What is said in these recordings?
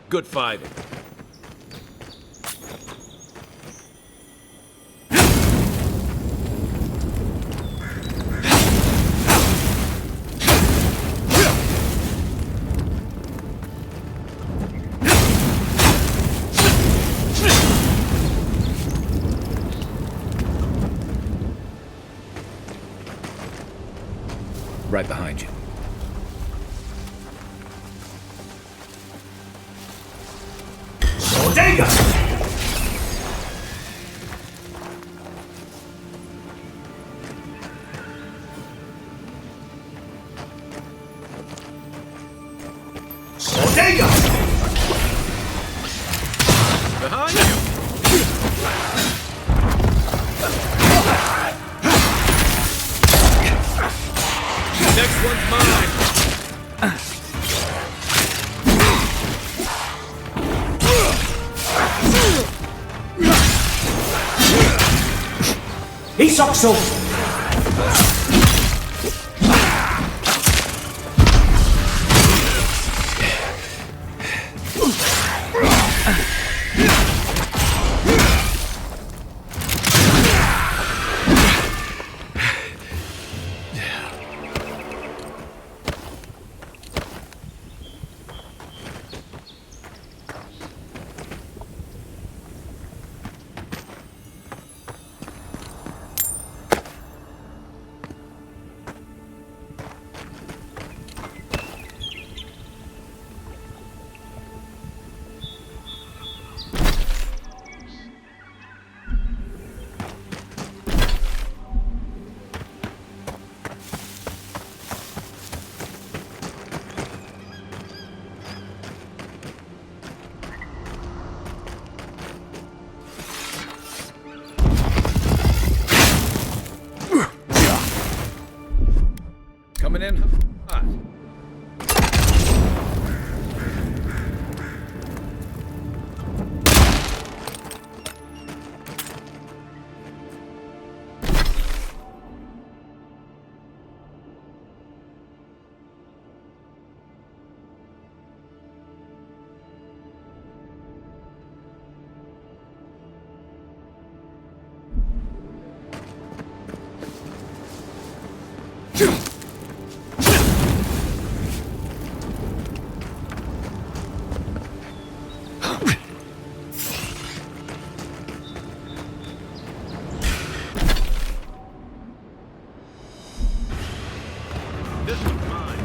Good fighting. Right behind you. Bodega! Bodega! Behind you! Next one's mine! Isokso! Coming in hot. This one's mine.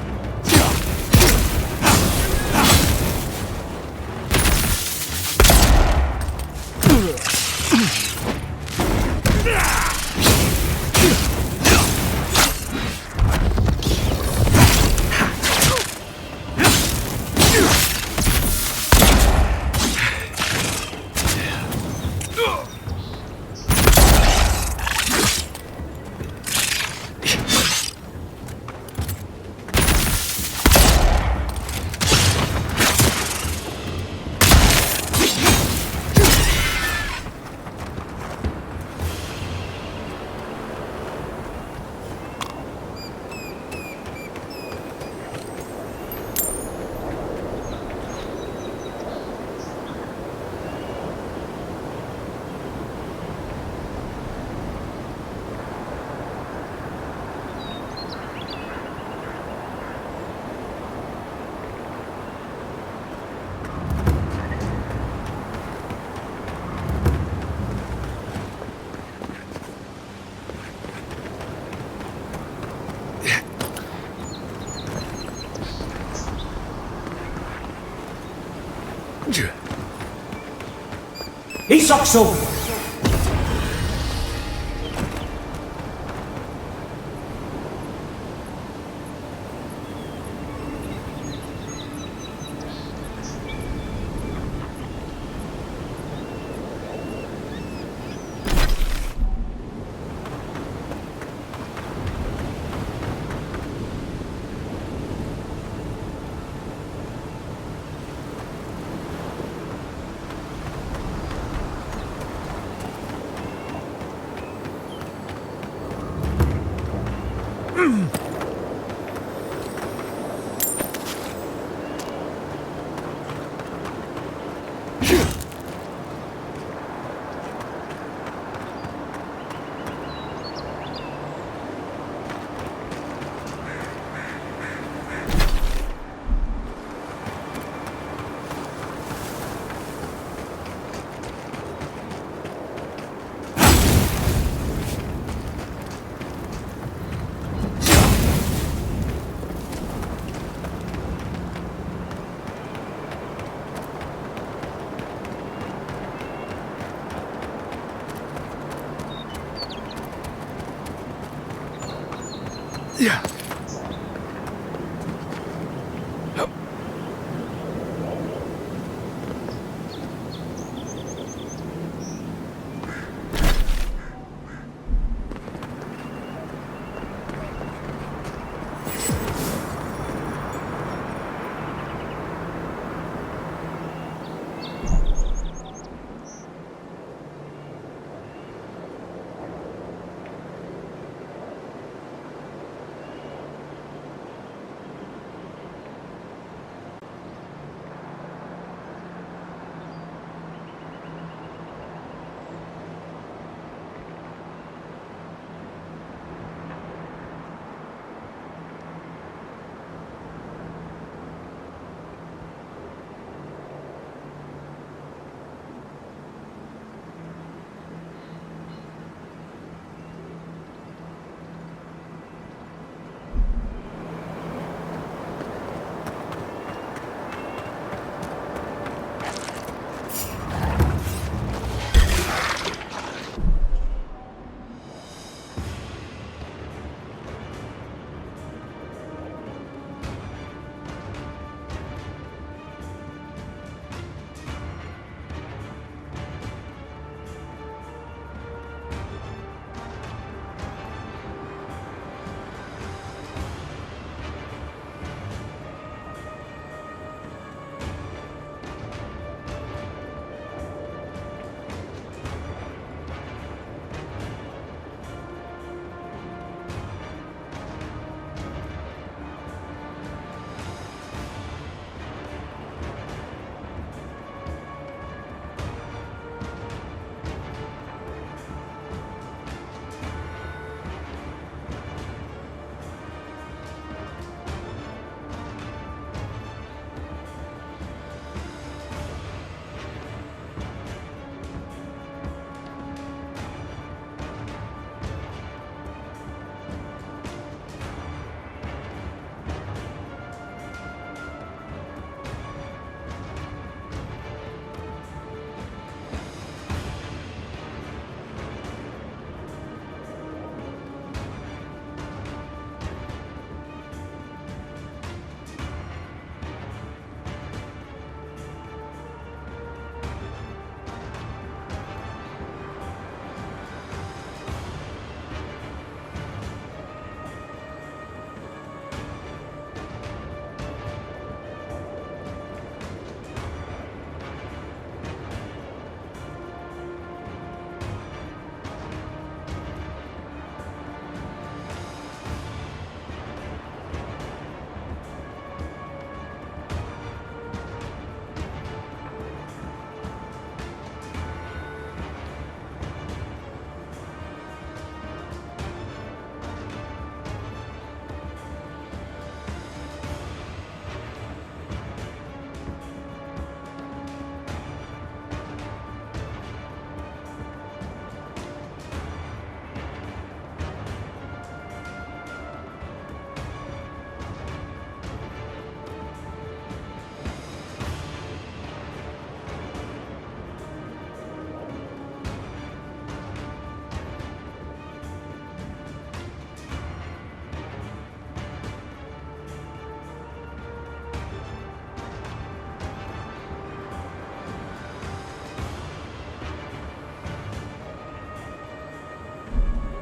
Isokso!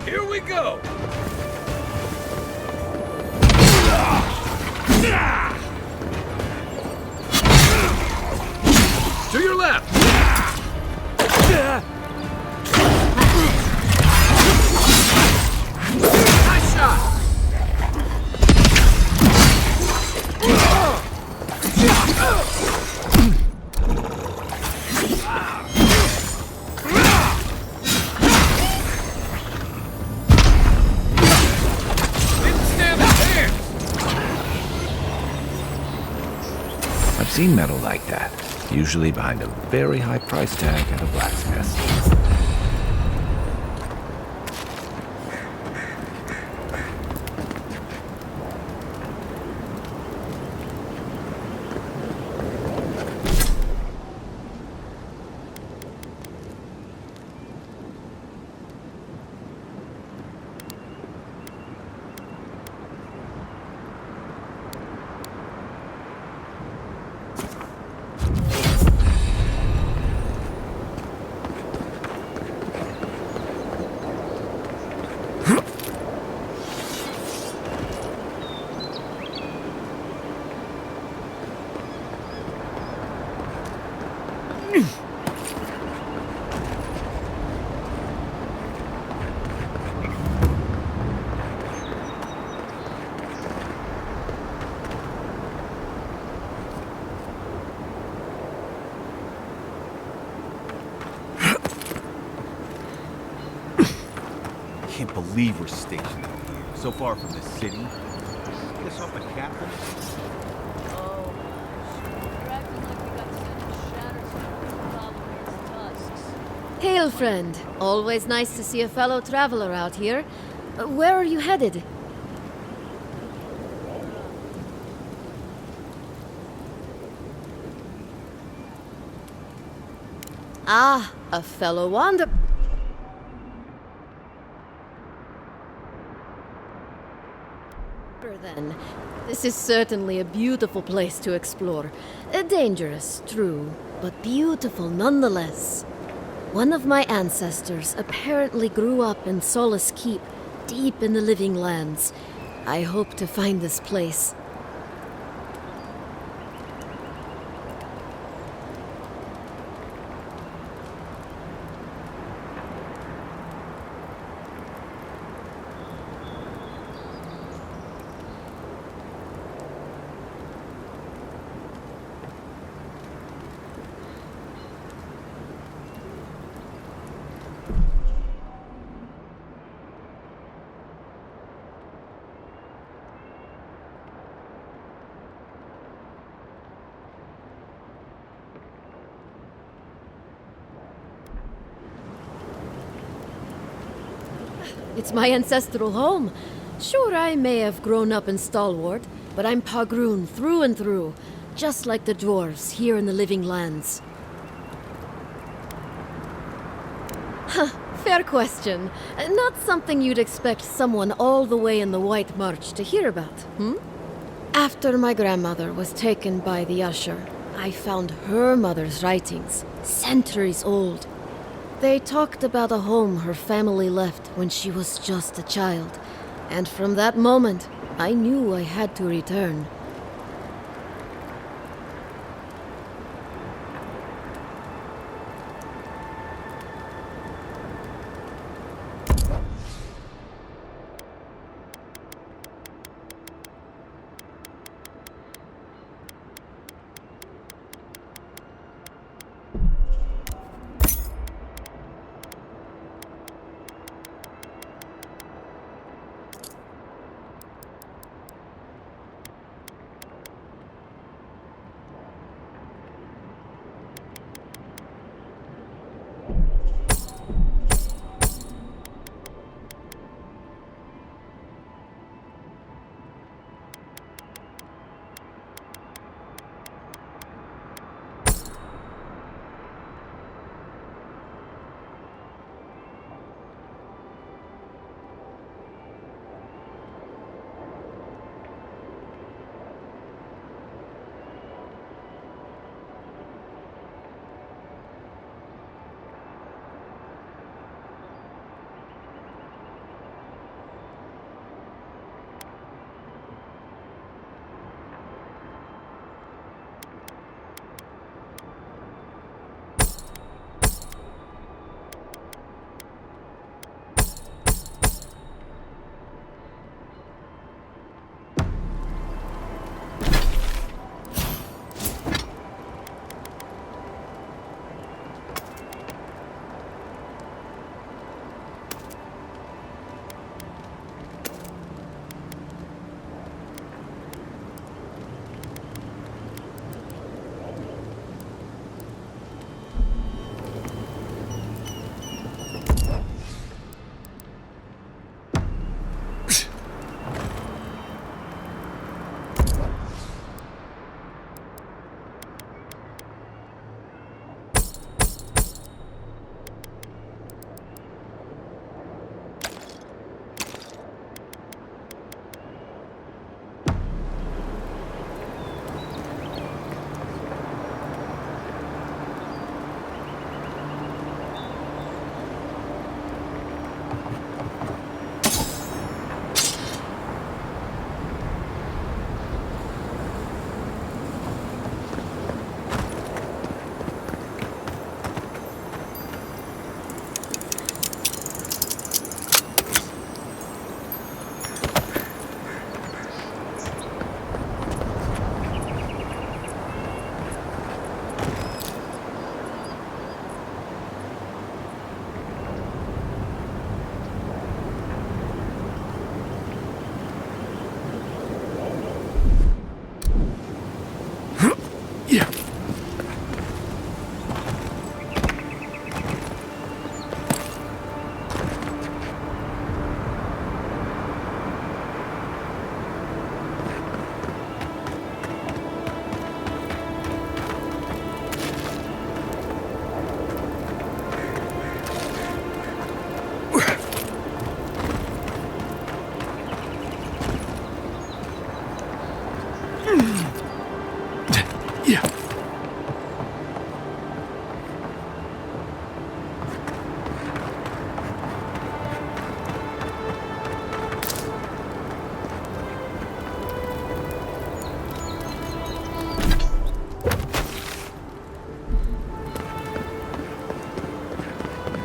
Here we go! To your left! Nice shot! I've seen metal like that, usually behind a very high price tag at a blacksmith. Can't believe we're stationed out here, so far from the city. Piss off the captain? Oh, you're acting like we got sent to Shatterstar to follow his tusks. Hail, friend. Always nice to see a fellow traveler out here. Where are you headed? Ah, a fellow wander... Then. This is certainly a beautiful place to explore. Dangerous, true, but beautiful nonetheless. One of my ancestors apparently grew up in Solace Keep, deep in the living lands. I hope to find this place. It's my ancestral home. Sure, I may have grown up in Stalwart, but I'm Pagroon through and through, just like the dwarves here in the living lands. Huh, fair question. Not something you'd expect someone all the way in the White March to hear about, hmm? After my grandmother was taken by the Usher, I found her mother's writings, centuries old. They talked about a home her family left when she was just a child, and from that moment, I knew I had to return.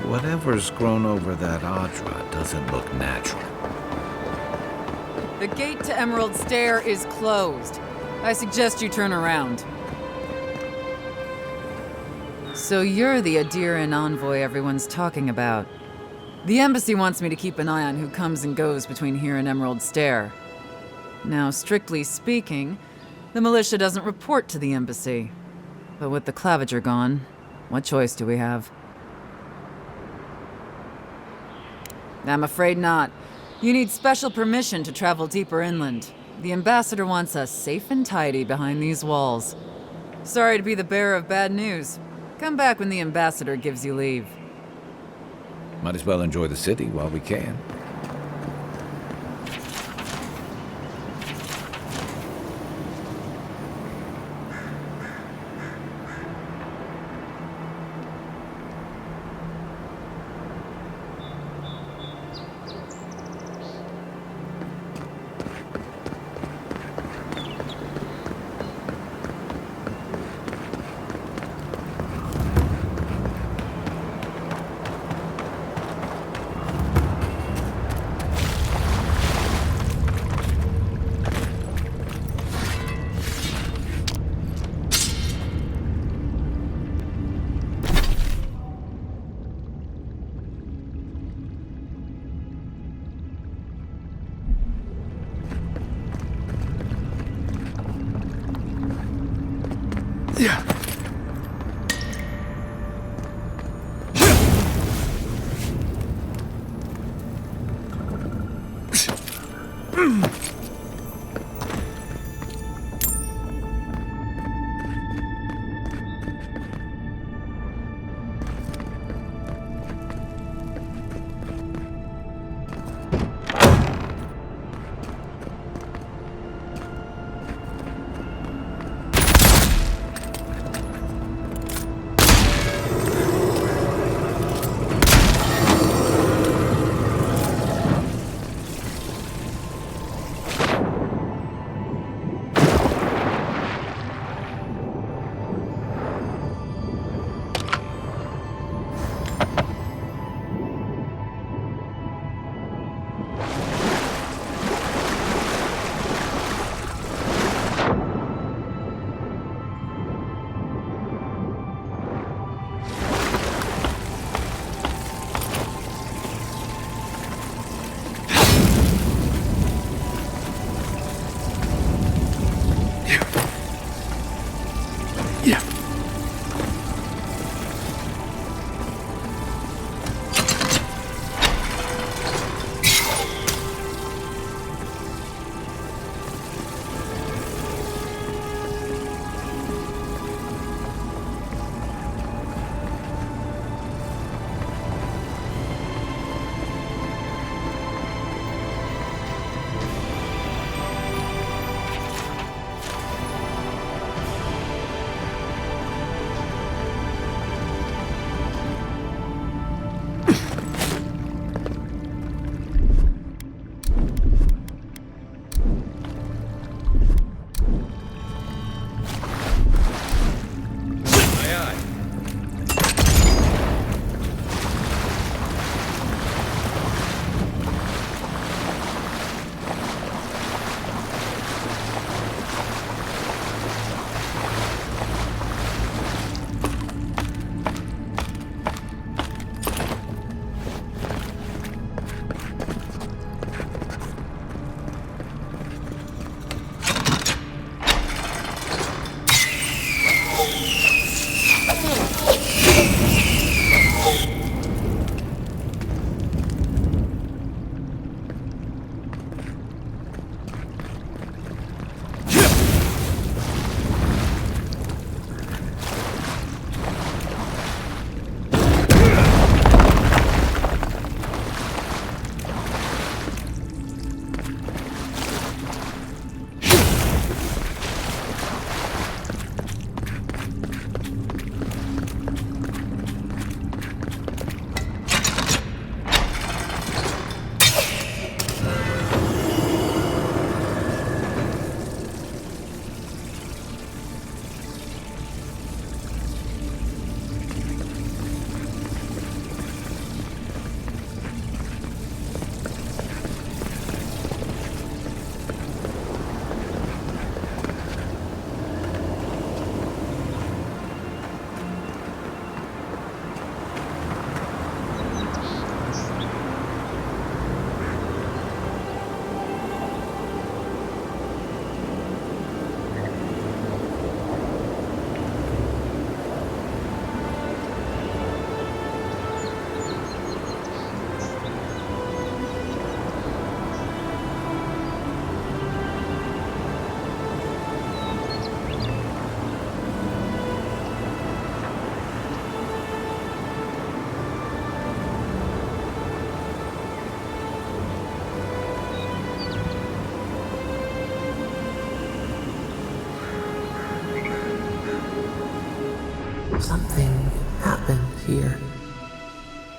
whatever's grown over that Audra doesn't look natural. The gate to Emerald Stair is closed. I suggest you turn around. So you're the Adiran envoy everyone's talking about. The embassy wants me to keep an eye on who comes and goes between here and Emerald Stair. Now, strictly speaking, the militia doesn't report to the embassy. But with the Clavager gone, what choice do we have? I'm afraid not. You need special permission to travel deeper inland. The ambassador wants us safe and tidy behind these walls. Sorry to be the bearer of bad news. Come back when the ambassador gives you leave. Might as well enjoy the city while we can.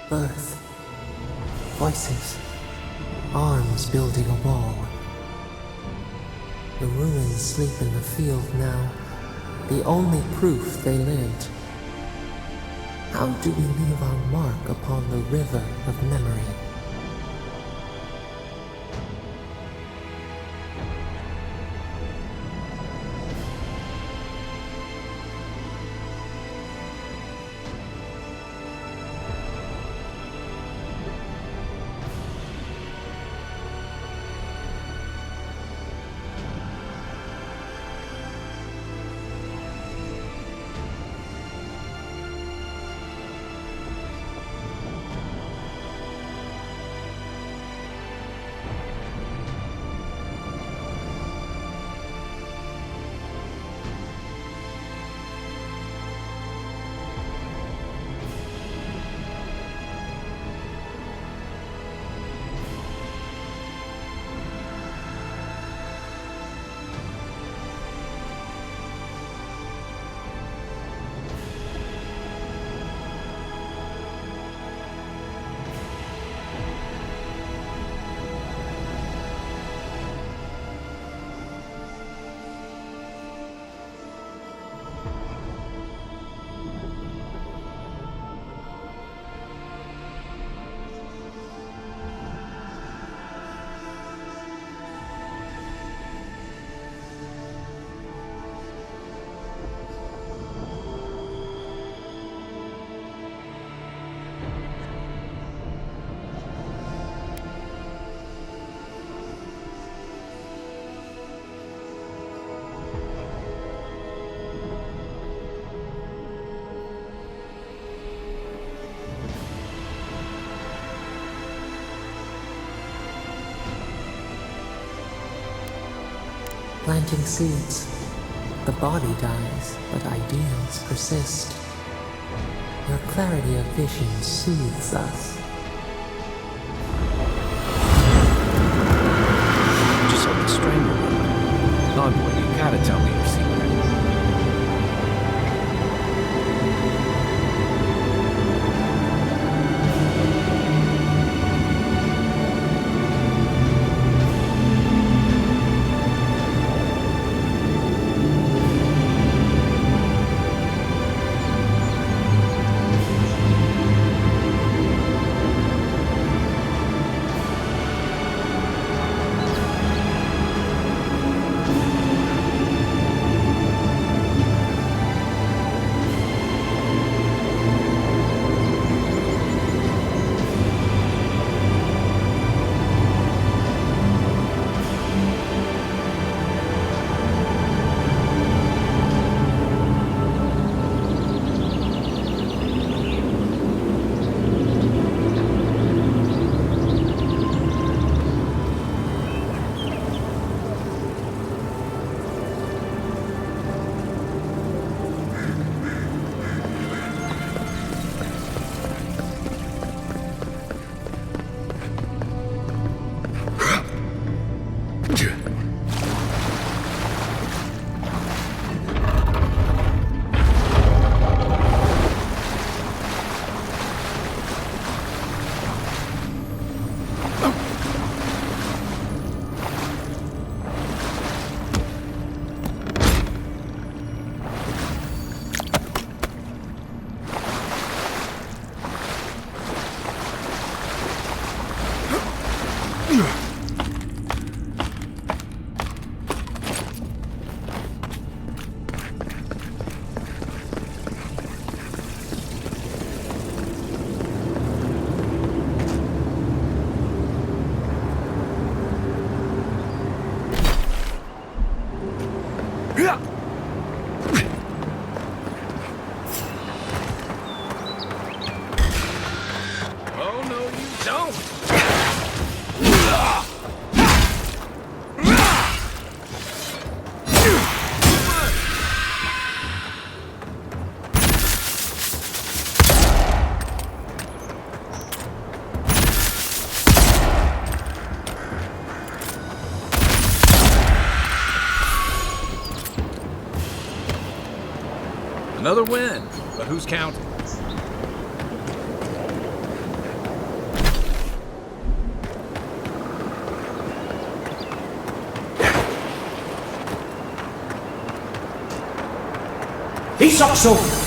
Birth. Voices. Arms building a wall. The ruins sleep in the field now, the only proof they lived. How do we leave our mark upon the river of memory? Planting seeds. The body dies, but ideals persist. Your clarity of vision soothes us. Just like the Strangler. Envoy, you gotta tell me your secret. Oh, no, you don't! Another win, but who's counting? Isokso!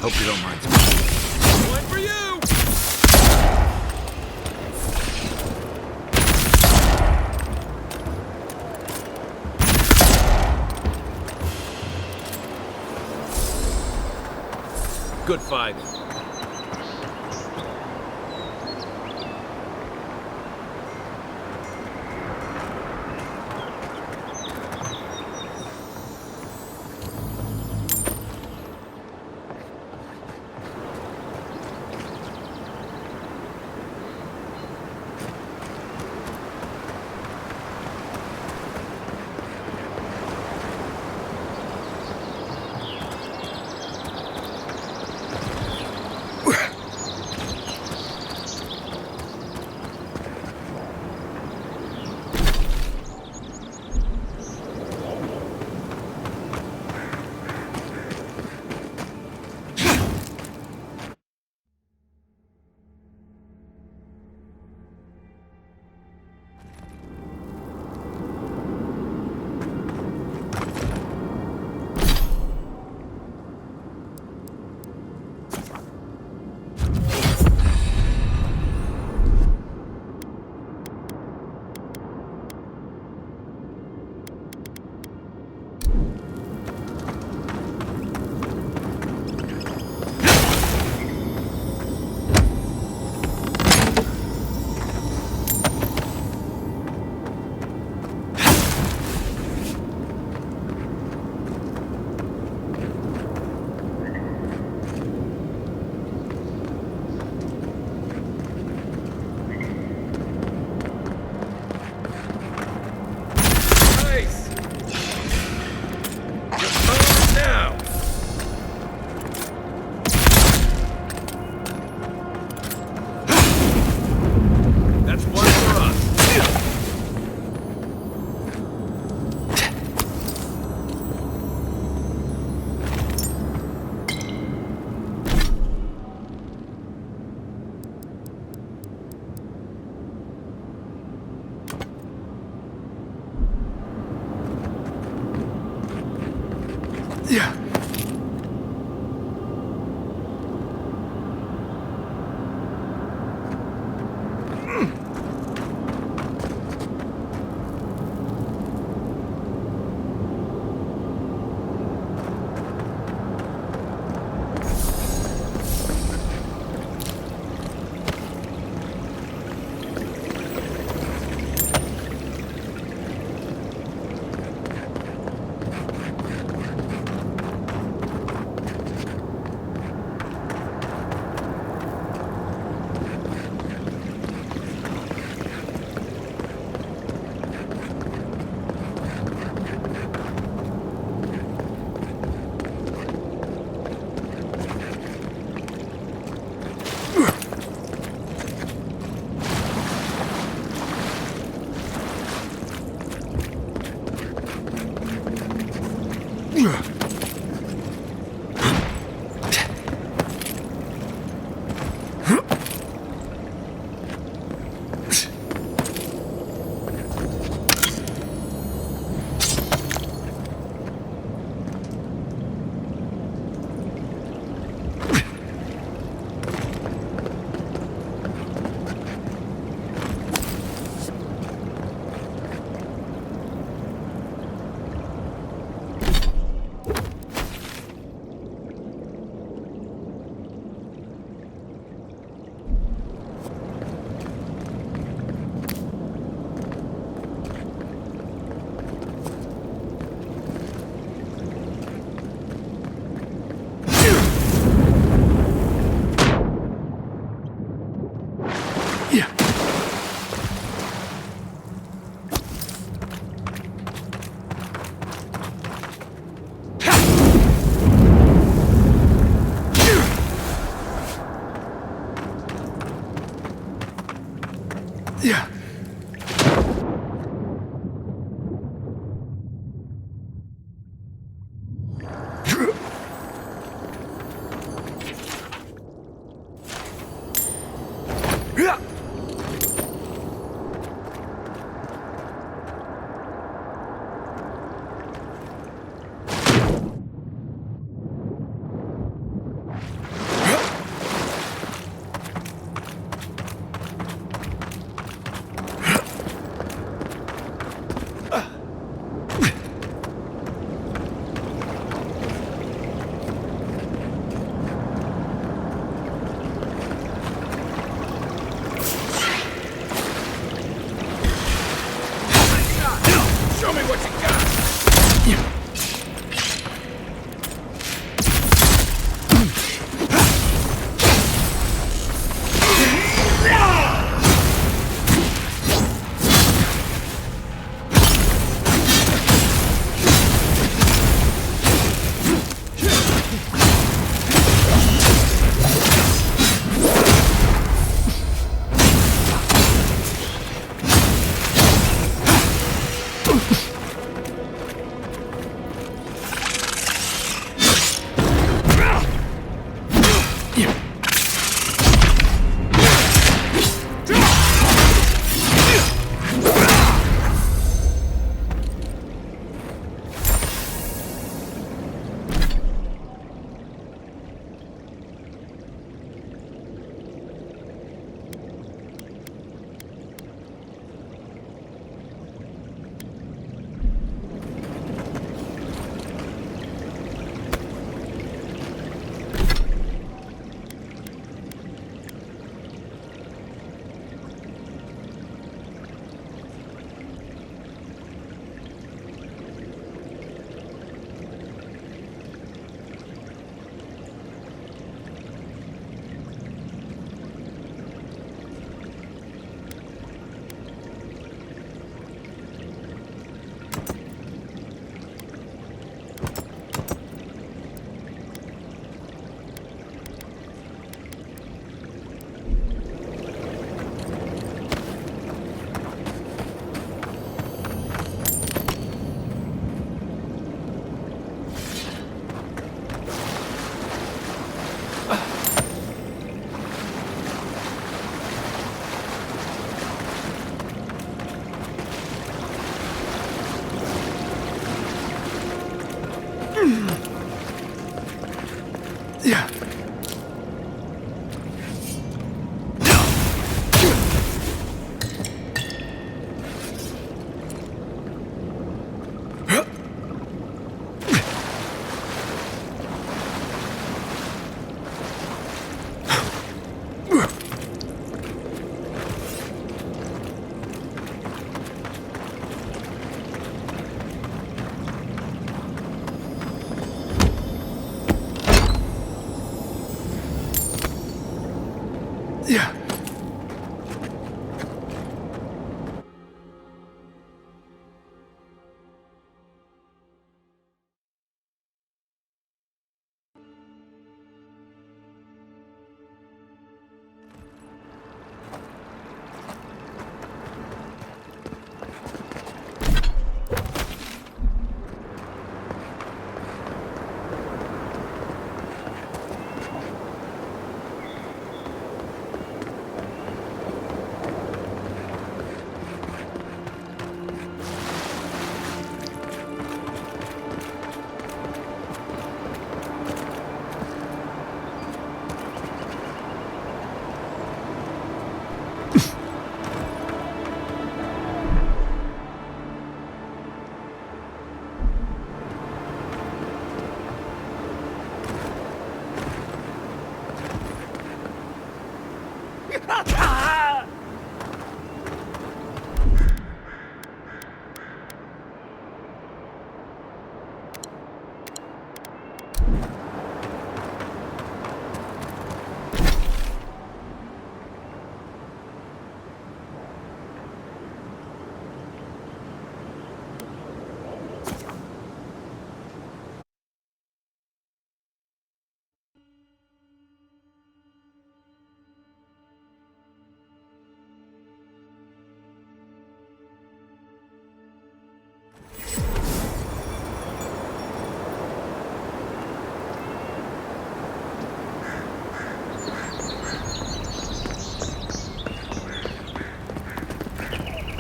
Hope you don't mind. One for you! Good fighting.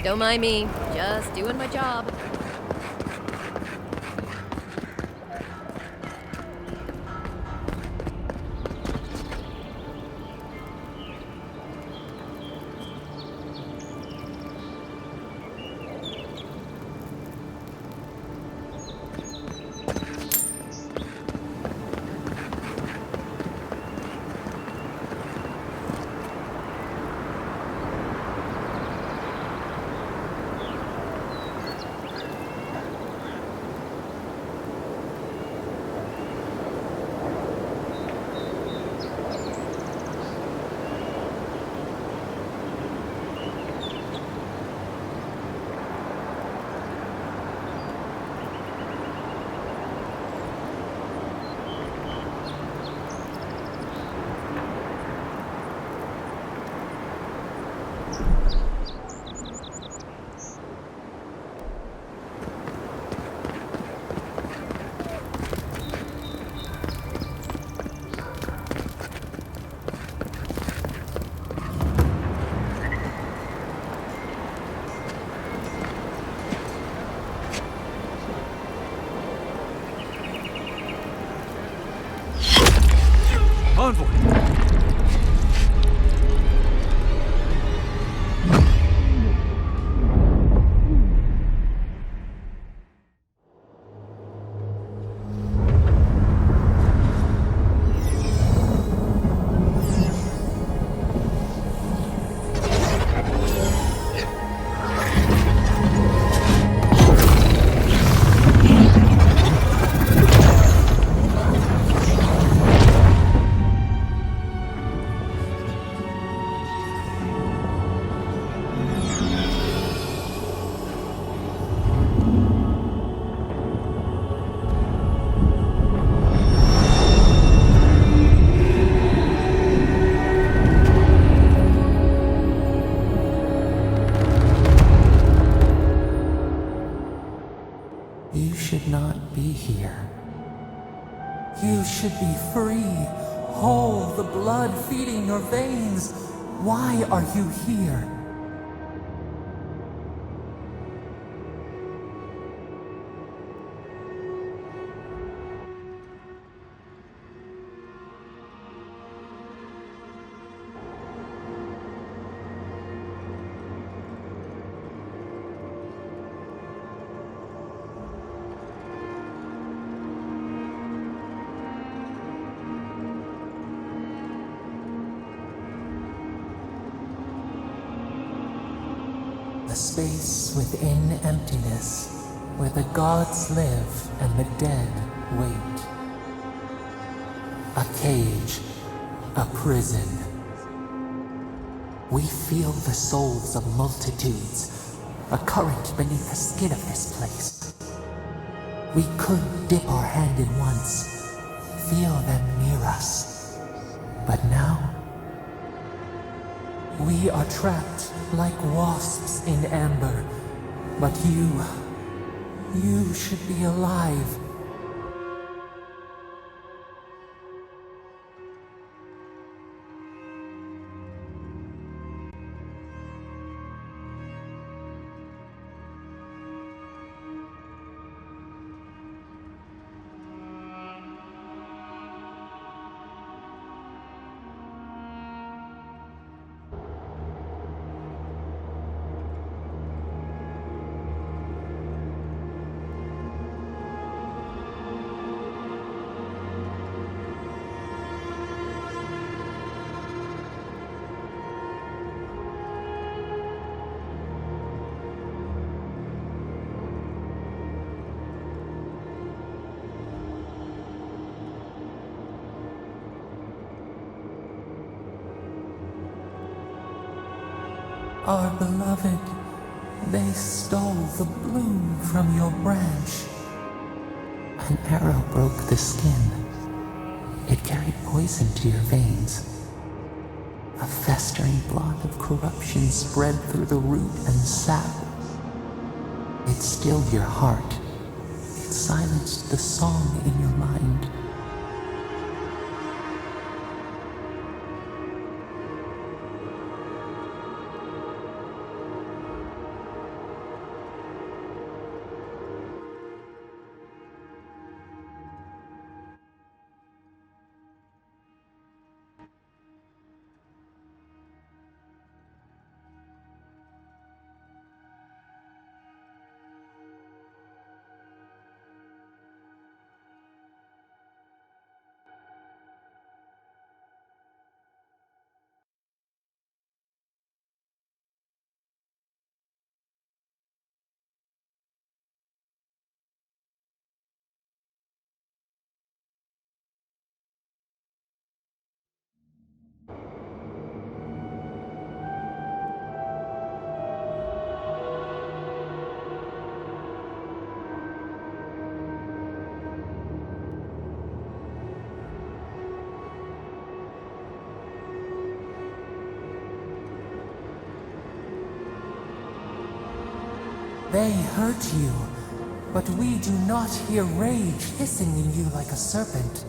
Don't mind me, just doing my job. Envoy! You should not be here. You should be free, whole, the blood feeding your veins. Why are you here? space within emptiness, where the gods live and the dead wait. A cage, a prison. We feel the souls of multitudes, a current beneath the skin of this place. We could dip our hand in once, feel them near us. But now, we are trapped like wasps in amber. But you should be alive. Our beloved, they stole the bloom from your branch. An arrow broke the skin. It carried poison to your veins. A festering blot of corruption spread through the root and sap. It stilled your heart. It silenced the song in your mind. They hurt you, but we do not hear rage hissing in you like a serpent.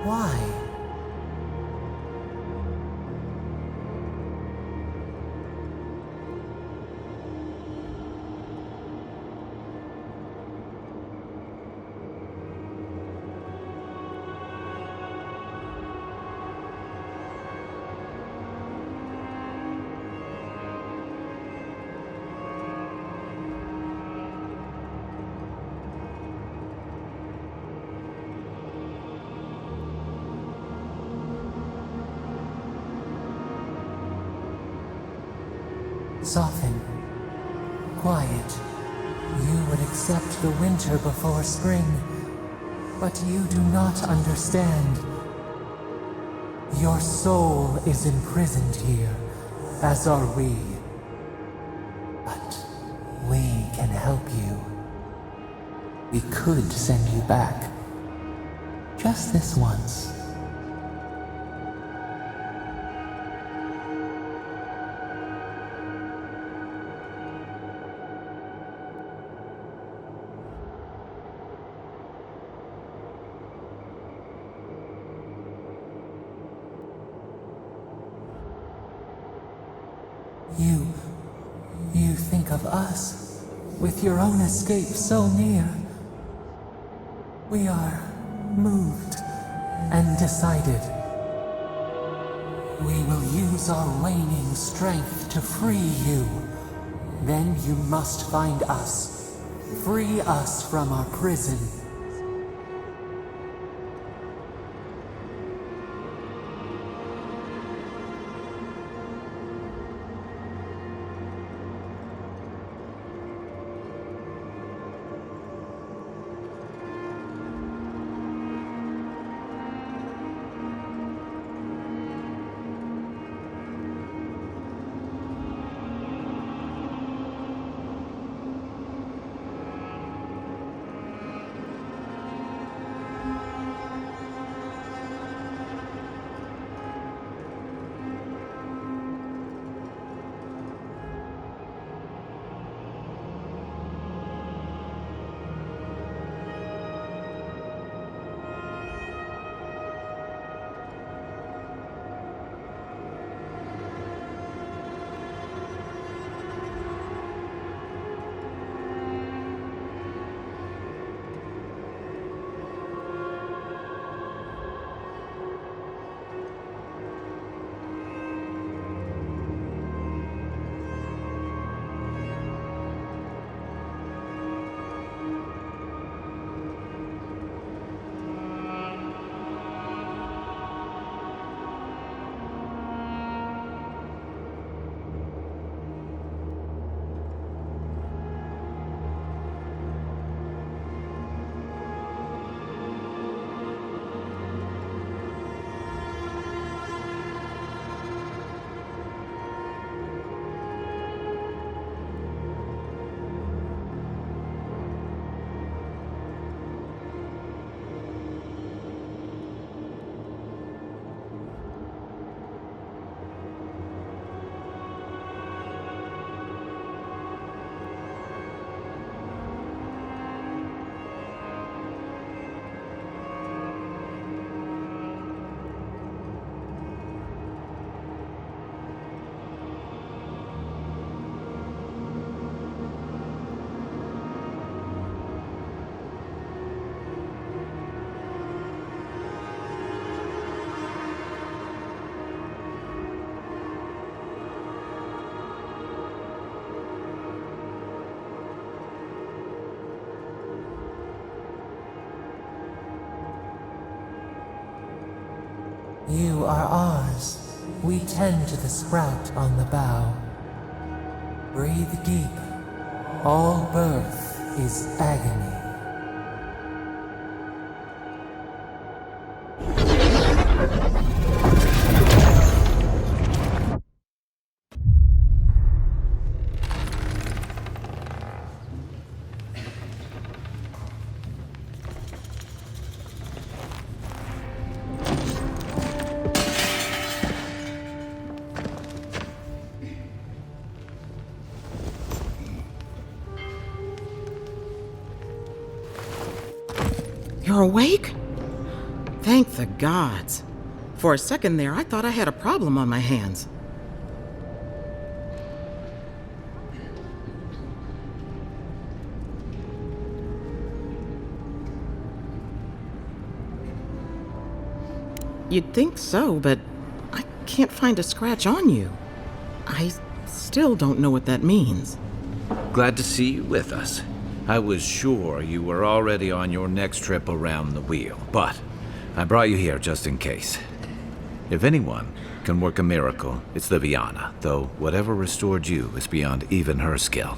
Why? Soften. Quiet. You would accept the winter before spring, but you do not understand. Your soul is imprisoned here, as are we. But we can help you. We could send you back. Just this once. You think of us, with your own escape so near. We are moved and decided. We will use our waning strength to free you. Then you must find us. Free us from our prison. You are ours. We tend to the sprout on the bough. Breathe deep. All birth is agony. You're awake? Thank the gods. For a second there, I thought I had a problem on my hands. You'd think so, but I can't find a scratch on you. I still don't know what that means. Glad to see you with us. I was sure you were already on your next trip around the wheel, but I brought you here just in case. If anyone can work a miracle, it's Liviana, though whatever restored you is beyond even her skill.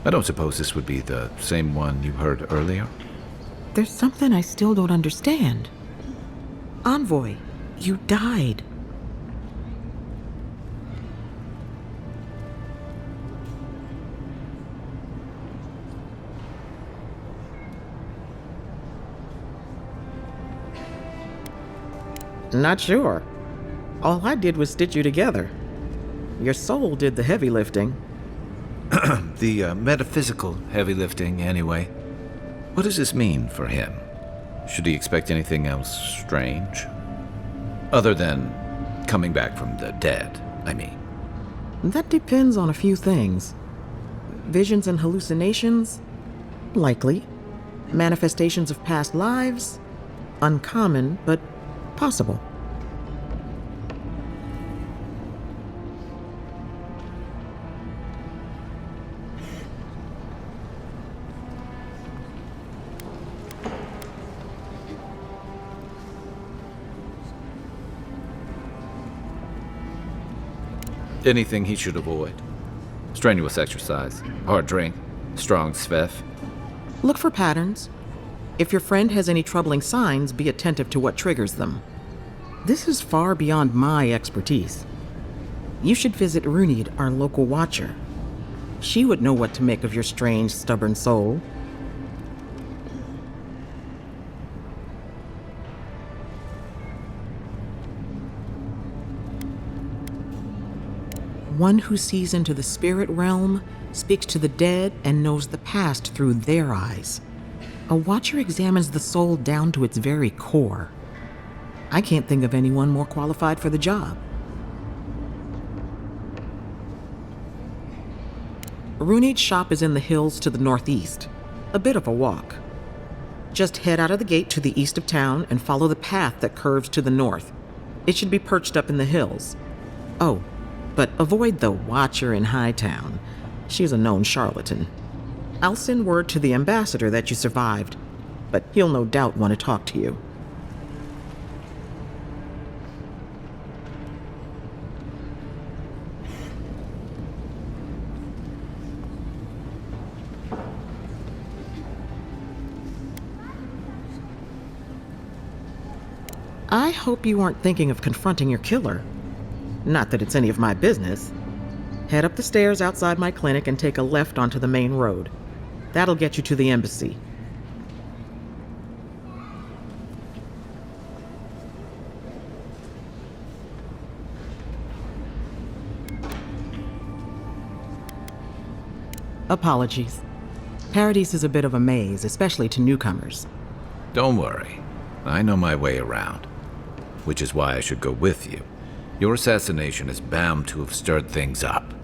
I don't suppose this would be the same one you heard earlier? There's something I still don't understand. Envoy, you died. Not sure. All I did was stitch you together. Your soul did the heavy lifting. The metaphysical heavy lifting, anyway. What does this mean for him? Should he expect anything else strange? Other than coming back from the dead, I mean. That depends on a few things. Visions and hallucinations? Likely. Manifestations of past lives? Uncommon, but possible. Anything he should avoid? Strenuous exercise, hard drink, strong svev. Look for patterns. If your friend has any troubling signs, be attentive to what triggers them. This is far beyond my expertise. You should visit Runid, our local watcher. She would know what to make of your strange, stubborn soul. One who sees into the spirit realm, speaks to the dead, and knows the past through their eyes. A watcher examines the soul down to its very core. I can't think of anyone more qualified for the job. Runid's shop is in the hills to the northeast. A bit of a walk. Just head out of the gate to the east of town and follow the path that curves to the north. It should be perched up in the hills. Oh, but avoid the watcher in Hightown. She's a known charlatan. I'll send word to the ambassador that you survived, but he'll no doubt want to talk to you. I hope you aren't thinking of confronting your killer. Not that it's any of my business. Head up the stairs outside my clinic and take a left onto the main road. That'll get you to the embassy. Apologies. Paradise is a bit of a maze, especially to newcomers. Don't worry. I know my way around. Which is why I should go with you. Your assassination is bound to have stirred things up.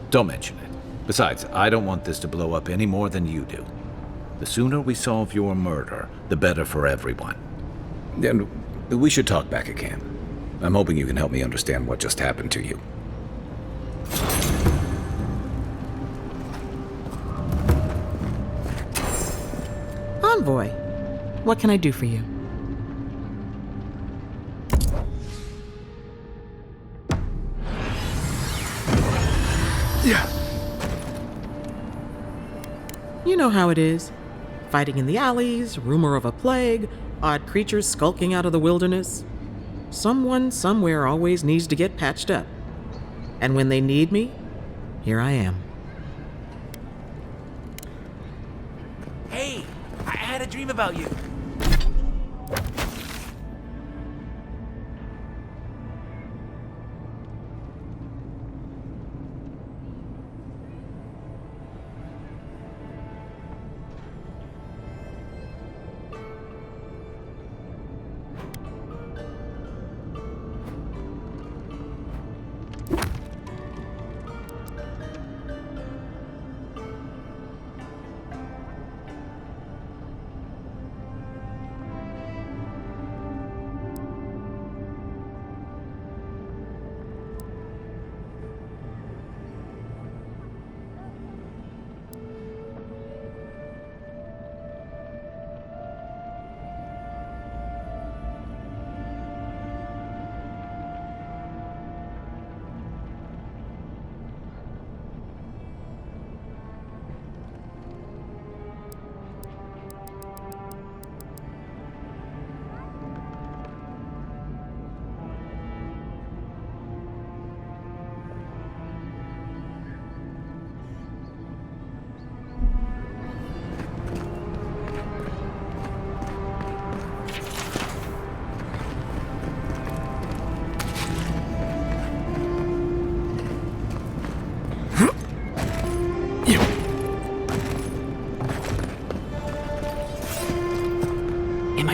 Don't mention it. Besides, I don't want this to blow up any more than you do. The sooner we solve your murder, the better for everyone. And we should talk back at camp. I'm hoping you can help me understand what just happened to you. Envoy, what can I do for you? Yeah. You know how it is. Fighting in the alleys, rumor of a plague, odd creatures skulking out of the wilderness. Someone somewhere always needs to get patched up. And when they need me, here I am. Hey, I had a dream about you.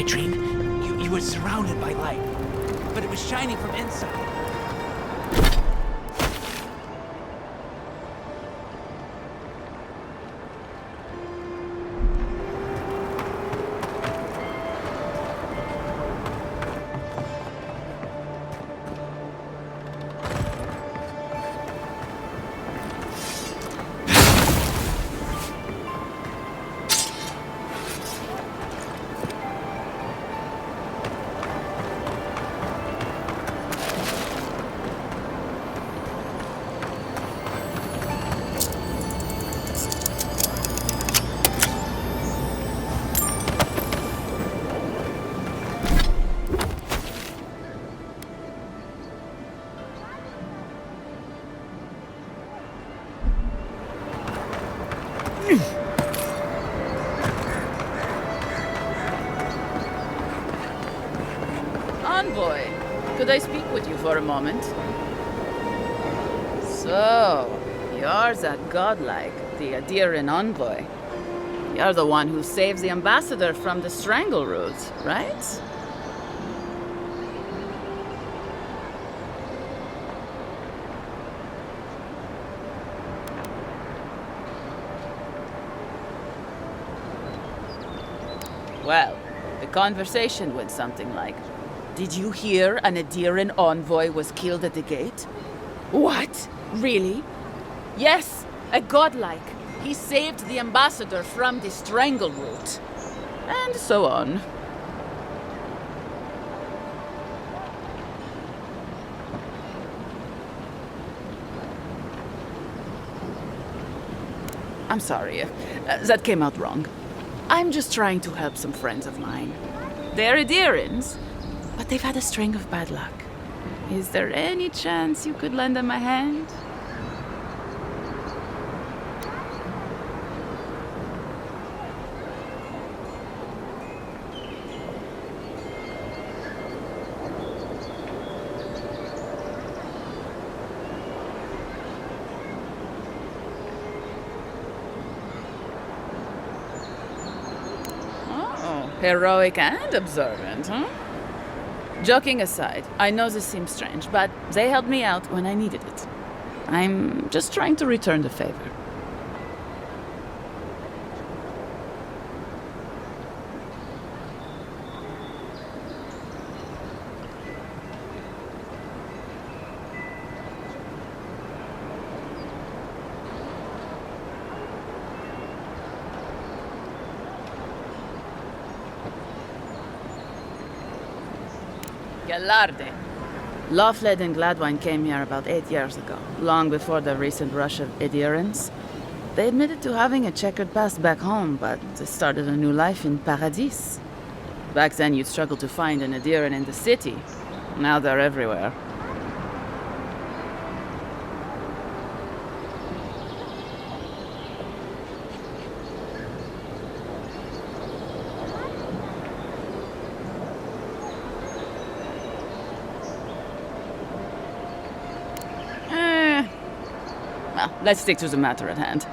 I dreamed you were surrounded by light, but it was shining from inside. Envoy, could I speak with you for a moment? So, you're that godlike, the Adiran envoy. You're the one who saves the ambassador from the strangle root, right? Well, the conversation went something like, did you hear an Adiran envoy was killed at the gate? What? Really? Yes, a godlike. He saved the ambassador from the strangle root. And so on. I'm sorry. That came out wrong. I'm just trying to help some friends of mine. They're Adirans, but they've had a string of bad luck. Is there any chance you could lend them a hand? Oh, heroic and observant, huh? Joking aside, I know this seems strange, but they helped me out when I needed it. I'm just trying to return the favor. Galarde. Lawfled and Gladwine came here about 8 years ago, long before the recent rush of adherents. They admitted to having a checkered past back home, but they started a new life in Paradis. Back then, you'd struggle to find an adherent in the city. Now they're everywhere. Well, let's stick to the matter at hand.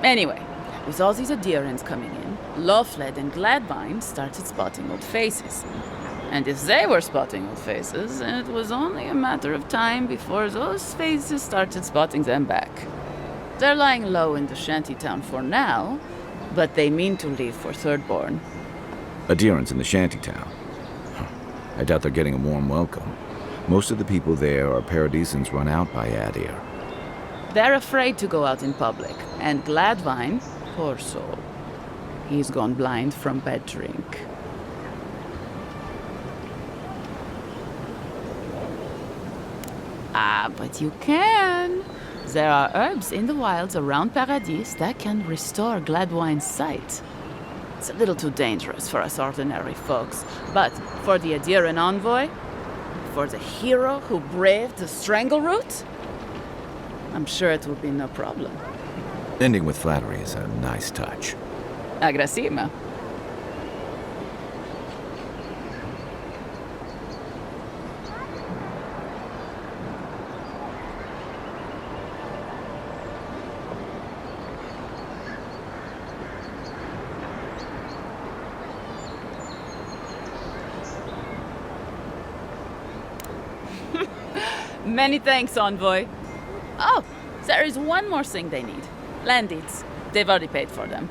Anyway, with all these adherents coming in, Lawfled and Gladwine started spotting old faces. And if they were spotting old faces, it was only a matter of time before those faces started spotting them back. They're lying low in the shantytown for now, but they mean to leave for Thirdborn. Adherents in the shantytown. I doubt they're getting a warm welcome. Most of the people there are Paradisans run out by Adir. They're afraid to go out in public, and Gladwine, poor soul, he's gone blind from bad drink. Ah, but you can. There are herbs in the wilds around Paradis that can restore Gladwine's sight. It's a little too dangerous for us ordinary folks, but for the Adiran envoy, for the hero who braved the strangle root, I'm sure it will be no problem. Ending with flattery is a nice touch. Agrasima. Many thanks, Envoy. Oh, there is one more thing they need. Land deeds. They've already paid for them.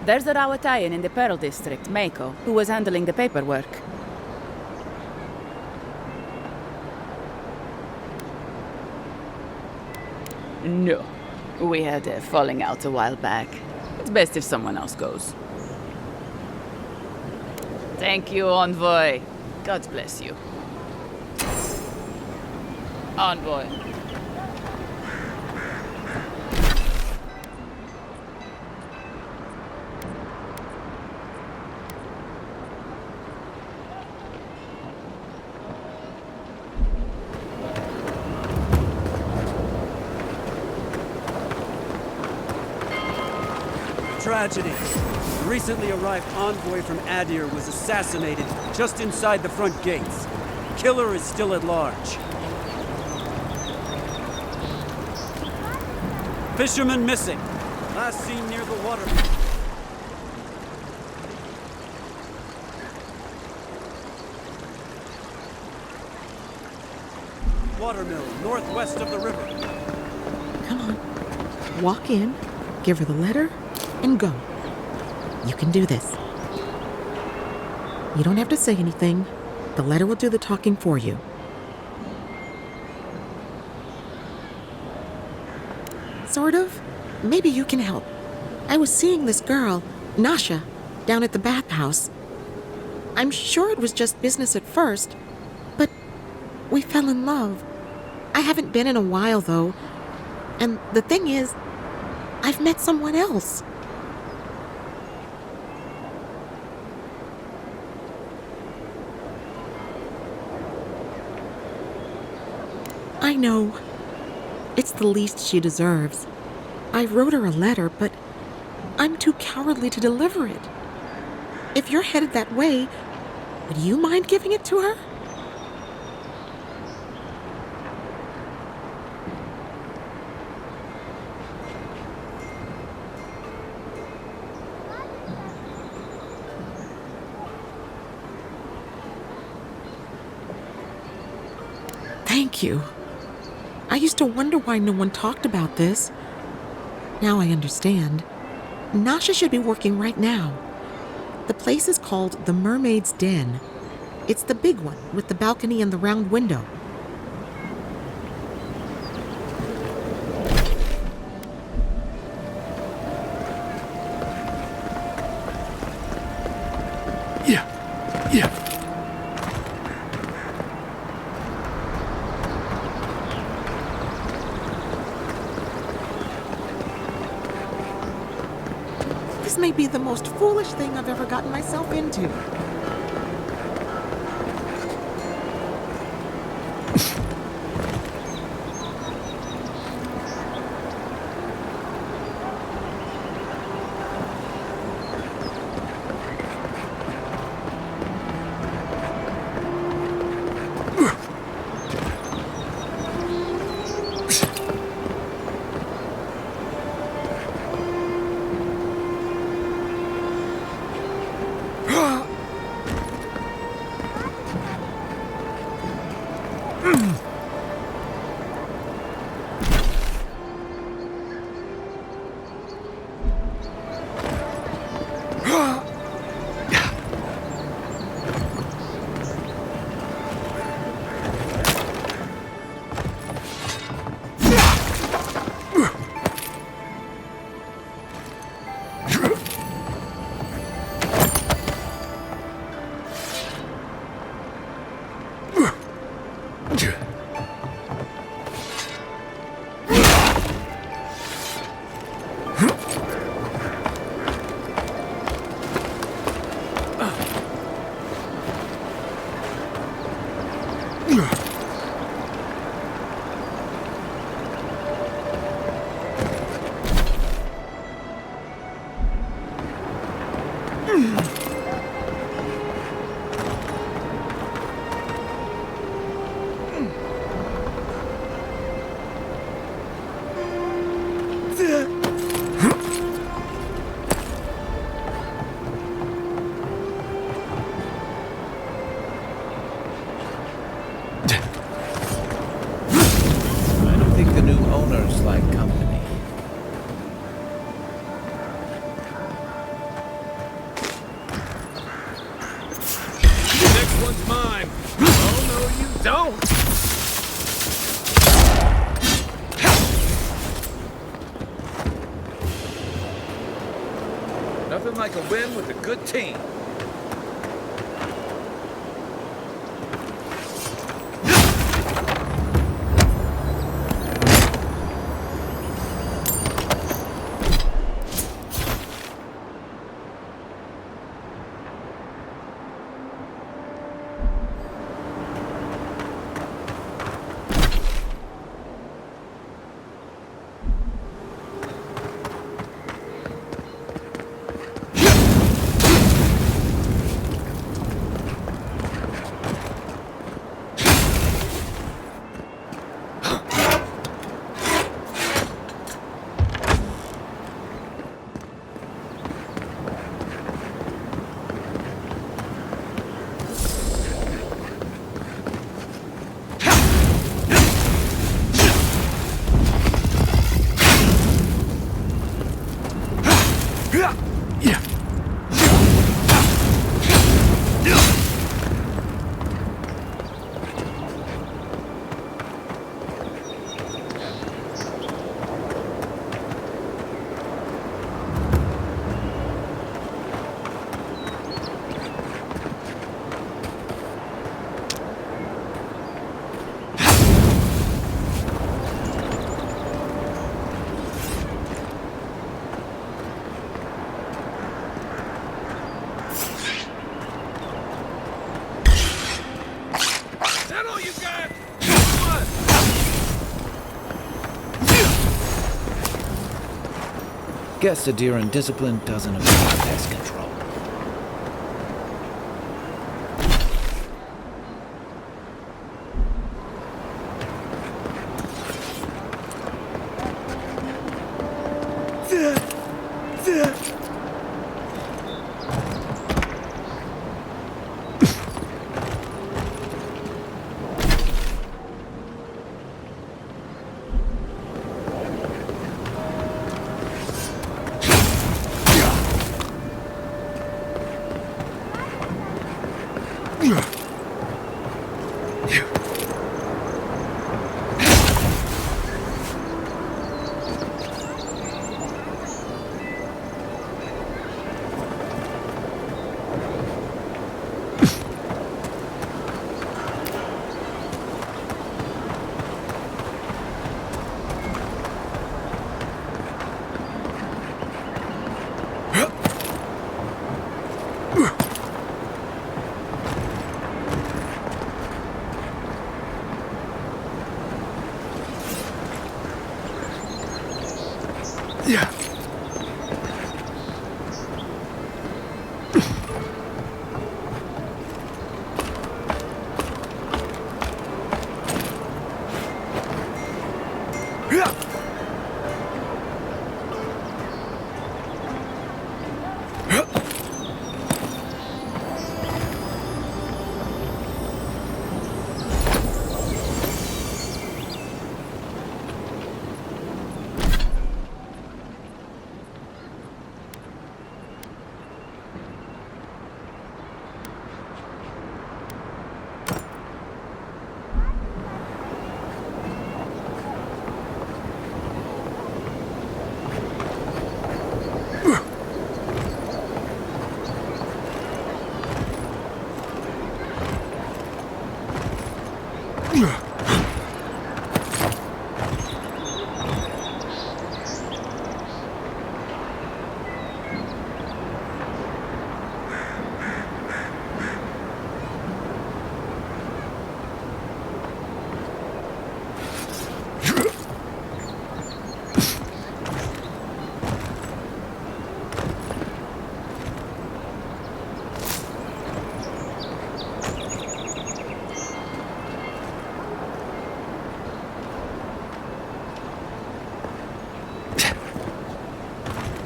There's a Rawatayan in the Pearl District, Mako, who was handling the paperwork. No. We had a falling out a while back. It's best if someone else goes. Thank you, Envoy. God bless you. Envoy. Tragedy. The recently arrived envoy from Adir was assassinated just inside the front gates. Killer is still at large. Fisherman missing. Last seen near the water. Watermill, northwest of the river. Come on. Walk in, give her the letter, and go. You can do this. You don't have to say anything. The letter will do the talking for you. Sort of. Maybe you can help. I was seeing this girl, Nasha, down at the bathhouse. I'm sure it was just business at first, but we fell in love. I haven't been in a while, though. And the thing is, I've met someone else. I know. It's the least she deserves. I wrote her a letter, but I'm too cowardly to deliver it. If you're headed that way, would you mind giving it to her? Thank you. I used to wonder why no one talked about this. Now I understand. Nasha should be working right now. The place is called the Mermaid's Den. It's the big one with the balcony and the round window. Yeah. This may be the most foolish thing I've ever gotten myself into. It's mine. Oh, no, you don't. Nothing like a win with a good team. Guess the deer and discipline doesn't affect pest control.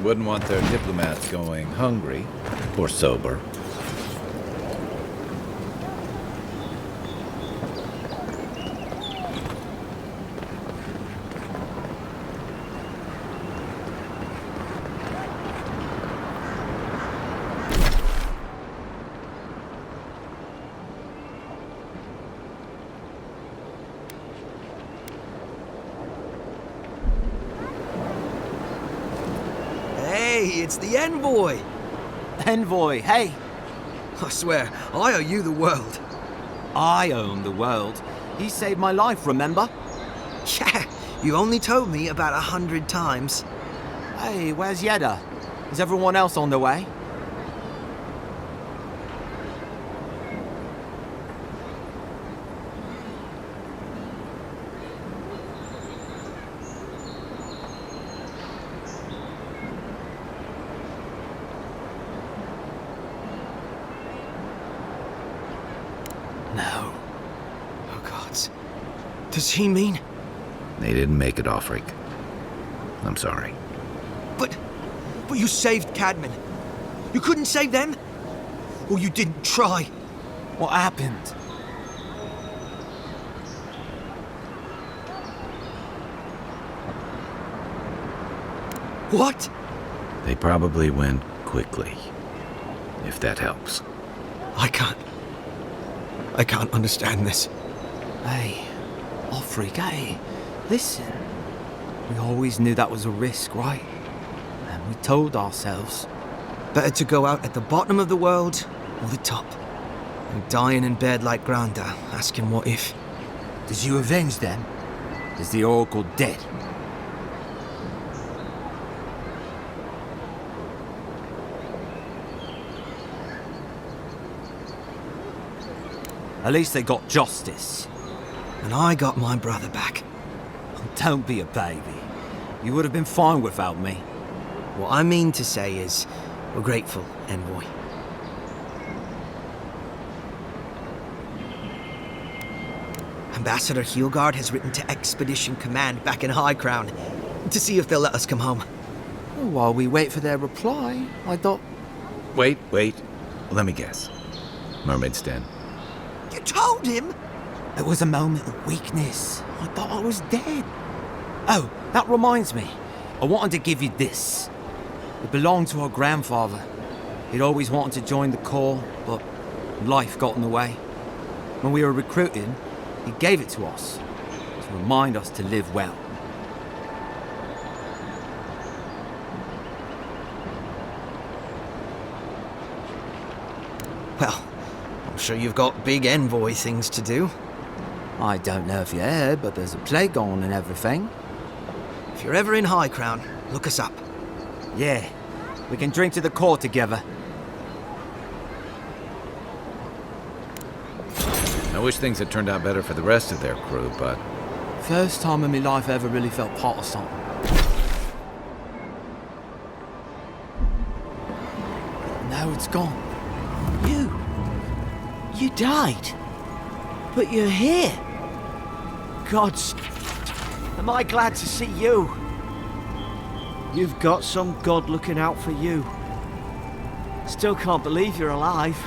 Wouldn't want their diplomats going hungry or sober. it's the envoy! Envoy, hey! I swear, I owe you the world. I own the world. He saved my life, remember? Yeah, you only told me about 100 times. Hey, where's Yeda? Is everyone else on their way? No. Oh, gods. Does he mean... They didn't make it, Ulfric. I'm sorry. But you saved Cadman. You couldn't save them? Or you didn't try? What happened? What? They probably went quickly, if that helps. I can't understand this. Hey, Ulfric, hey, listen. We always knew that was a risk, right? And we told ourselves. Better to go out at the bottom of the world or the top. And dying in bed like Granda, asking what if. Did you avenge them? Is the Oracle dead? At least they got justice. And I got my brother back. Don't be a baby. You would have been fine without me. What I mean to say is, we're grateful, Envoy. Ambassador Heelgard has written to Expedition Command back in High Crown to see if they'll let us come home. Well, while we wait for their reply, I thought... Wait. Let me guess. Mermaid's Den. You told him? It was a moment of weakness. I thought I was dead. Oh, that reminds me. I wanted to give you this. It belonged to our grandfather. He'd always wanted to join the Corps, but life got in the way. When we were recruiting, he gave it to us to remind us to live well. Well, I'm sure you've got big envoy things to do. I don't know if you heard, but there's a plague on and everything. If you're ever in High Crown, look us up. Yeah, we can drink to the Corps together. I wish things had turned out better for the rest of their crew, but... First time in my life I ever really felt part of something. Now it's gone. You died. But you're here. Gods, am I glad to see you. You've got some god looking out for you. Still can't believe you're alive.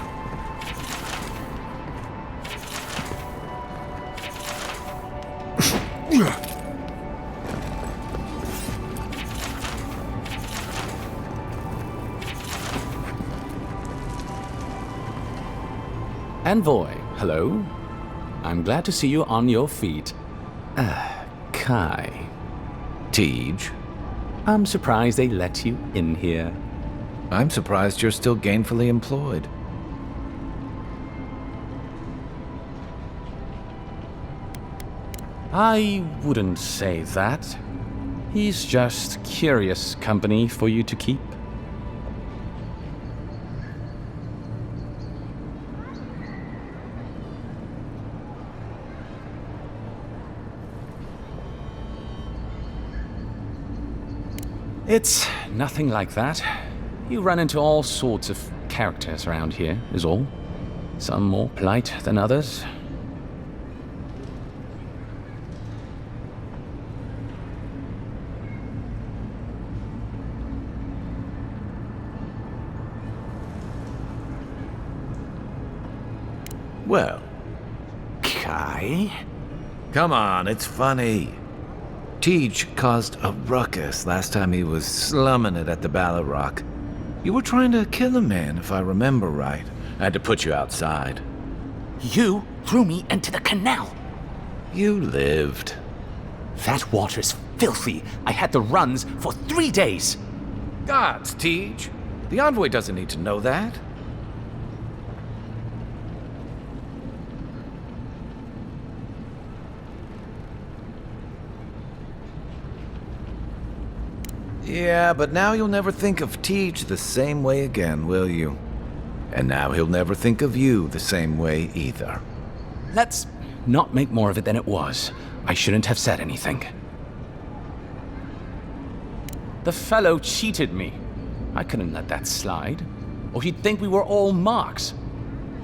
Envoy, hello. I'm glad to see you on your feet. Kai. Tej. I'm surprised they let you in here. I'm surprised you're still gainfully employed. I wouldn't say that. He's just curious company for you to keep. It's nothing like that. You run into all sorts of characters around here, is all. Some more polite than others. Well, Kai? Come on, it's funny. Tej caused a ruckus last time he was slumming it at the Ballarrock. You were trying to kill a man, if I remember right. I had to put you outside. You threw me into the canal. You lived. That water's filthy. I had the runs for 3 days. Gods, Tej. The envoy doesn't need to know that. Yeah, but now you'll never think of Tej the same way again, will you? And now he'll never think of you the same way either. Let's not make more of it than it was. I shouldn't have said anything. The fellow cheated me. I couldn't let that slide. Or he'd think we were all marks.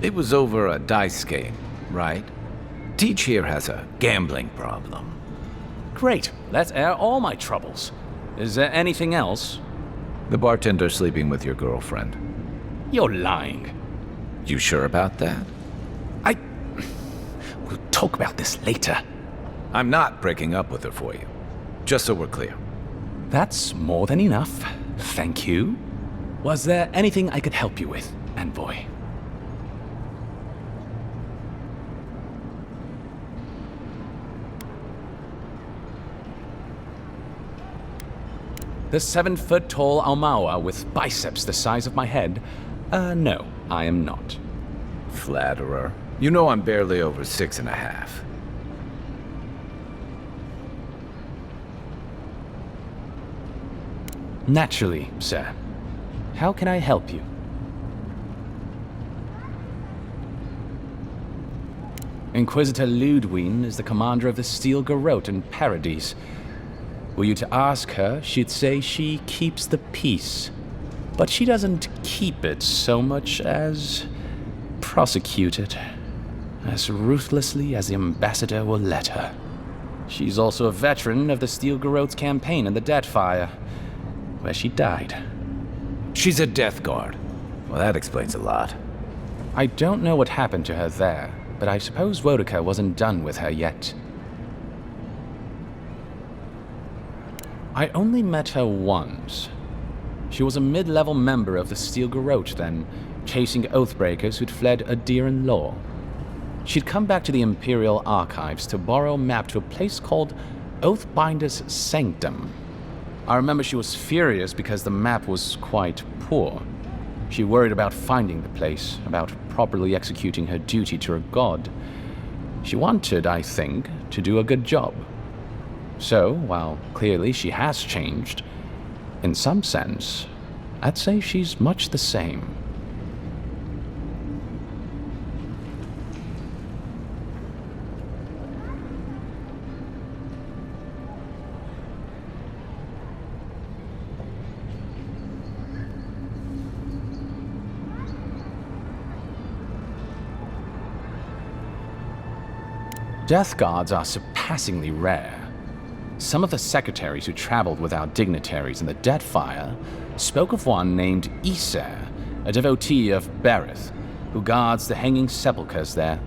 It was over a dice game, right? Tej here has a gambling problem. Great. Let's air all my troubles. Is there anything else? The bartender sleeping with your girlfriend. You're lying. You sure about that? We'll talk about this later. I'm not breaking up with her for you. Just so we're clear. That's more than enough. Thank you. Was there anything I could help you with, Envoy? The 7-foot-tall Aumaua with biceps the size of my head? No, I am not. Flatterer. You know I'm barely over 6.5. Naturally, sir. How can I help you? Inquisitor Ludwine is the commander of the Steel Garrote in Paradise. Were you to ask her, she'd say she keeps the peace. But she doesn't keep it so much as prosecute it. As ruthlessly as the ambassador will let her. She's also a veteran of the Steel Garrote's campaign in the Deathfire, where she died. She's a Death Guard. Well, that explains a lot. I don't know what happened to her there, but I suppose Wodica wasn't done with her yet. I only met her once. She was a mid-level member of the Steel Garrote then, chasing Oathbreakers who'd fled Adiran law. She'd come back to the Imperial Archives to borrow a map to a place called Oathbinder's Sanctum. I remember she was furious because the map was quite poor. She worried about finding the place, about properly executing her duty to her god. She wanted, I think, to do a good job. So, while clearly she has changed, in some sense, I'd say she's much the same. Death Guards are surpassingly rare. Some of the secretaries who traveled with our dignitaries in the Deathfire spoke of one named Iser, a devotee of Berith, who guards the hanging sepulchres there.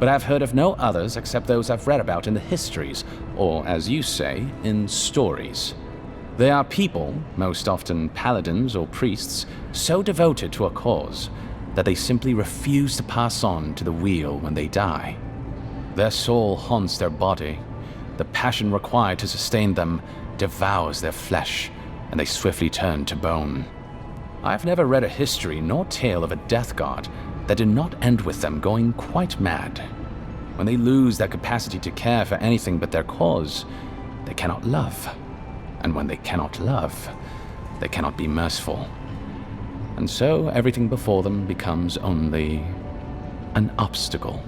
But I've heard of no others except those I've read about in the histories, or, as you say, in stories. They are people, most often paladins or priests, so devoted to a cause that they simply refuse to pass on to the wheel when they die. Their soul haunts their body. The passion required to sustain them devours their flesh, and they swiftly turn to bone. I've never read a history nor tale of a death guard that did not end with them going quite mad. When they lose their capacity to care for anything but their cause, they cannot love. And when they cannot love, they cannot be merciful. And so everything before them becomes only an obstacle.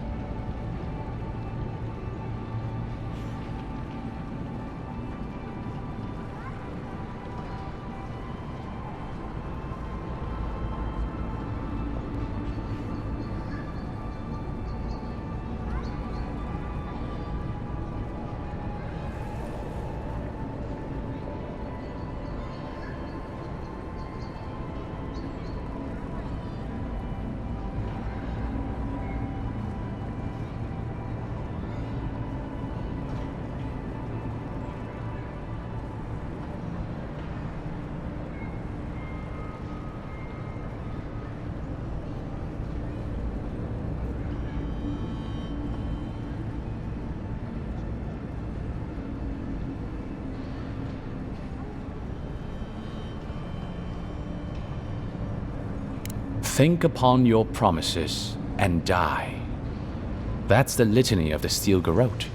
Think upon your promises and die. That's the litany of the Steel Garrote,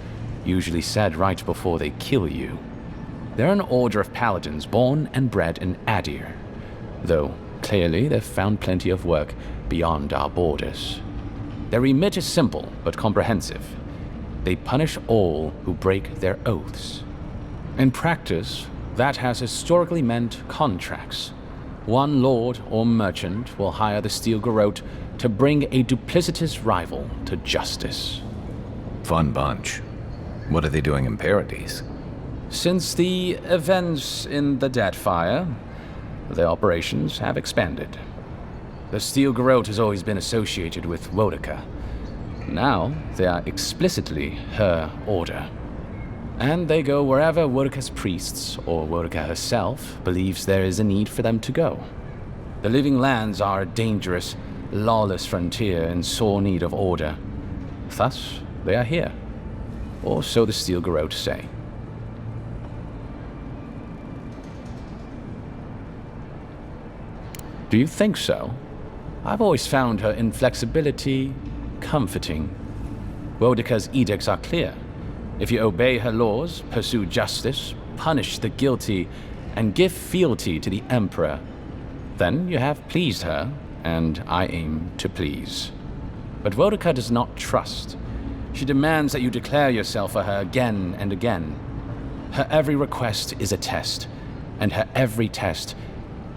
usually said right before they kill you. They're an order of paladins born and bred in Adir, though clearly they've found plenty of work beyond our borders. Their remit is simple but comprehensive. They punish all who break their oaths. In practice, that has historically meant contracts. One lord or merchant will hire the Steel Garrote to bring a duplicitous rival to justice. Fun bunch. What are they doing in Paradise? Since the events in the Deadfire, their operations have expanded. The Steel Garrote has always been associated with Wodaka. Now, they are explicitly her order. And they go wherever Wodaka's priests, or Wodaka herself, believes there is a need for them to go. The Living Lands are a dangerous, lawless frontier in sore need of order. Thus, they are here. Or so the Steel Garrote say. Do you think so? I've always found her inflexibility comforting. Wodaka's edicts are clear. If you obey her laws, pursue justice, punish the guilty, and give fealty to the Emperor, then you have pleased her, and I aim to please. But Wodaka does not trust. She demands that you declare yourself for her again and again. Her every request is a test, and her every test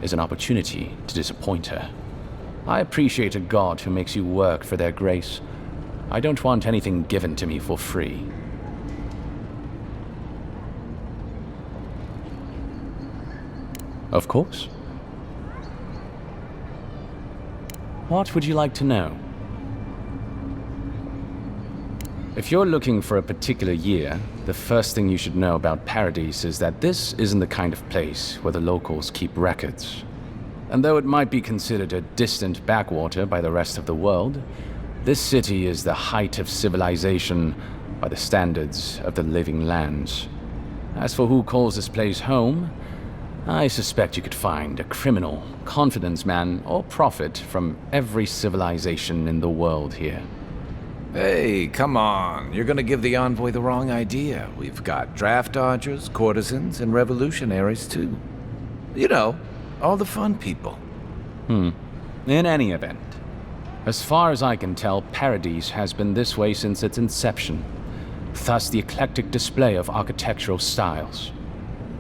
is an opportunity to disappoint her. I appreciate a god who makes you work for their grace. I don't want anything given to me for free. Of course. What would you like to know? If you're looking for a particular year, the first thing you should know about Paradise is that this isn't the kind of place where the locals keep records. And though it might be considered a distant backwater by the rest of the world, this city is the height of civilization by the standards of the Living Lands. As for who calls this place home, I suspect you could find a criminal, confidence man, or prophet from every civilization in the world here. Hey, come on. You're gonna give the envoy the wrong idea. We've got draft dodgers, courtesans, and revolutionaries, too. You know, all the fun people. In any event, as far as I can tell, Paradise has been this way since its inception. Thus the eclectic display of architectural styles.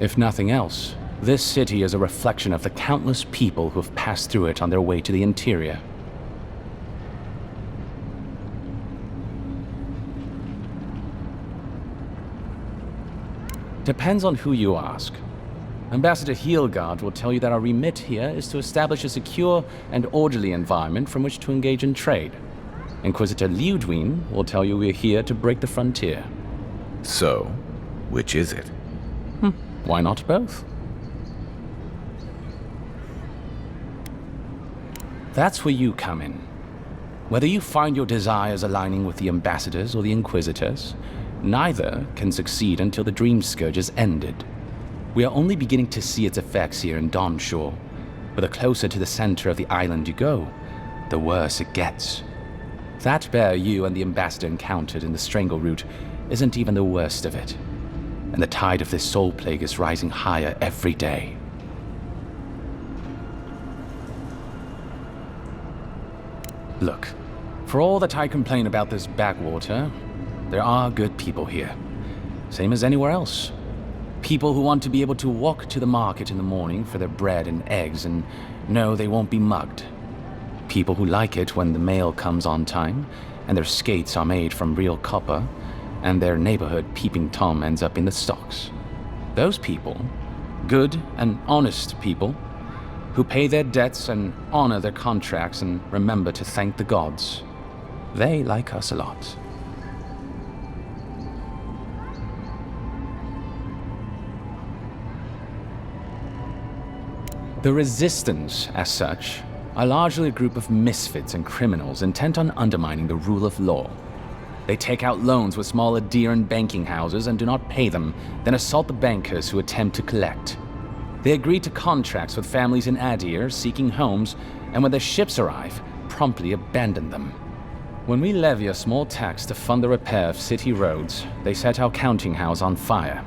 If nothing else, this city is a reflection of the countless people who have passed through it on their way to the interior. Depends on who you ask. Ambassador Heelgard will tell you that our remit here is to establish a secure and orderly environment from which to engage in trade. Inquisitor Liudwin will tell you we're here to break the frontier. So, which is it? Why not both? That's where you come in. Whether you find your desires aligning with the ambassadors or the inquisitors, neither can succeed until the Dream Scourge is ended. We are only beginning to see its effects here in Dawnshore, but the closer to the center of the island you go, the worse it gets. That bear you and the ambassador encountered in the Strangle Route isn't even the worst of it, and the tide of this soul plague is rising higher every day. Look, for all that I complain about this backwater, there are good people here. Same as anywhere else. People who want to be able to walk to the market in the morning for their bread and eggs and know they won't be mugged. People who like it when the mail comes on time, and their skates are made from real copper, and their neighborhood peeping Tom ends up in the stocks. Those people, good and honest people, who pay their debts and honor their contracts and remember to thank the gods, they like us a lot. The Resistance, as such, are largely a group of misfits and criminals intent on undermining the rule of law. They take out loans with small Adiran banking houses and do not pay them, then assault the bankers who attempt to collect. They agree to contracts with families in Adir seeking homes and when their ships arrive, promptly abandon them. When we levy a small tax to fund the repair of city roads, they set our counting house on fire.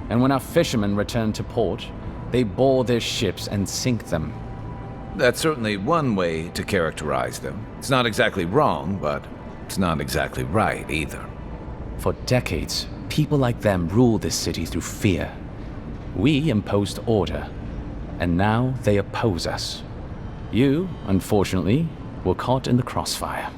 And when our fishermen return to port, they board their ships and sink them. That's certainly one way to characterize them. It's not exactly wrong, but it's not exactly right either. For decades, people like them ruled this city through fear. We imposed order, and now they oppose us. You, unfortunately, were caught in the crossfire.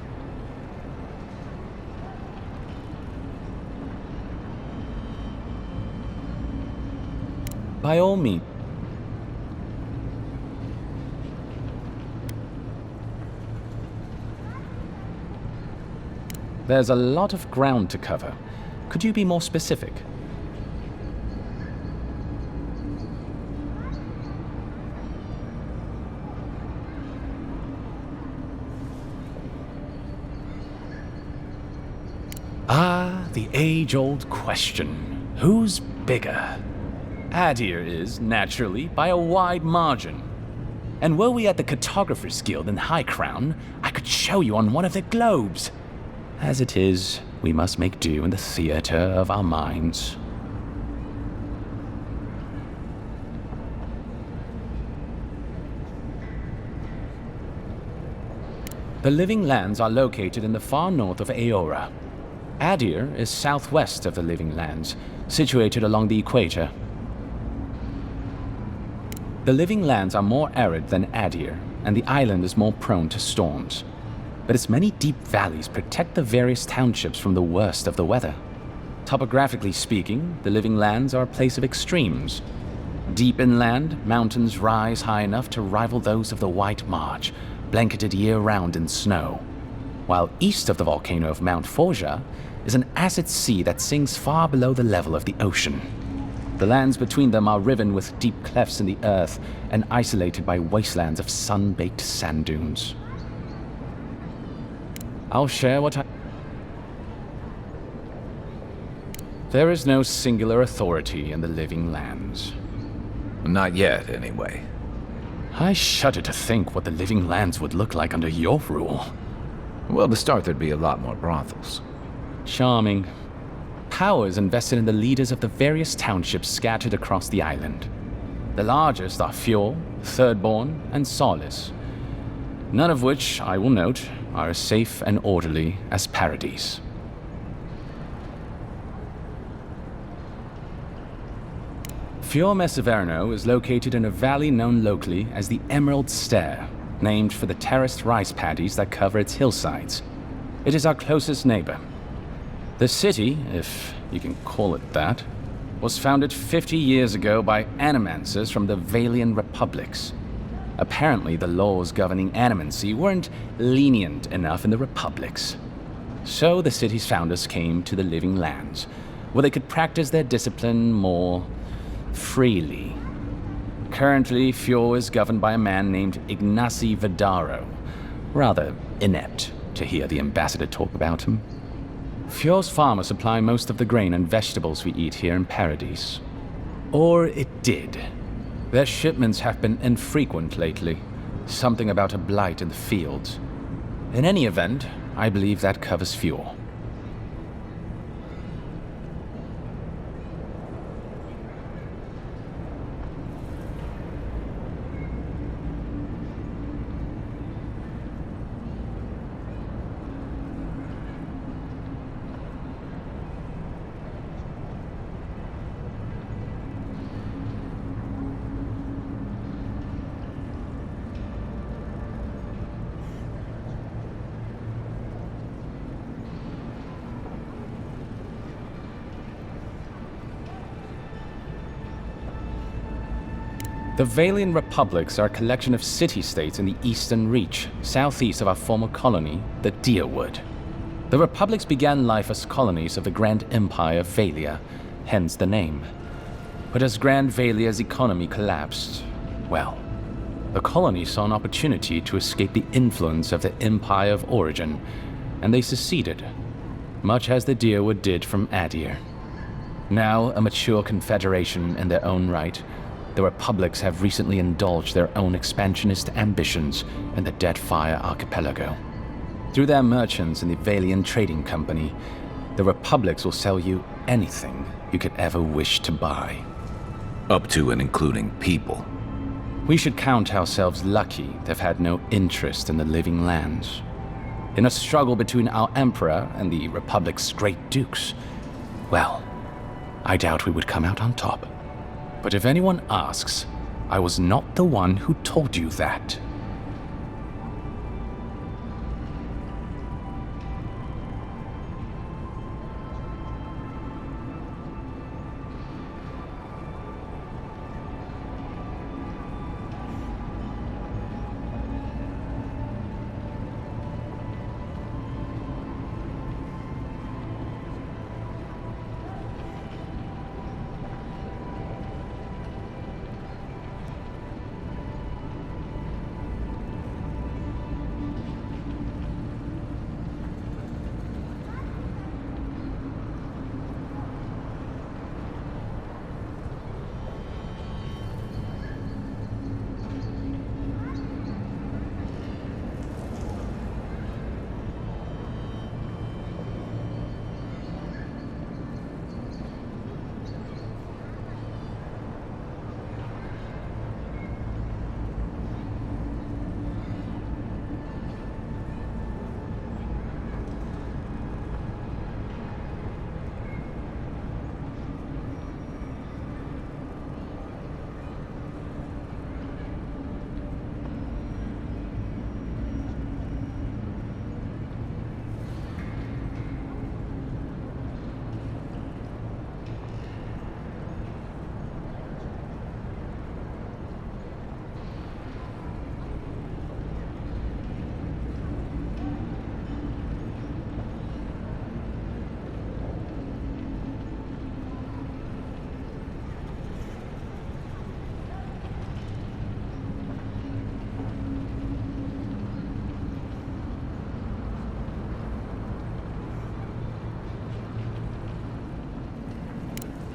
By all means. There's a lot of ground to cover. Could you be more specific? Ah, the age-old question. Who's bigger? Adir is, naturally, by a wide margin. And were we at the Cartographers Guild in High Crown, I could show you on one of their globes. As it is, we must make do in the theater of our minds. The Living Lands are located in the far north of Aora. Adir is southwest of the Living Lands, situated along the equator. The Living Lands are more arid than Adir, and the island is more prone to storms. But its many deep valleys protect the various townships from the worst of the weather. Topographically speaking, the Living Lands are a place of extremes. Deep inland, mountains rise high enough to rival those of the White March, blanketed year-round in snow. While east of the volcano of Mount Forja is an acid sea that sinks far below the level of the ocean. The lands between them are riven with deep clefts in the earth and isolated by wastelands of sun-baked sand dunes. I'll share what I... There is no singular authority in the Living Lands. Not yet, anyway. I shudder to think what the Living Lands would look like under your rule. Well, to start, there'd be a lot more brothels. Charming. Power is invested in the leaders of the various townships scattered across the island. The largest are Fjord, Thirdborn, and Solace. None of which, I will note, are as safe and orderly as Paradise. Fjord Messeverno is located in a valley known locally as the Emerald Stair, named for the terraced rice paddies that cover its hillsides. It is our closest neighbor. The city, if you can call it that, was founded 50 years ago by animancers from the Valian Republics. Apparently, the laws governing animancy weren't lenient enough in the Republics. So the city's founders came to the Living Lands, where they could practice their discipline more freely. Currently, Fjord is governed by a man named Ignacy Vidaro. Rather inept to hear the ambassador talk about him. Fjord's farmers supply most of the grain and vegetables we eat here in Paradise. Or it did. Their shipments have been infrequent lately. Something about a blight in the fields. In any event, I believe that covers Fjord. The Valian Republics are a collection of city-states in the Eastern Reach, southeast of our former colony, the Deerwood. The Republics began life as colonies of the Grand Empire of Valia, hence the name. But as Grand Valia's economy collapsed, well, the colonies saw an opportunity to escape the influence of the Empire of Origin, and they seceded, much as the Deerwood did from Adir. Now a mature confederation in their own right, the Republics have recently indulged their own expansionist ambitions in the Deadfire Archipelago. Through their merchants in the Valian Trading Company, the Republics will sell you anything you could ever wish to buy. Up to and including people. We should count ourselves lucky to have had no interest in the living lands. In a struggle between our Emperor and the Republic's great dukes, well, I doubt we would come out on top. But if anyone asks, I was not the one who told you that.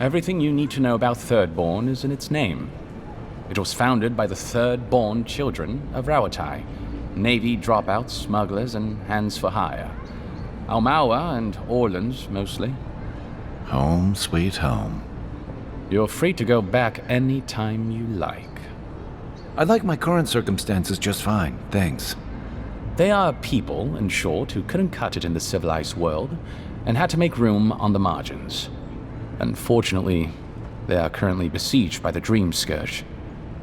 Everything you need to know about Thirdborn is in its name. It was founded by the Thirdborn children of Rawatai, Navy dropouts, smugglers, and hands for hire. Almawa and Orleans, mostly. Home, sweet home. You're free to go back any time you like. I like my current circumstances just fine, thanks. They are people, in short, who couldn't cut it in the civilized world and had to make room on the margins. Unfortunately, they are currently besieged by the Dream Scourge.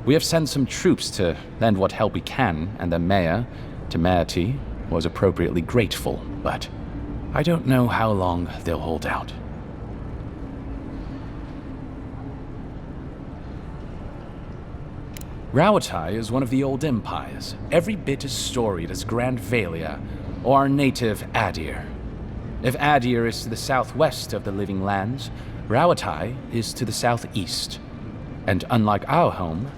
We have sent some troops to lend what help we can, and the mayor, Temerity, was appropriately grateful, but I don't know how long they'll hold out. Rawatai is one of the old empires, every bit as storied as Grand Valia or our native Adir. If Adir is to the southwest of the Living Lands, Rawatai is to the southeast. And unlike our home,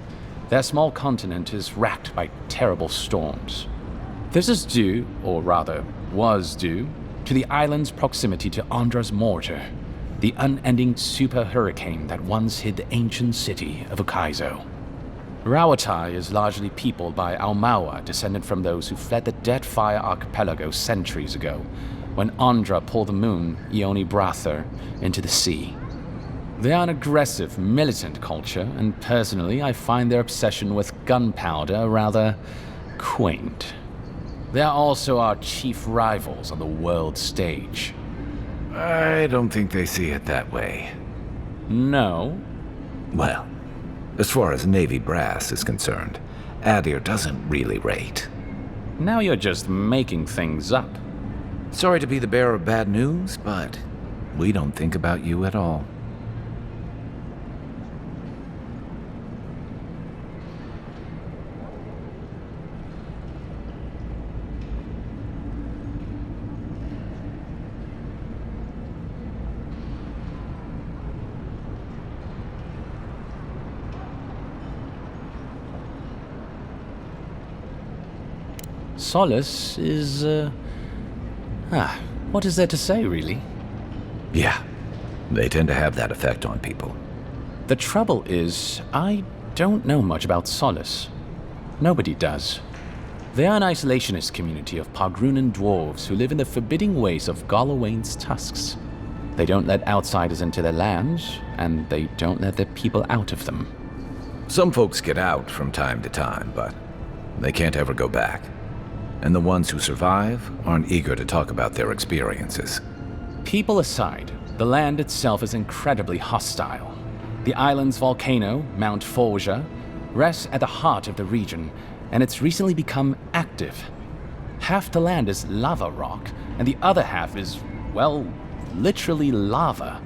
their small continent is racked by terrible storms. This is due, or rather, was due, to the island's proximity to Andra's mortar, the unending super hurricane that once hid the ancient city of Ukaizo. Rawatai is largely peopled by Almawa, descended from those who fled the Deadfire Archipelago centuries ago, when Andra pulled the moon, Ioni Brather, into the sea. They are an aggressive, militant culture, and personally I find their obsession with gunpowder rather quaint. They are also our chief rivals on the world stage. I don't think they see it that way. No? Well, as far as Navy brass is concerned, Adir doesn't really rate. Now you're just making things up. Sorry to be the bearer of bad news, but we don't think about you at all. Solace is, what is there to say, really? Yeah, they tend to have that effect on people. The trouble is, I don't know much about Solace. Nobody does. They are an isolationist community of Pogrunan dwarves who live in the forbidding ways of Galawain's tusks. They don't let outsiders into their lands, and they don't let their people out of them. Some folks get out from time to time, but they can't ever go back. And the ones who survive aren't eager to talk about their experiences. People aside, the land itself is incredibly hostile. The island's volcano, Mount Forja, rests at the heart of the region, and it's recently become active. Half the land is lava rock, and the other half is, well, literally lava.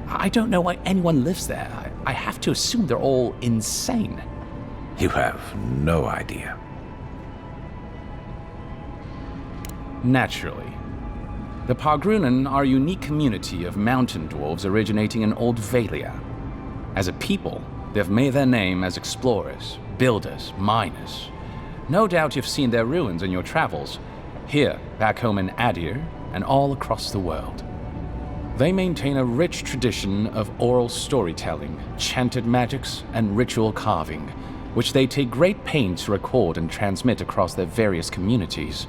I don't know why anyone lives there. I have to assume they're all insane. You have no idea. Naturally. The Pogrunan are a unique community of mountain dwarves originating in Old Valia. As a people, they've made their name as explorers, builders, miners. No doubt you've seen their ruins in your travels, here, back home in Adir, and all across the world. They maintain a rich tradition of oral storytelling, chanted magics, and ritual carving, which they take great pains to record and transmit across their various communities.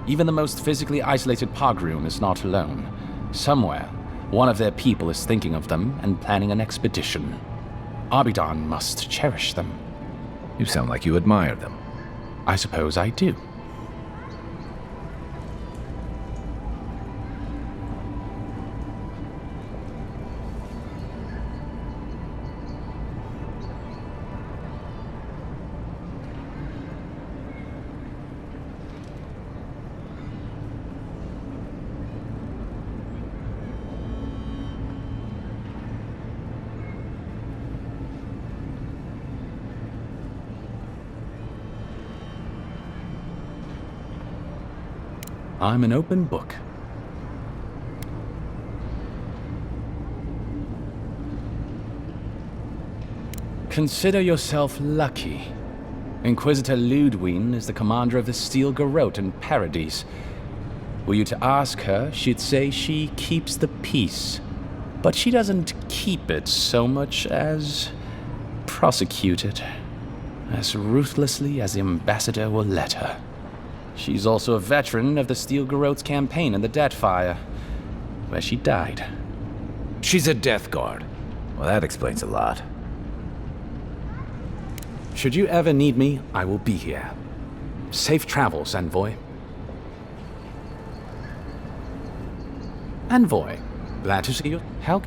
Even the most physically isolated Pogrun is not alone. Somewhere, one of their people is thinking of them and planning an expedition. Abidan must cherish them. You sound like you admire them. I suppose I do. I'm an open book. Consider yourself lucky. Inquisitor Ludwine is the commander of the Steel Garrote in Paradise. Were you to ask her, she'd say she keeps the peace. But she doesn't keep it so much as prosecute it. As ruthlessly as the ambassador will let her. She's also a veteran of the Steel Garrote's campaign in the Deathfire, where she died. She's a Death Guard. Well, that explains a lot. Should you ever need me, I will be here. Safe travels, Envoy. Envoy, glad to see you. How?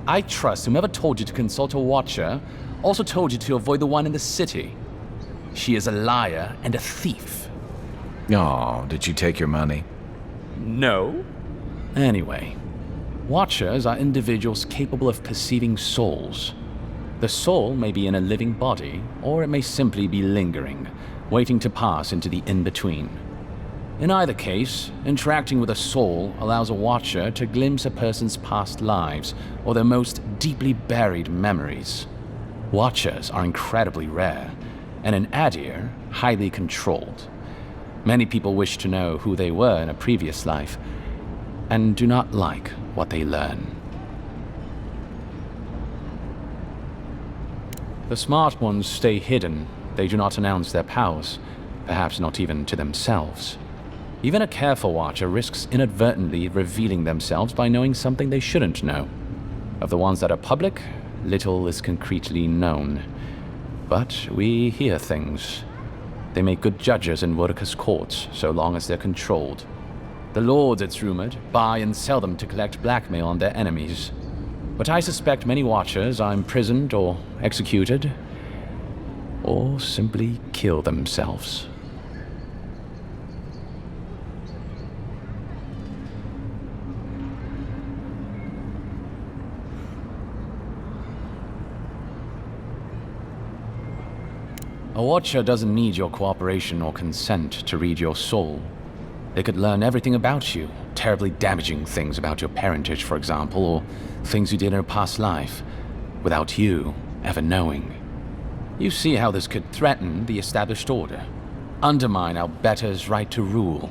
I trust whomever told you to consult a Watcher also told you to avoid the one in the city. She is a liar and a thief. Oh, did you take your money? No. Anyway, Watchers are individuals capable of perceiving souls. The soul may be in a living body, or it may simply be lingering, waiting to pass into the in-between. In either case, interacting with a soul allows a Watcher to glimpse a person's past lives or their most deeply buried memories. Watchers are incredibly rare, and in Adir, highly controlled. Many people wish to know who they were in a previous life, and do not like what they learn. The smart ones stay hidden. They do not announce their powers, perhaps not even to themselves. Even a careful Watcher risks inadvertently revealing themselves by knowing something they shouldn't know. Of the ones that are public, little is concretely known. But we hear things. They make good judges in Wurka's courts, so long as they're controlled. The lords, it's rumored, buy and sell them to collect blackmail on their enemies. But I suspect many Watchers are imprisoned or executed, or simply kill themselves. A Watcher doesn't need your cooperation or consent to read your soul. They could learn everything about you, terribly damaging things about your parentage, for example, or things you did in a past life, without you ever knowing. You see how this could threaten the established order, undermine our betters' right to rule.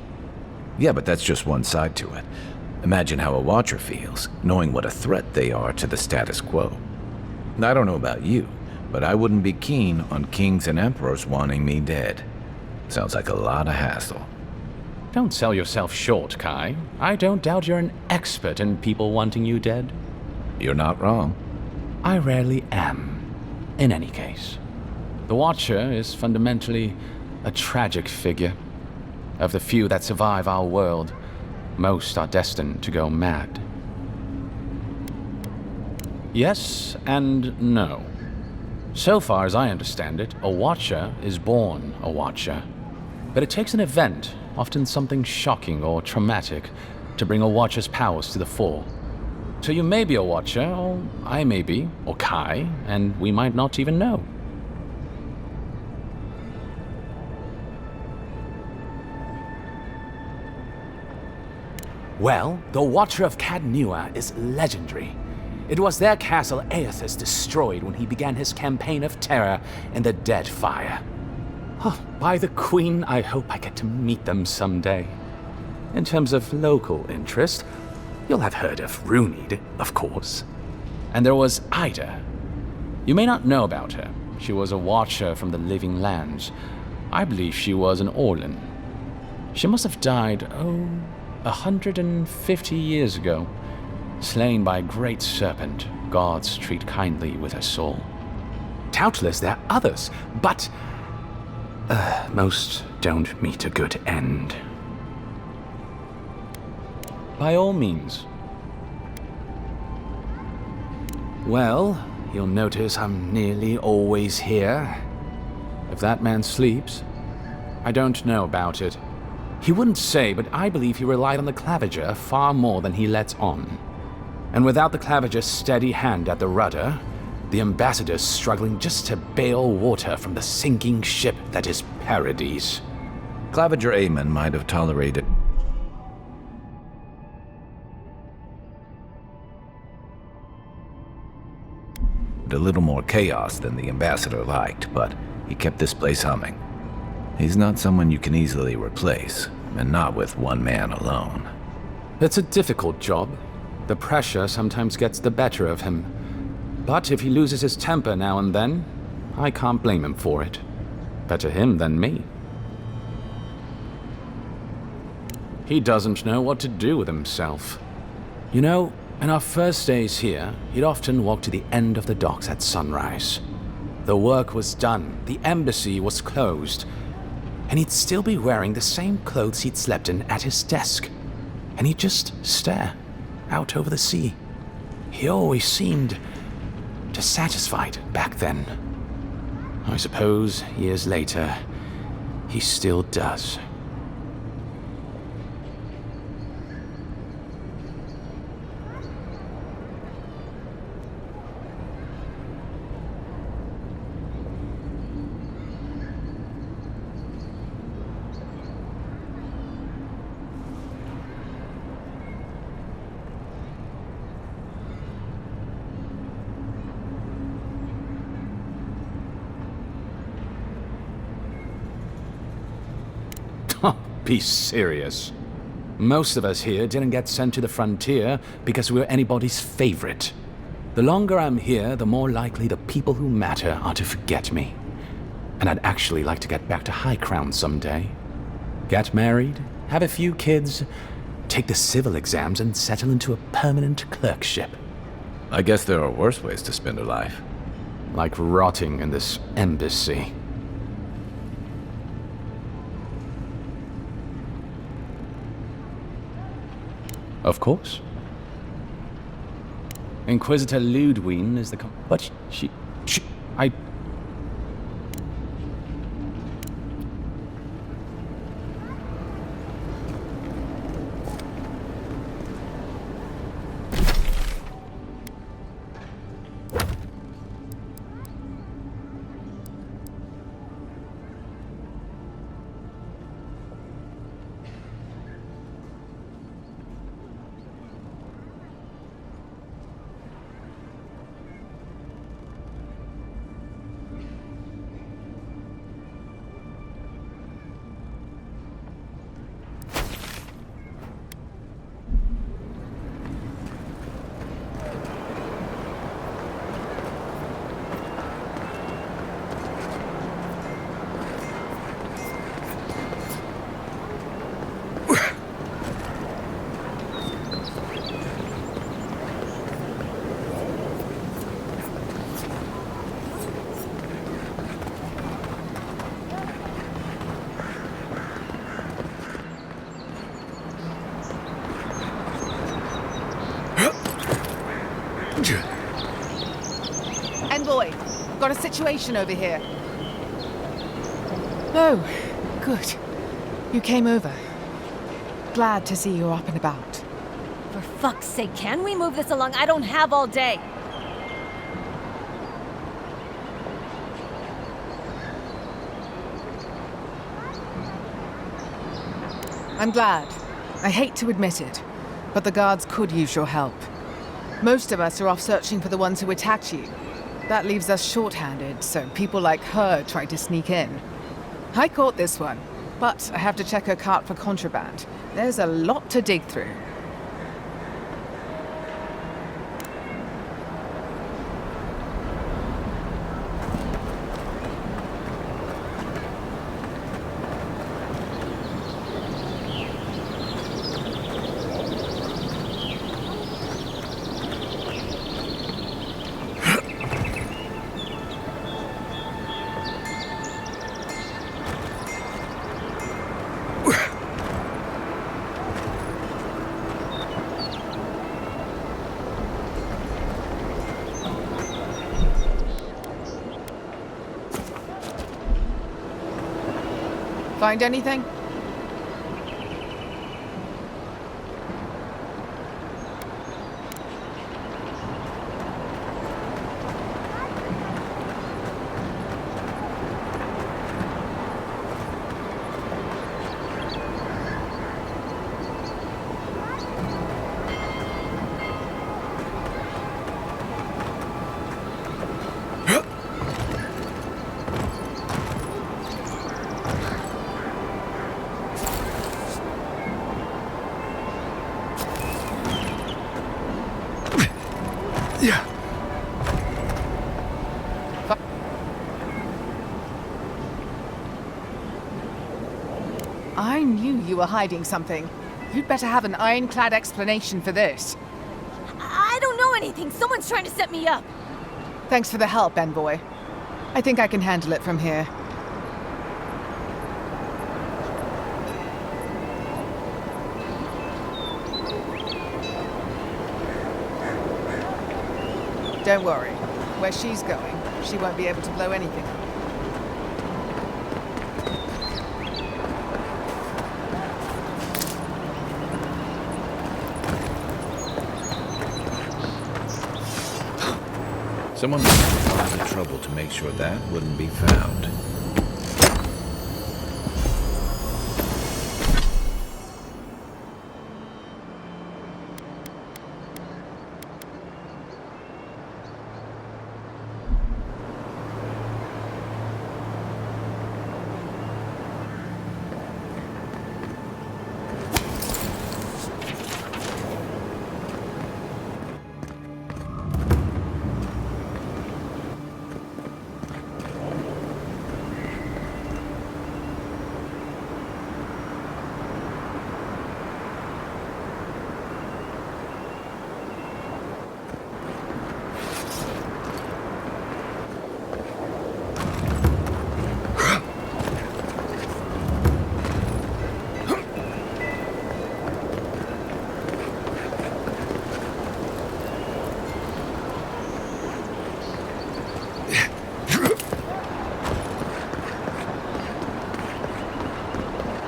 Yeah, but that's just one side to it. Imagine how a Watcher feels, knowing what a threat they are to the status quo. I don't know about you, but I wouldn't be keen on kings and emperors wanting me dead. Sounds like a lot of hassle. Don't sell yourself short, Kai. I don't doubt you're an expert in people wanting you dead. You're not wrong. I rarely am. In any case, the Watcher is fundamentally a tragic figure. Of the few that survive our world, most are destined to go mad. Yes and no. So far as I understand it, a Watcher is born a Watcher. But it takes an event, often something shocking or traumatic, to bring a Watcher's powers to the fore. So you may be a Watcher, or I may be, or Kai, and we might not even know. Well, the Watcher of Cadnua is legendary. It was their castle Aethys destroyed when he began his campaign of terror in the Dead Fire. Oh, by the Queen, I hope I get to meet them someday. In terms of local interest, you'll have heard of Runed, of course. And there was Ida. You may not know about her. She was a Watcher from the Living Lands. I believe she was an Orlan. She must have died, 150 years ago. Slain by a great serpent, gods treat kindly with her soul. Doubtless there are others, but most don't meet a good end. By all means. Well, you'll notice I'm nearly always here. If that man sleeps, I don't know about it. He wouldn't say, but I believe he relied on the Claviger far more than he lets on. And without the Claviger's steady hand at the rudder, the ambassador's struggling just to bail water from the sinking ship that is Paradise. Claviger Aemon might have tolerated a little more chaos than the ambassador liked, but he kept this place humming. He's not someone you can easily replace, and not with one man alone. It's a difficult job. The pressure sometimes gets the better of him. But if he loses his temper now and then, I can't blame him for it. Better him than me. He doesn't know what to do with himself. You know, in our first days here, he'd often walk to the end of the docks at sunrise. The work was done, the embassy was closed, and he'd still be wearing the same clothes he'd slept in at his desk. And he'd just stare out over the sea. He always seemed dissatisfied back then. I suppose, years later, he still does. Be serious. Most of us here didn't get sent to the frontier because we were anybody's favorite. The longer I'm here, the more likely the people who matter are to forget me. And I'd actually like to get back to High Crown someday. Get married, have a few kids, take the civil exams, and settle into a permanent clerkship. I guess there are worse ways to spend a life. Like rotting in this embassy. Of course. Inquisitor Ludwine is the but she I... got a situation over here. Oh, good. You came over. Glad to see you're up and about. For fuck's sake, can we move this along? I don't have all day. I'm glad. I hate to admit it, but the guards could use your help. Most of us are off searching for the ones who attacked you. That leaves us short-handed, so people like her try to sneak in. I caught this one, but I have to check her cart for contraband. There's a lot to dig through. Find anything? I knew you were hiding something. You'd better have an ironclad explanation for this. I don't know anything. Someone's trying to set me up. Thanks for the help, Envoy. I think I can handle it from here. Don't worry. Where she's going, she won't be able to blow anything up. Someone must have gone to trouble to make sure that wouldn't be found.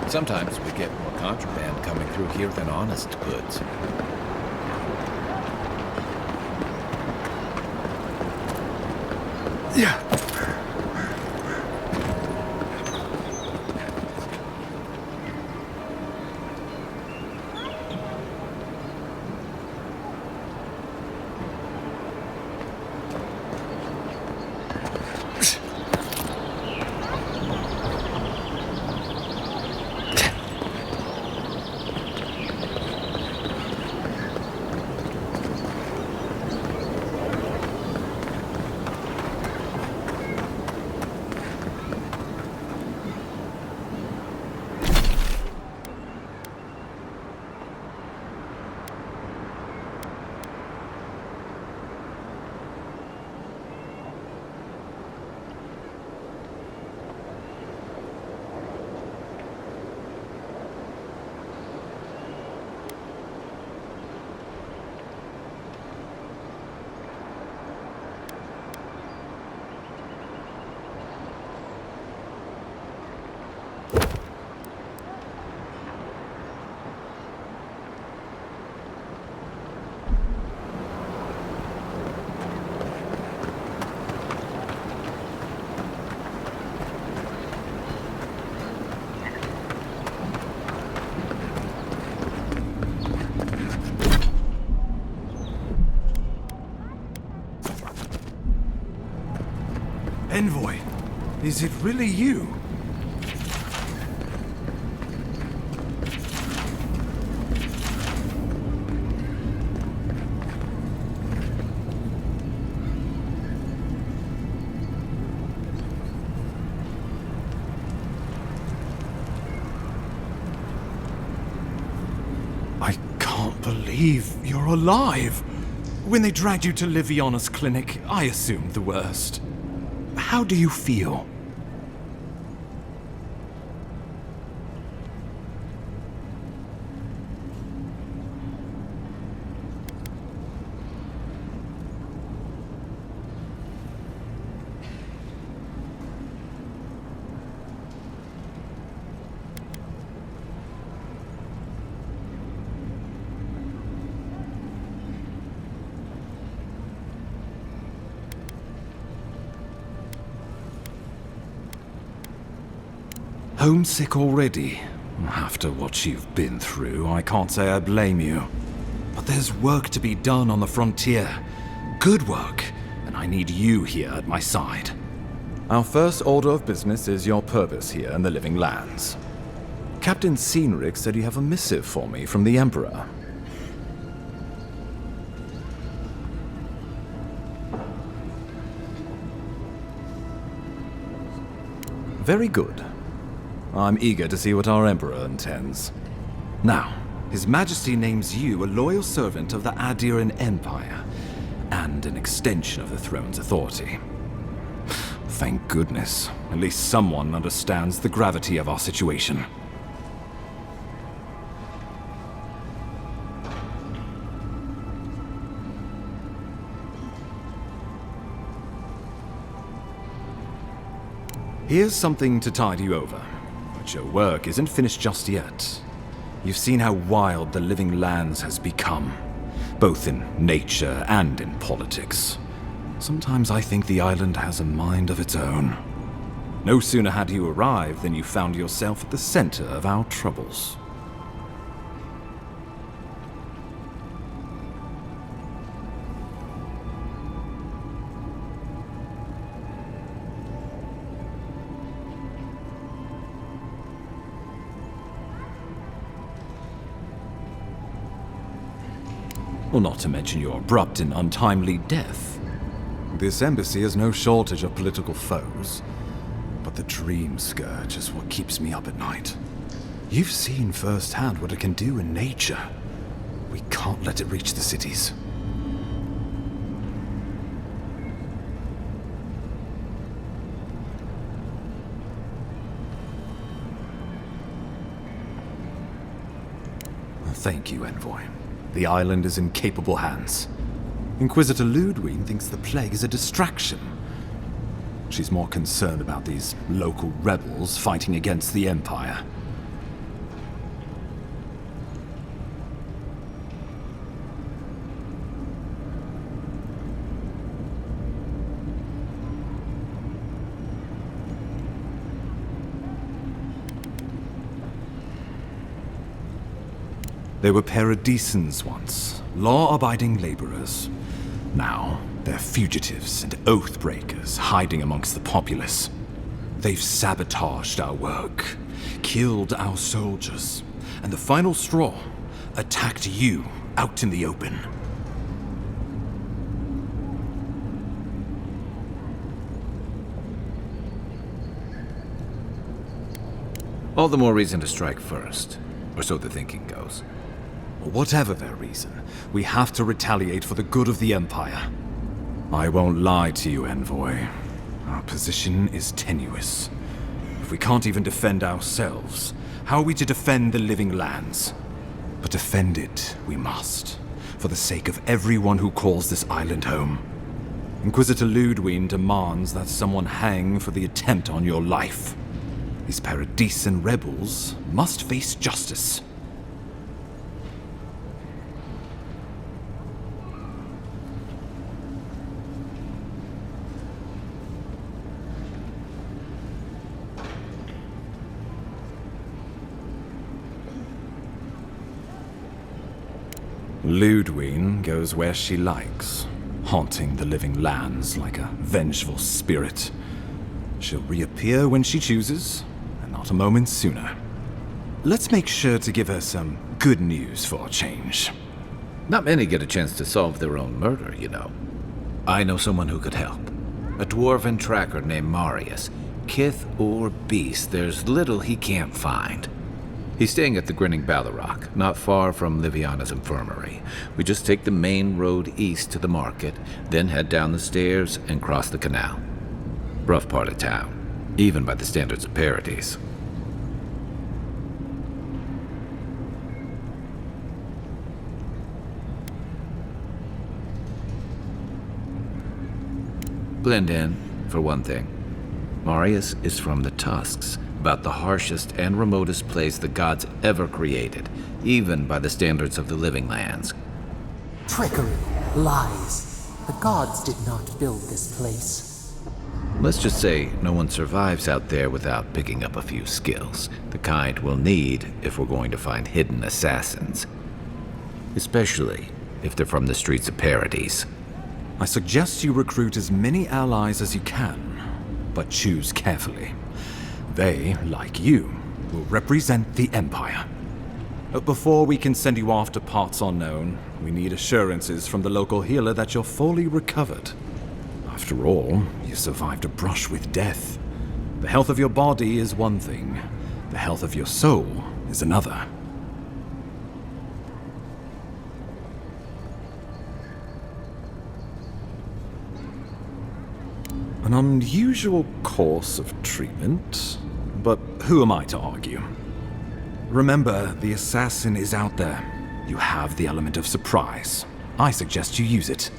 Sometimes we get more contraband coming through here than honest goods. Yeah. Envoy, is it really you? I can't believe you're alive. When they dragged you to Liviana's clinic, I assumed the worst. How do you feel? Homesick already? After what you've been through, I can't say I blame you. But there's work to be done on the frontier. Good work, and I need you here at my side. Our first order of business is your purpose here in the Living Lands. Captain Cynric said you have a missive for me from the Emperor. Very good. I'm eager to see what our Emperor intends. Now, His Majesty names you a loyal servant of the Adiran Empire, and an extension of the throne's authority. Thank goodness. At least someone understands the gravity of our situation. Here's something to tide you over. But your work isn't finished just yet. You've seen how wild the Living Lands has become, both in nature and in politics. Sometimes I think the island has a mind of its own. No sooner had you arrived than you found yourself at the center of our troubles. Well, not to mention your abrupt and untimely death. This embassy has no shortage of political foes, but the dream scourge is what keeps me up at night. You've seen firsthand what it can do in nature. We can't let it reach the cities. Thank you, Envoy. The island is in capable hands. Inquisitor Ludwig thinks the plague is a distraction. She's more concerned about these local rebels fighting against the Empire. They were paradisans once, law-abiding laborers. Now, they're fugitives and oath-breakers hiding amongst the populace. They've sabotaged our work, killed our soldiers, and the final straw, attacked you out in the open. All the more reason to strike first, or so the thinking goes. Whatever their reason, we have to retaliate for the good of the Empire. I won't lie to you, Envoy. Our position is tenuous. If we can't even defend ourselves, how are we to defend the Living Lands? But defend it we must, for the sake of everyone who calls this island home. Inquisitor Ludwig demands that someone hang for the attempt on your life. These Paradisan rebels must face justice. Ludwig goes where she likes, haunting the Living Lands like a vengeful spirit. She'll reappear when she chooses, and not a moment sooner. Let's make sure to give her some good news for a change. Not many get a chance to solve their own murder, you know. I know someone who could help. A dwarven tracker named Marius. Kith or beast, there's little he can't find. He's staying at the Grinning Ballarrock, not far from Liviana's infirmary. We just take the main road east to the market, then head down the stairs and cross the canal. Rough part of town, even by the standards of Paradise. Blend in, for one thing. Marius is from the Tusks, about the harshest and remotest place the gods ever created, even by the standards of the living lands. Trickery, lies. The gods did not build this place. Let's just say no one survives out there without picking up a few skills, the kind we'll need if we're going to find hidden assassins. Especially if they're from the streets of Paradise. I suggest you recruit as many allies as you can, but choose carefully. They, like you, will represent the Empire. But before we can send you off to parts unknown, we need assurances from the local healer that you're fully recovered. After all, you survived a brush with death. The health of your body is one thing. The health of your soul is another. An unusual course of treatment, but who am I to argue? Remember, the assassin is out there. You have the element of surprise. I suggest you use it.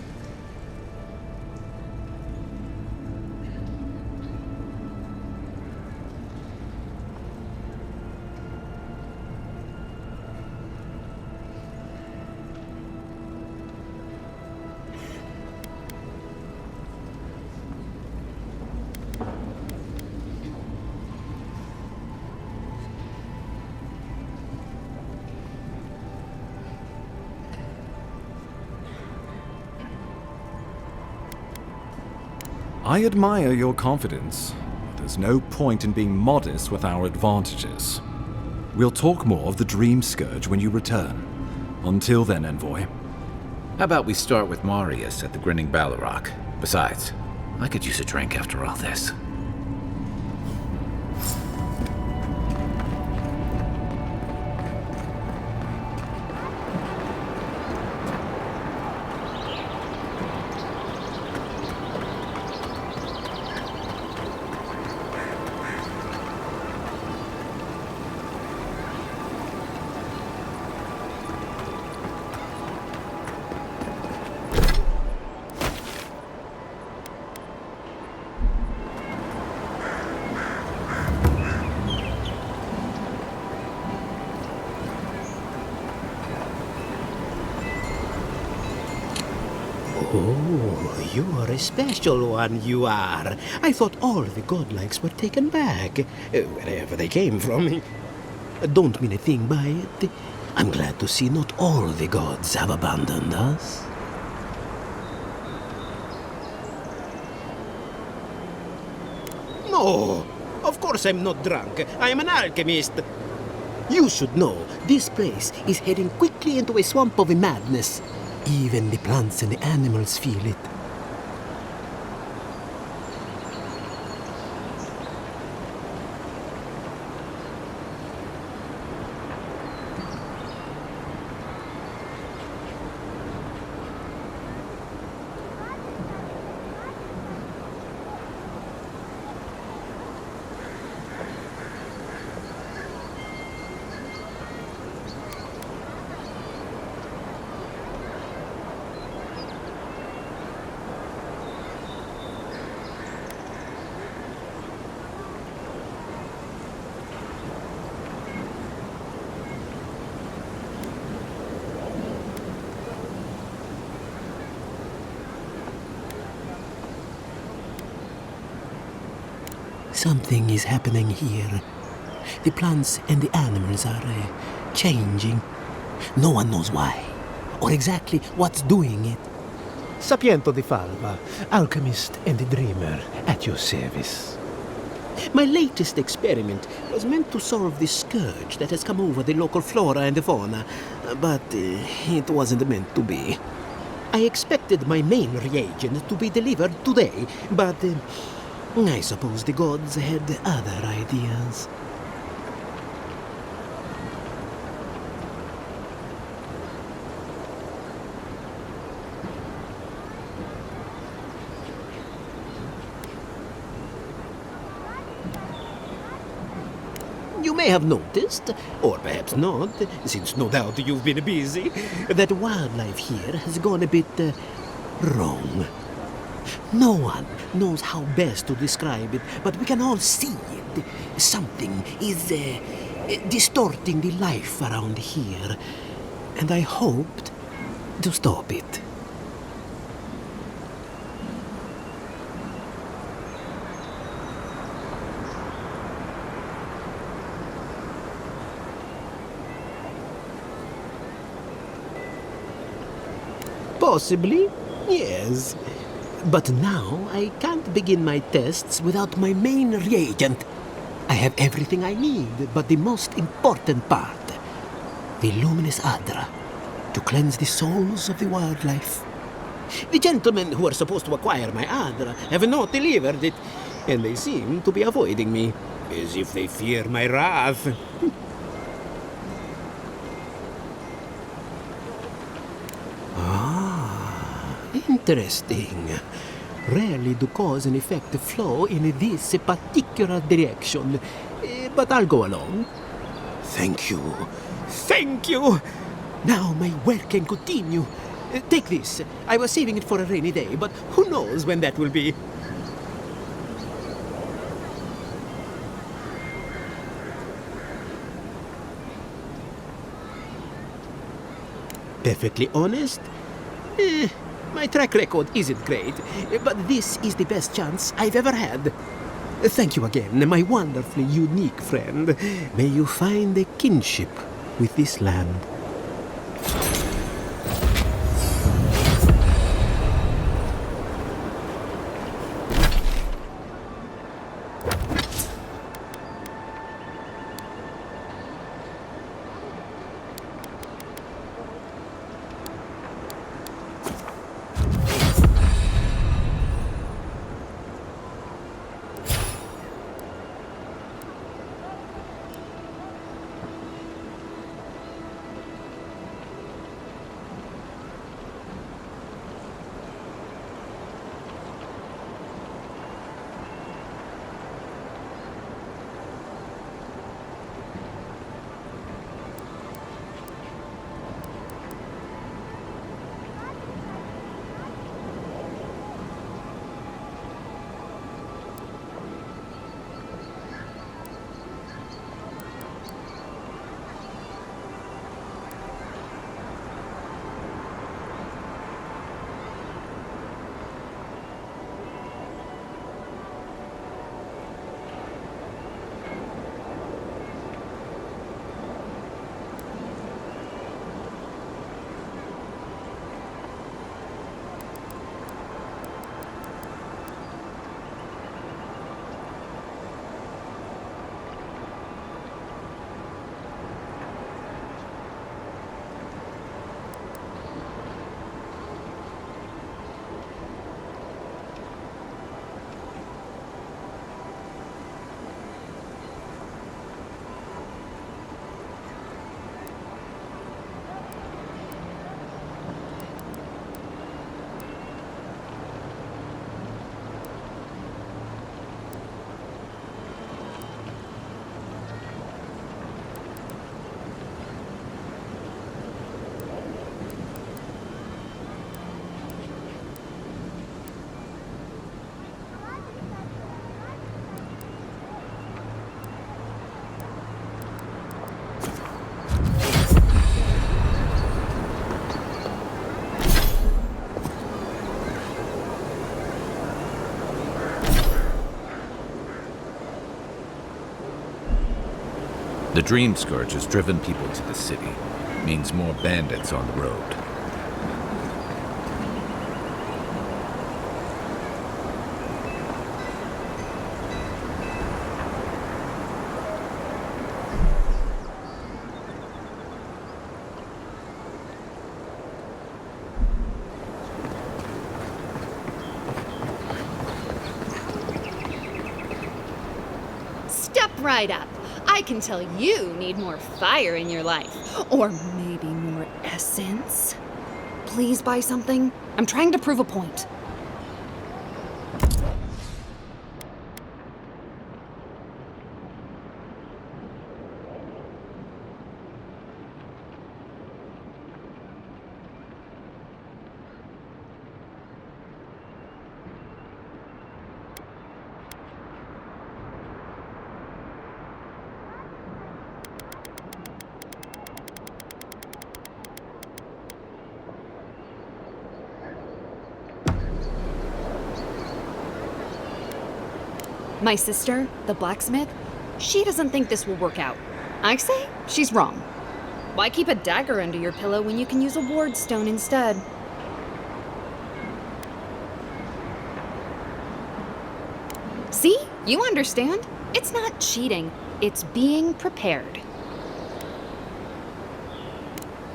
I admire your confidence. There's no point in being modest with our advantages. We'll talk more of the Dream Scourge when you return. Until then, Envoy. How about we start with Marius at the Grinning Ballarrock? Besides, I could use a drink after all this. Oh, you are a special one, you are. I thought all the godlikes were taken back, wherever they came from. Don't mean a thing by it. I'm glad to see not all the gods have abandoned us. No, of course I'm not drunk. I am an alchemist. You should know, this place is heading quickly into a swamp of madness. Even the plants and the animals feel it. Something is happening here. The plants and the animals are changing. No one knows why, or exactly what's doing it. Sapiento di Falva, alchemist and dreamer, at your service. My latest experiment was meant to solve the scourge that has come over the local flora and fauna, but it wasn't meant to be. I expected my main reagent to be delivered today, but I suppose the gods had other ideas. You may have noticed, or perhaps not, since no doubt you've been busy, that wildlife here has gone a bit wrong. No one knows how best to describe it, but we can all see it. Something is distorting the life around here, and I hoped to stop it. Possibly, yes. But now I can't begin my tests without my main reagent. I have everything I need, but the most important part, the luminous Adra, to cleanse the souls of the wildlife. The gentlemen who are supposed to acquire my Adra have not delivered it, and they seem to be avoiding me, as if they fear my wrath. Interesting. Rarely do cause and effect flow in this particular direction, but I'll go along. Thank you. Thank you! Now my work can continue. Take this. I was saving it for a rainy day, but who knows when that will be. Perfectly honest? My track record isn't great, but this is the best chance I've ever had. Thank you again, my wonderfully unique friend. May you find a kinship with this land. The Dream Scourge has driven people to the city. Means more bandits on the road. right up. I can tell you need more fire in your life. Or maybe more essence. Please buy something. I'm trying to prove a point. My sister, the blacksmith, she doesn't think this will work out. I say she's wrong. Why keep a dagger under your pillow when you can use a ward stone instead? See? You understand? It's not cheating. It's being prepared.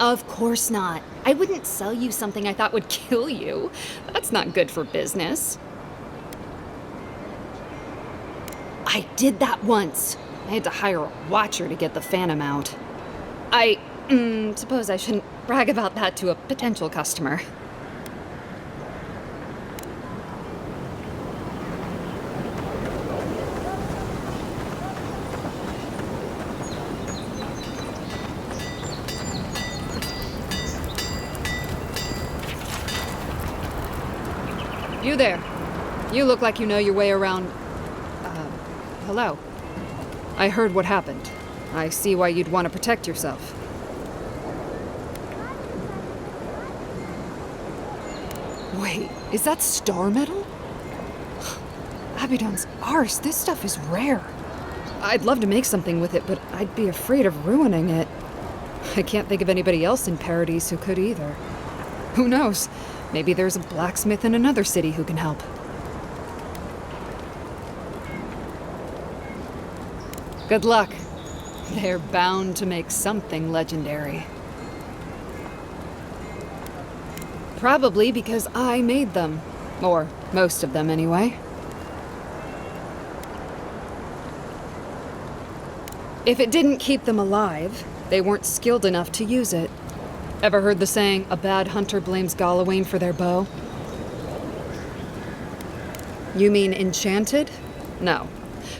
Of course not. I wouldn't sell you something I thought would kill you. That's not good for business. I did that once. I had to hire a watcher to get the phantom out. I suppose I shouldn't brag about that to a potential customer. You there. You look like you know your way around. Hello. I heard what happened. I see why you'd want to protect yourself. Wait, is that star metal? Abaddon's arse, this stuff is rare. I'd love to make something with it, but I'd be afraid of ruining it. I can't think of anybody else in Paradise who could either. Who knows? Maybe there's a blacksmith in another city who can help. Good luck. They're bound to make something legendary. Probably because I made them. Or most of them, anyway. If it didn't keep them alive, they weren't skilled enough to use it. Ever heard the saying, a bad hunter blames Galawain for their bow? You mean enchanted? No.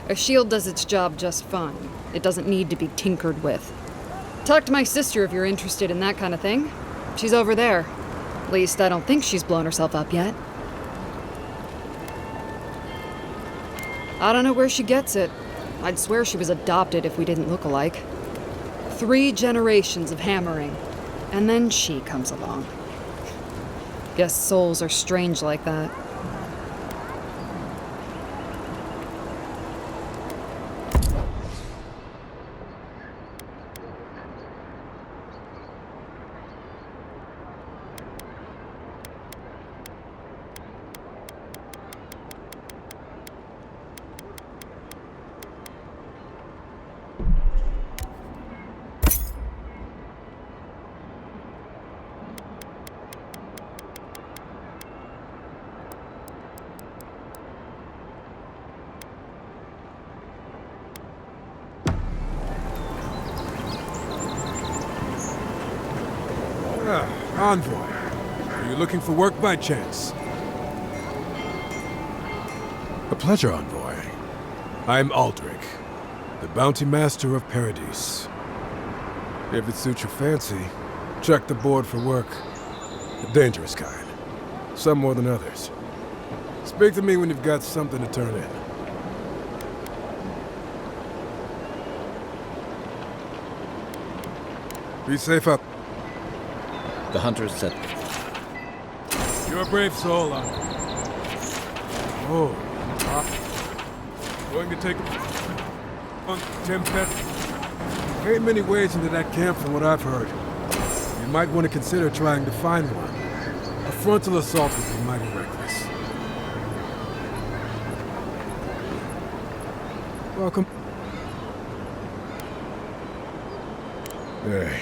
A shield does its job just fine. It doesn't need to be tinkered with. Talk to my sister if you're interested in that kind of thing. She's over there. At least I don't think she's blown herself up yet. I don't know where she gets it. I'd swear she was adopted if we didn't look alike. 3 generations of hammering, and then she comes along. Guess souls are strange like that. Envoy, are you looking for work by chance? A pleasure, Envoy. I'm Aldrich, the bounty master of Paradise. If it suits your fancy, check the board for work. The dangerous kind. Some more than others. Speak to me when you've got something to turn in. Be safe up. The hunter said... You're a brave soul, Uncle. Oh, going to take on Tempest. Ain't many ways into that camp from what I've heard. You might want to consider trying to find one. A frontal assault would be mighty reckless. Welcome. Hey,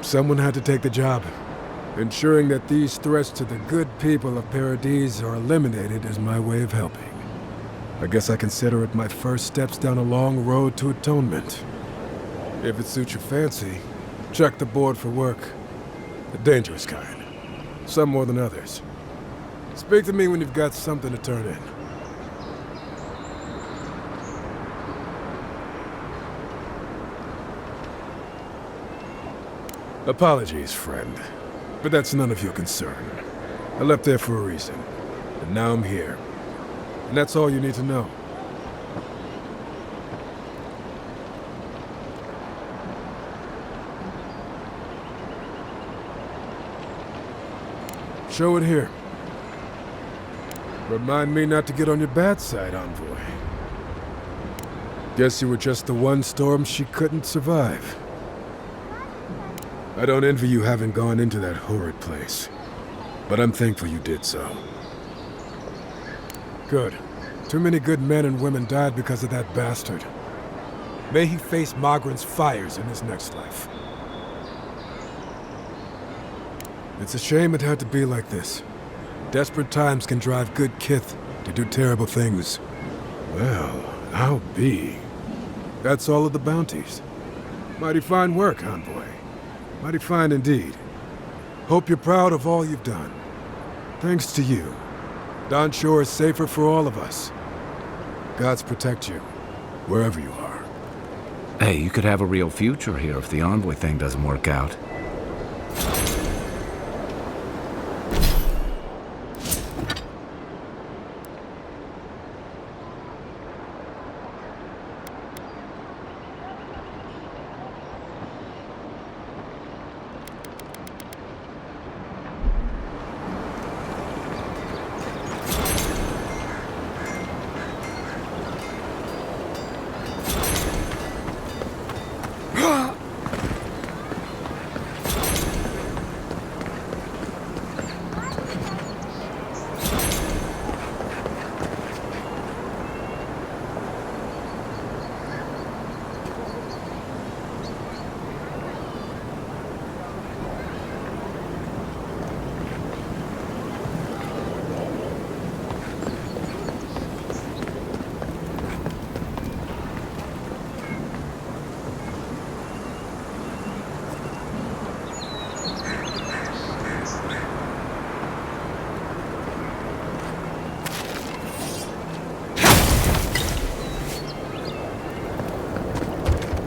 someone had to take the job. Ensuring that these threats to the good people of Paradise are eliminated is my way of helping. I guess I consider it my first steps down a long road to atonement. If it suits your fancy, check the board for work. The dangerous kind. Some more than others. Speak to me when you've got something to turn in. Apologies, friend. But that's none of your concern. I left there for a reason. And now I'm here. And that's all you need to know. Show it here. Remind me not to get on your bad side, Envoy. Guess you were just the one storm she couldn't survive. I don't envy you having gone into that horrid place. But I'm thankful you did so. Good. Too many good men and women died because of that bastard. May he face Magran's fires in his next life. It's a shame it had to be like this. Desperate times can drive good kith to do terrible things. Well, I'll be. That's all of the bounties. Mighty fine work, Envoy. Mighty fine indeed. Hope you're proud of all you've done. Thanks to you, Don Shore is safer for all of us. Gods protect you, wherever you are. Hey, you could have a real future here if the Envoy thing doesn't work out.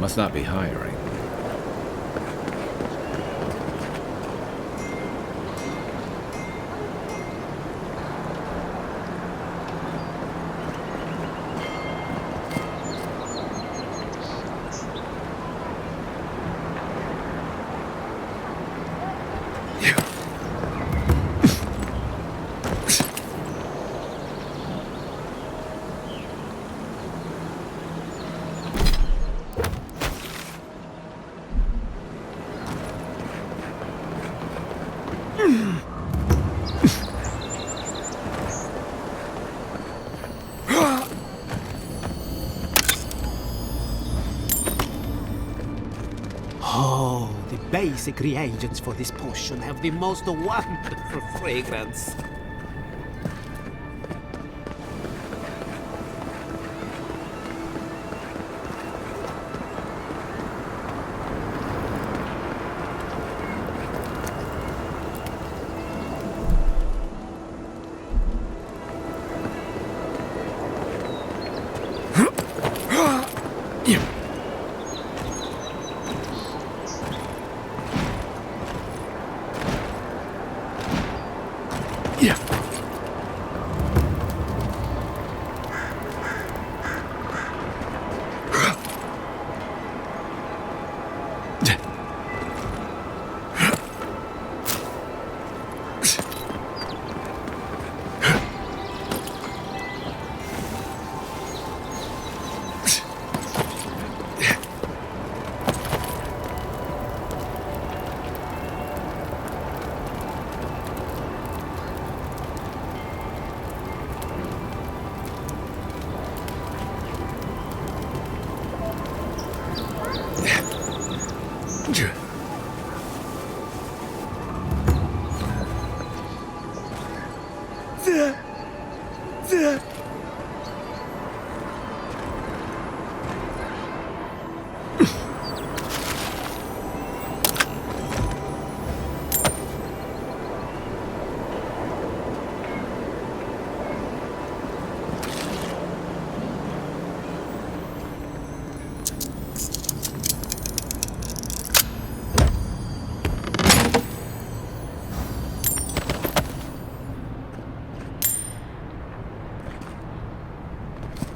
Must not be hiring. Oh, the basic reagents for this potion have the most wonderful fragrance.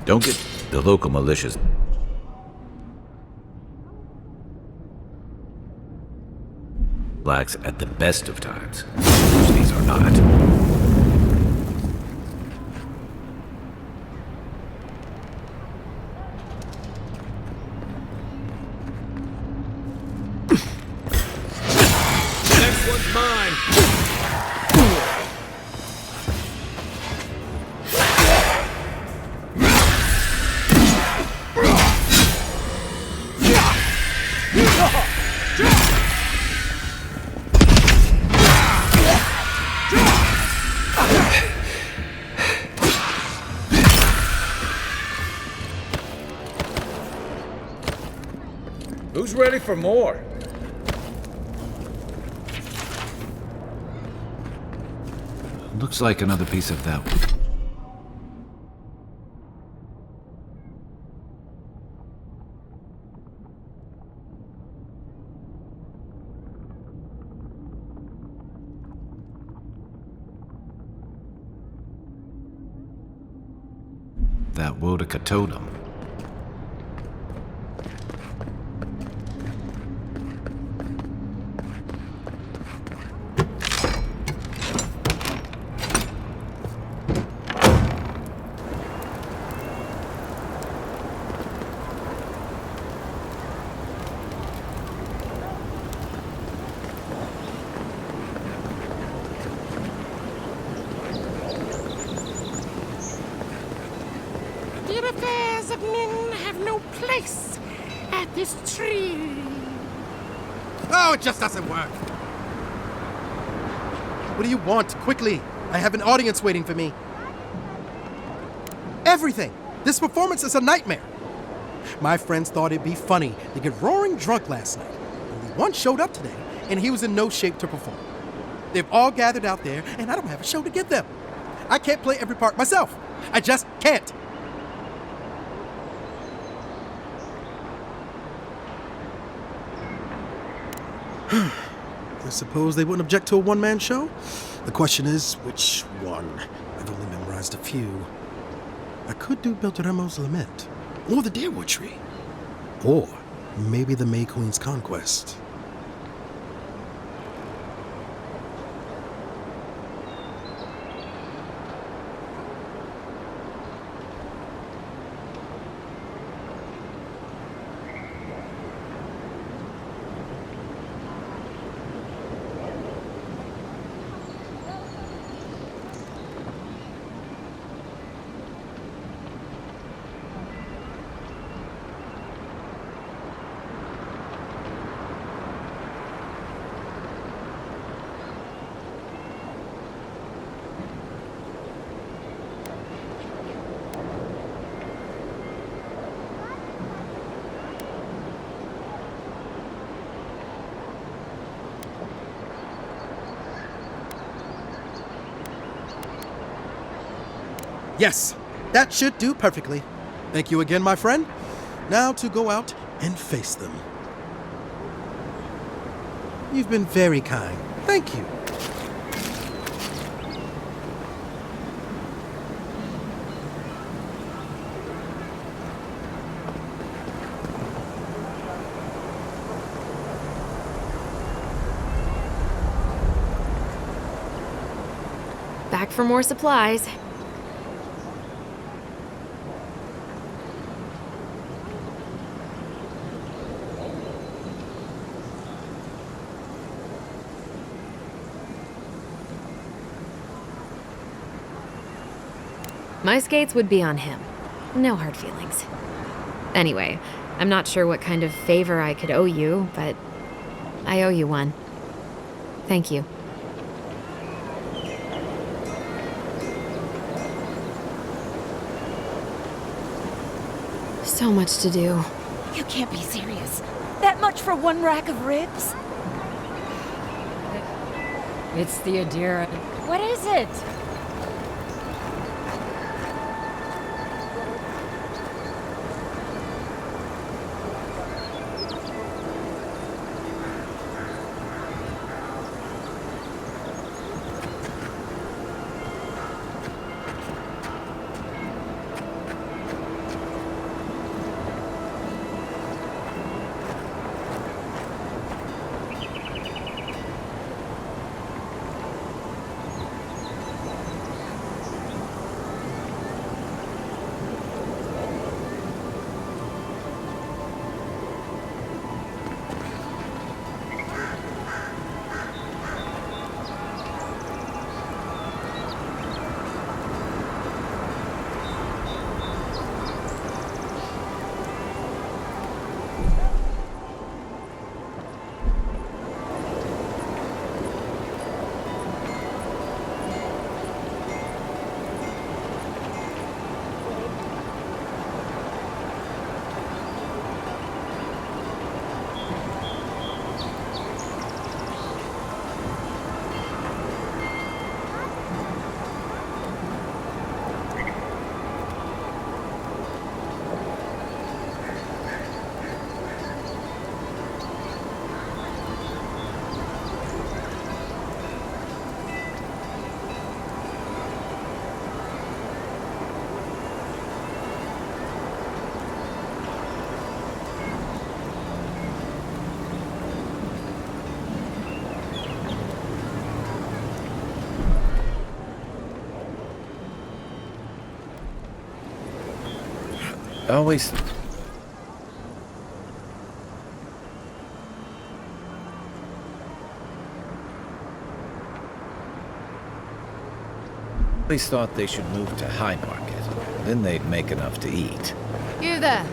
Don't get the local militias. Blacks at the best of times. These are not. Next one's mine. Who's ready for more? Looks like another piece of that. That Wodaka totem. The affairs of men have no place at this tree. Oh, it just doesn't work. What do you want? Quickly. I have an audience waiting for me. Everything. This performance is a nightmare. My friends thought it'd be funny to get roaring drunk last night. Only one showed up today, and he was in no shape to perform. They've all gathered out there, and I don't have a show to give them. I can't play every part myself. I just can't. I suppose they wouldn't object to a one-man show? The question is, which one? I've only memorized a few. I could do Beltramo's Lament, or the Deerwood Tree, or maybe the May Queen's Conquest. Yes, that should do perfectly. Thank you again, my friend. Now to go out and face them. You've been very kind. Thank you. Back for more supplies. My skates would be on him. No hard feelings. Anyway, I'm not sure what kind of favor I could owe you, but I owe you one. Thank you. So much to do. You can't be serious. That much for one rack of ribs? It's the Adira. What is it? always thought they should move to High Market. Then they'd make enough to eat. You there.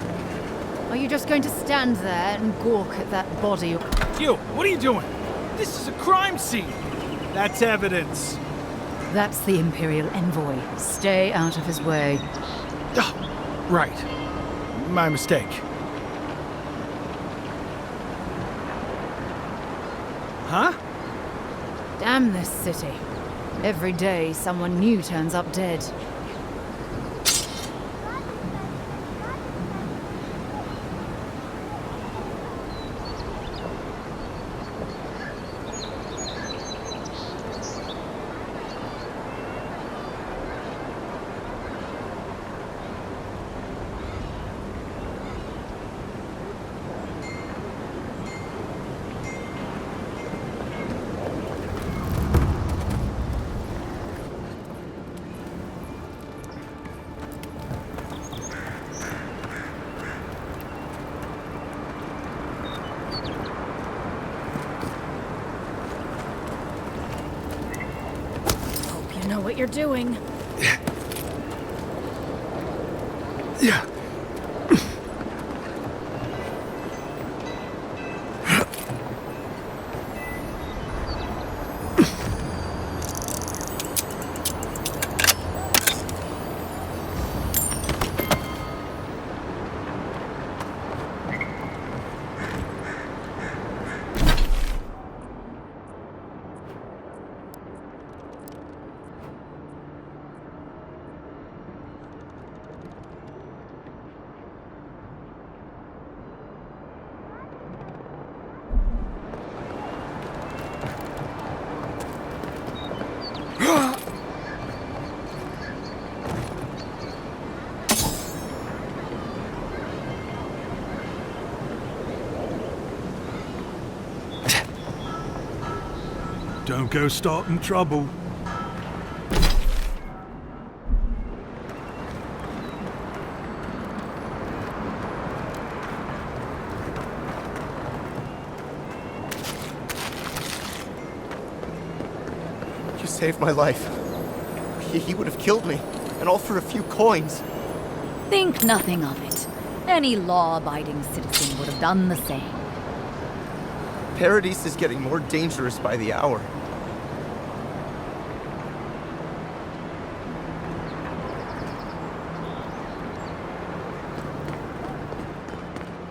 Are you just going to stand there and gawk at that body? You, what are you doing? This is a crime scene. That's evidence. That's the Imperial envoy. Stay out of his way. Oh, right. My mistake. Huh? Damn this city. Every day, someone new turns up dead. Know what you're doing. Yeah. Don't go starting trouble. You saved my life. He would have killed me, and all for a few coins. Think nothing of it. Any law-abiding citizen would have done the same. Paradise is getting more dangerous by the hour.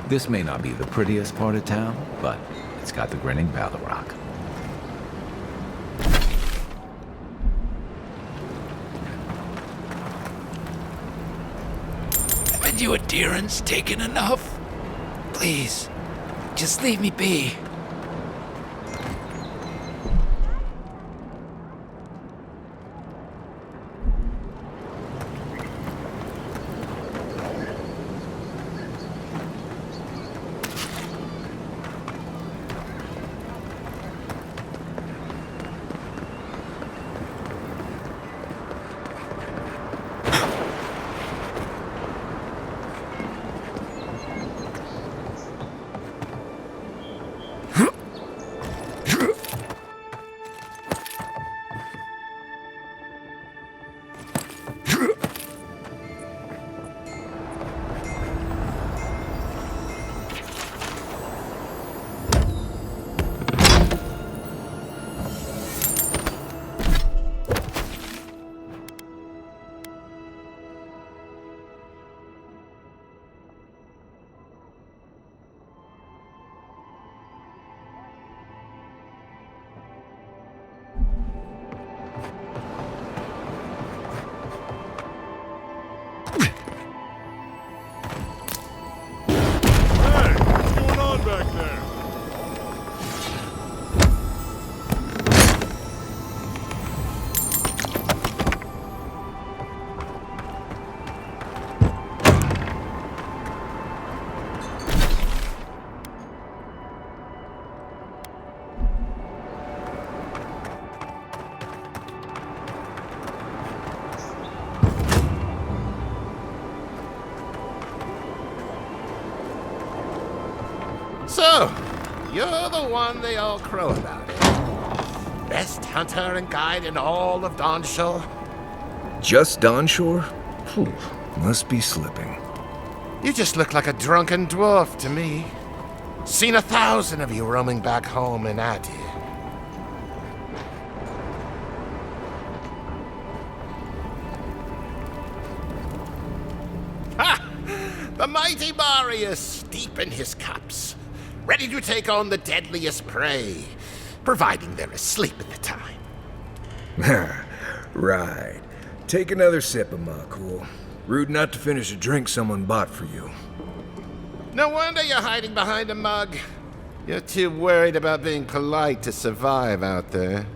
This may not be the prettiest part of town, but it's got the grinning Battle Rock. Haven't you adherents taken enough? Please, just leave me be. you're the one they all crow about, eh? Best hunter and guide in all of Dawnshore? Just Dawnshore? Phew, must be slipping. You just look like a drunken dwarf to me. Seen 1,000 of you roaming back home in Adi. Ha! The mighty Marius, deep in his cups, ready to take on the deadliest prey, providing they're asleep at the time. Right. Take another sip of my cool. Rude not to finish a drink someone bought for you. No wonder you're hiding behind a mug. You're too worried about being polite to survive out there.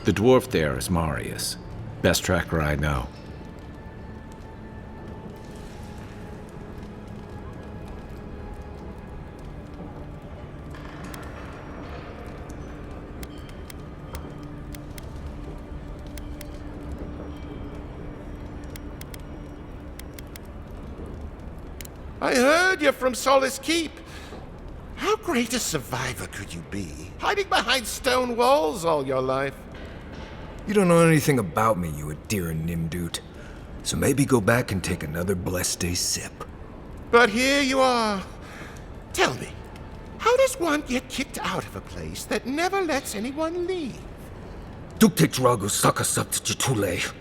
The dwarf there is Marius. Best tracker I know. I heard you're from Solace Keep. How great a survivor could you be, hiding behind stone walls all your life? You don't know anything about me, you Adira Nimdut. So maybe go back and take another blessed day sip. But here you are. Tell me, how does one get kicked out of a place that never lets anyone leave? Duktetrago sakasaptjitule.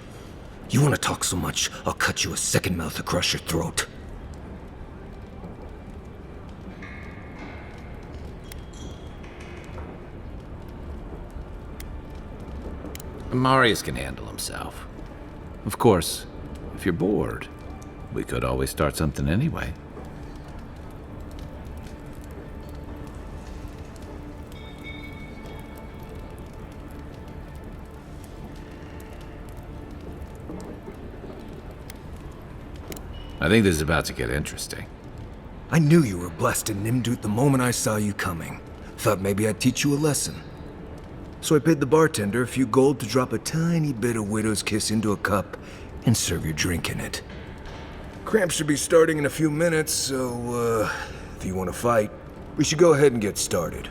You want to talk so much, I'll cut you a second mouth across your throat. Marius can handle himself. Of course, if you're bored, we could always start something anyway. I think this is about to get interesting. I knew you were blessed in Nimdut the moment I saw you coming. Thought maybe I'd teach you a lesson. So I paid the bartender a few gold to drop a tiny bit of Widow's Kiss into a cup and serve your drink in it. Cramp should be starting in a few minutes, so, if you want to fight, we should go ahead and get started.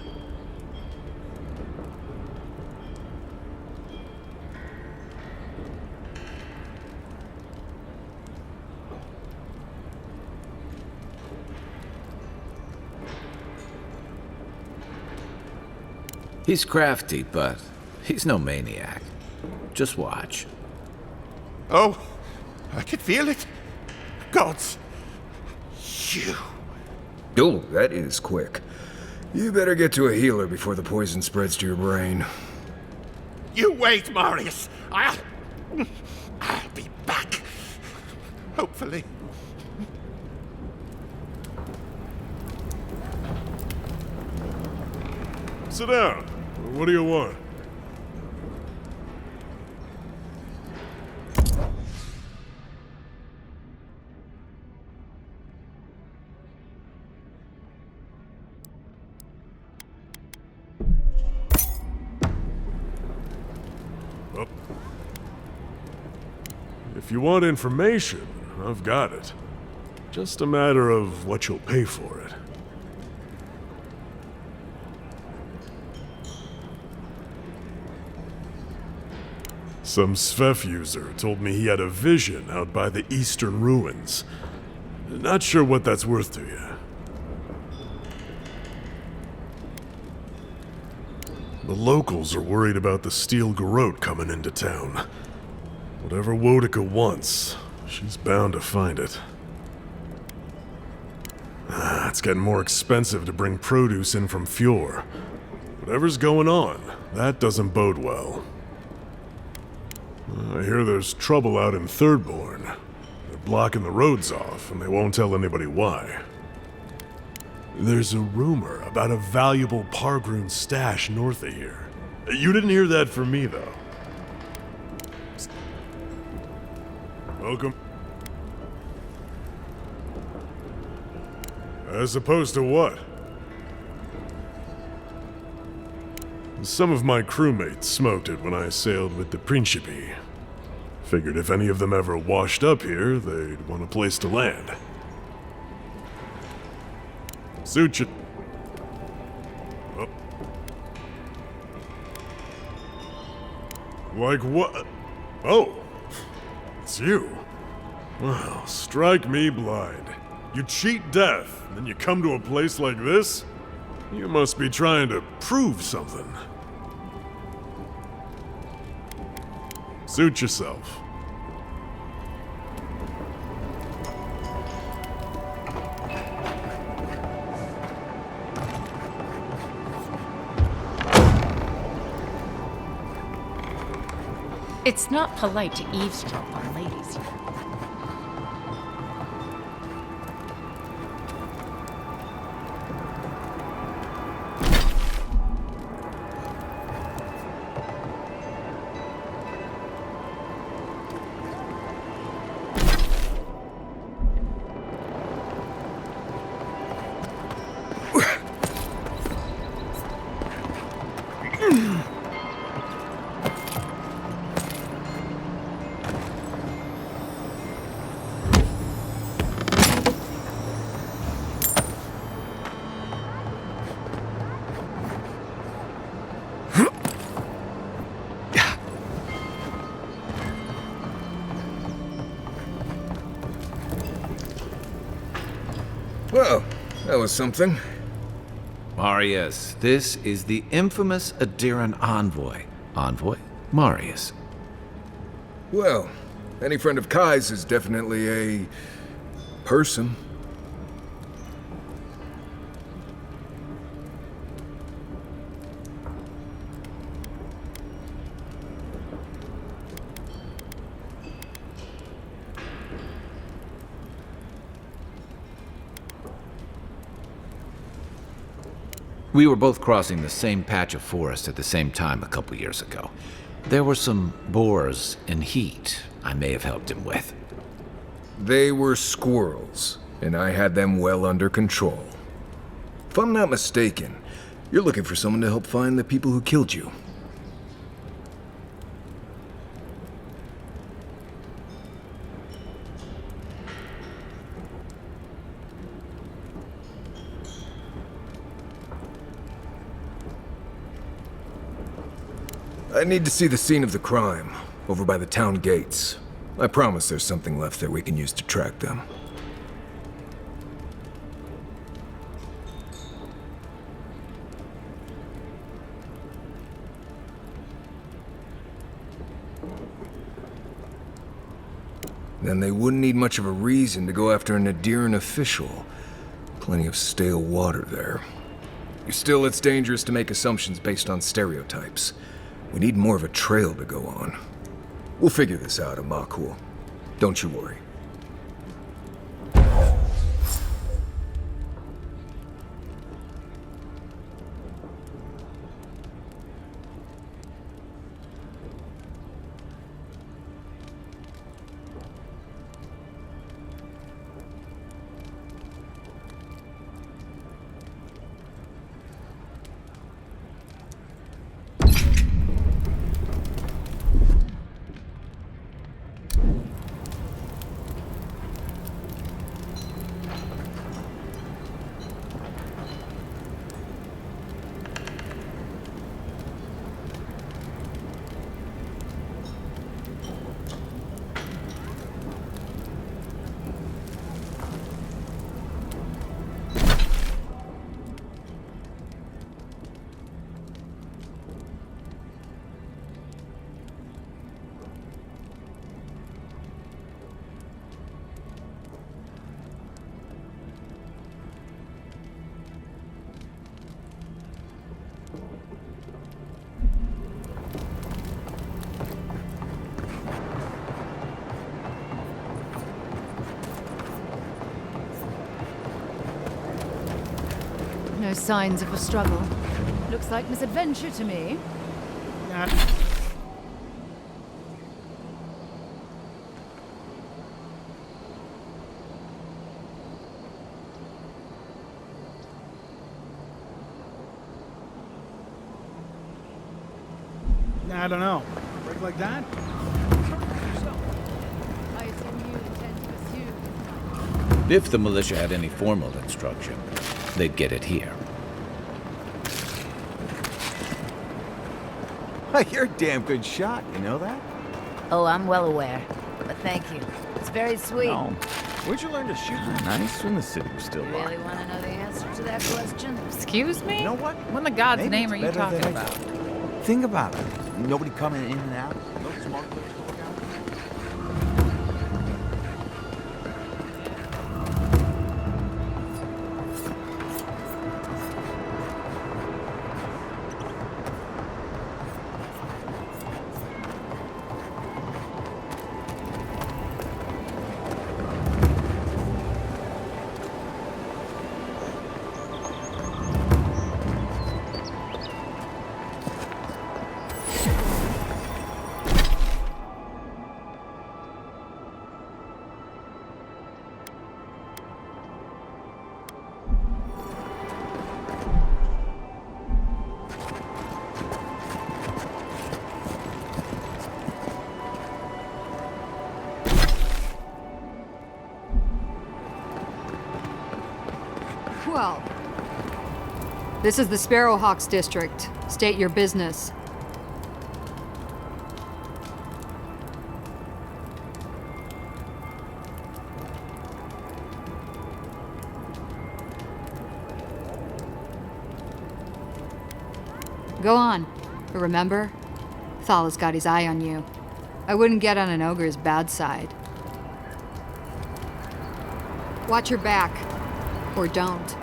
He's crafty, but he's no maniac. Just watch. Oh, I can feel it. Gods, you. Oh, that is quick. You better get to a healer before the poison spreads to your brain. You wait, Marius. I'll be back. Hopefully. Sit down. What do you want? If you want information, I've got it. Just a matter of what you'll pay for it. Some Svef user told me he had a vision out by the eastern ruins. Not sure what that's worth to you. The locals are worried about the steel garrote coming into town. Whatever Wodica wants, she's bound to find it. It's getting more expensive to bring produce in from Fjord. Whatever's going on, that doesn't bode well. I hear there's trouble out in Thirdborn. They're blocking the roads off, and they won't tell anybody why. There's a rumor about a valuable Pargroon stash north of here. You didn't hear that from me, though. Welcome. As opposed to what? Some of my crewmates smoked it when I sailed with the Principe. Figured if any of them ever washed up here, they'd want a place to land. Suit you. Like what? Oh, it's you. Well, strike me blind. You cheat death, then you come to a place like this? You must be trying to prove something. Suit yourself. It's not polite to eavesdrop on ladies here. Well, that was something. Marius, this is the infamous Adiran envoy. Envoy? Marius. Well, any friend of Kai's is definitely a person. We were both crossing the same patch of forest at the same time a couple years ago. There were some boars in heat I may have helped him with. They were squirrels, and I had them well under control. If I'm not mistaken, you're looking for someone to help find the people who killed you. I need to see the scene of the crime, over by the town gates. I promise there's something left there we can use to track them. Then they wouldn't need much of a reason to go after an Adiran official. Plenty of stale water there. Still, it's dangerous to make assumptions based on stereotypes. We need more of a trail to go on. We'll figure this out, Amakul. Don't you worry. No signs of a struggle. Looks like misadventure to me. I don't know. Break like that? I assume you intend to pursue. If the militia had any formal instruction, they'd get it here. You're a damn good shot, you know that? Oh, I'm well aware. But thank you. It's very sweet. No. Where'd you learn to shoot? Nice when the city was still You locked. really want to know the answer to that question? Excuse me? You know what? What in the God's Maybe name it's are you better talking than about? Think about it. Nobody coming in and out. No smart place to look out. Well, this is the Sparrowhawks district. State your business. Go on. But remember, Thala's got his eye on you. I wouldn't get on an ogre's bad side. Watch your back. Or don't.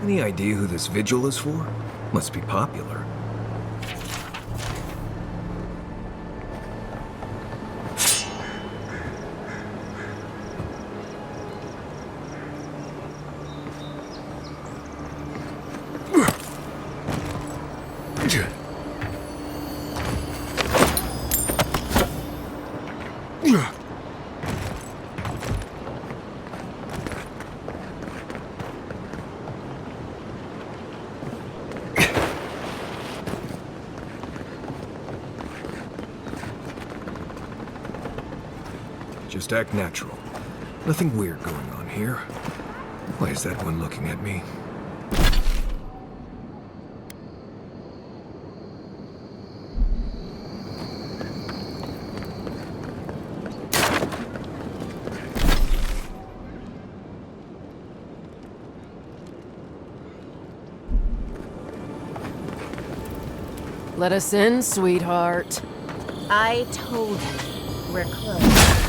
Any idea who this vigil is for? Must be popular. Just act natural. Nothing weird going on here. Why is that one looking at me? Let us in, sweetheart. I told you, we're close.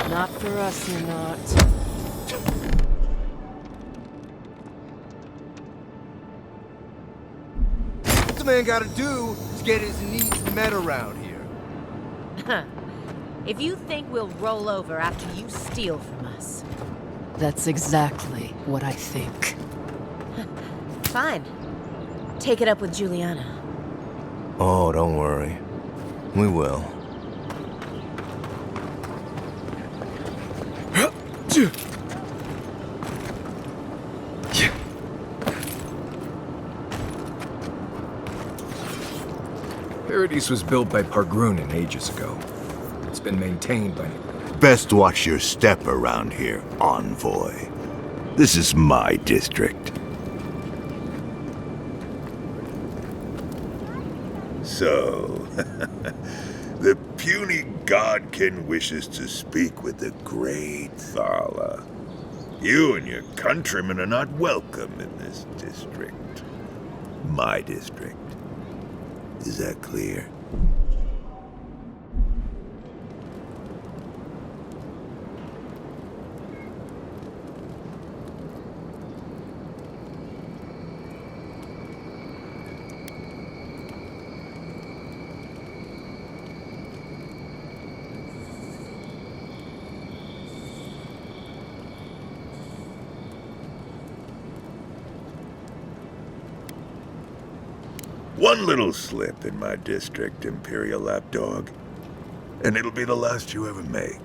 Not for us, you're not. What the man gotta do is get his needs met around here. If you think we'll roll over after you steal from us. That's exactly what I think. Fine. Take it up with Juliana. Oh, don't worry. We will. Paradise was built by Pargrunin ages ago. It's been maintained by... Best watch your step around here, envoy. This is my district. So, the puny godkin wishes to speak with the great Thala. You and your countrymen are not welcome in this district. My district. Is that clear? One little slip in my district, Imperial Lapdog, and it'll be the last you ever make.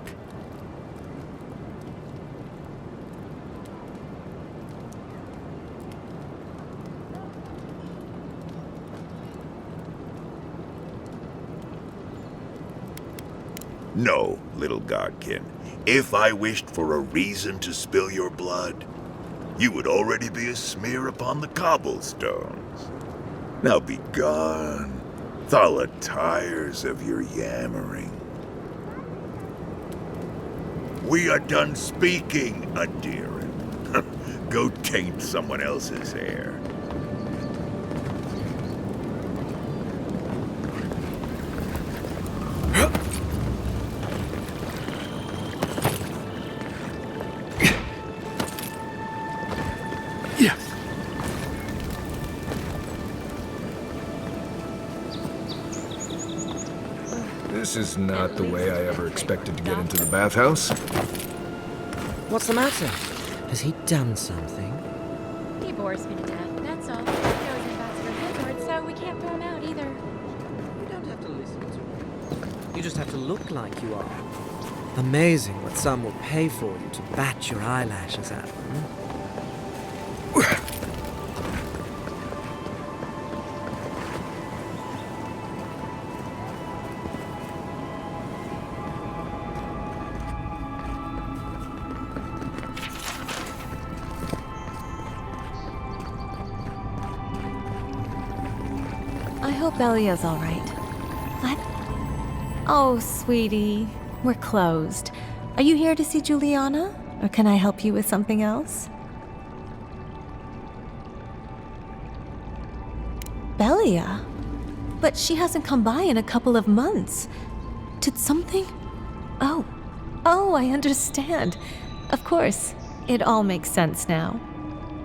No, little godkin. If I wished for a reason to spill your blood, you would already be a smear upon the cobblestones. Now be gone. Thala tires of your yammering. We are done speaking, Adiran. Go taint someone else's hair. This is not the way I ever expected to get into the bathhouse. What's the matter? Has he done something? He bores me to death, that's all. He goes Ambassador Headlord, so we can't throw him out either. You don't have to listen to him. You just have to look like you are. Amazing what some will pay for you to bat your eyelashes at them. I hope Elia's all right. What? Oh, sweetie. We're closed. Are you here to see Juliana? Or can I help you with something else? Belia? But she hasn't come by in a couple of months. Did something... Oh, I understand. Of course, it all makes sense now.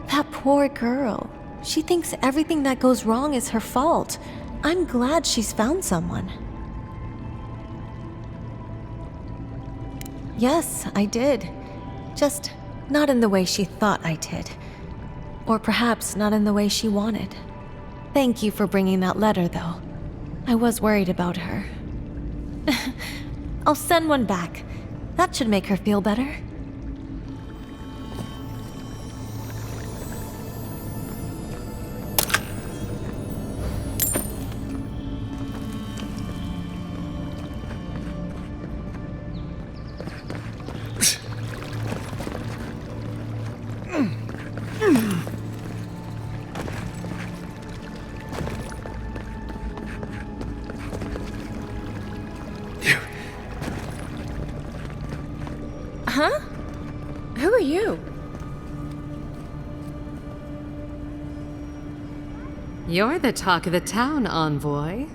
That poor girl. She thinks everything that goes wrong is her fault. I'm glad she's found someone. Yes, I did. Just not in the way she thought I did. Or perhaps not in the way she wanted. Thank you for bringing that letter, though. I was worried about her. I'll send one back. That should make her feel better. Huh? Who are you? You're the talk of the town, envoy.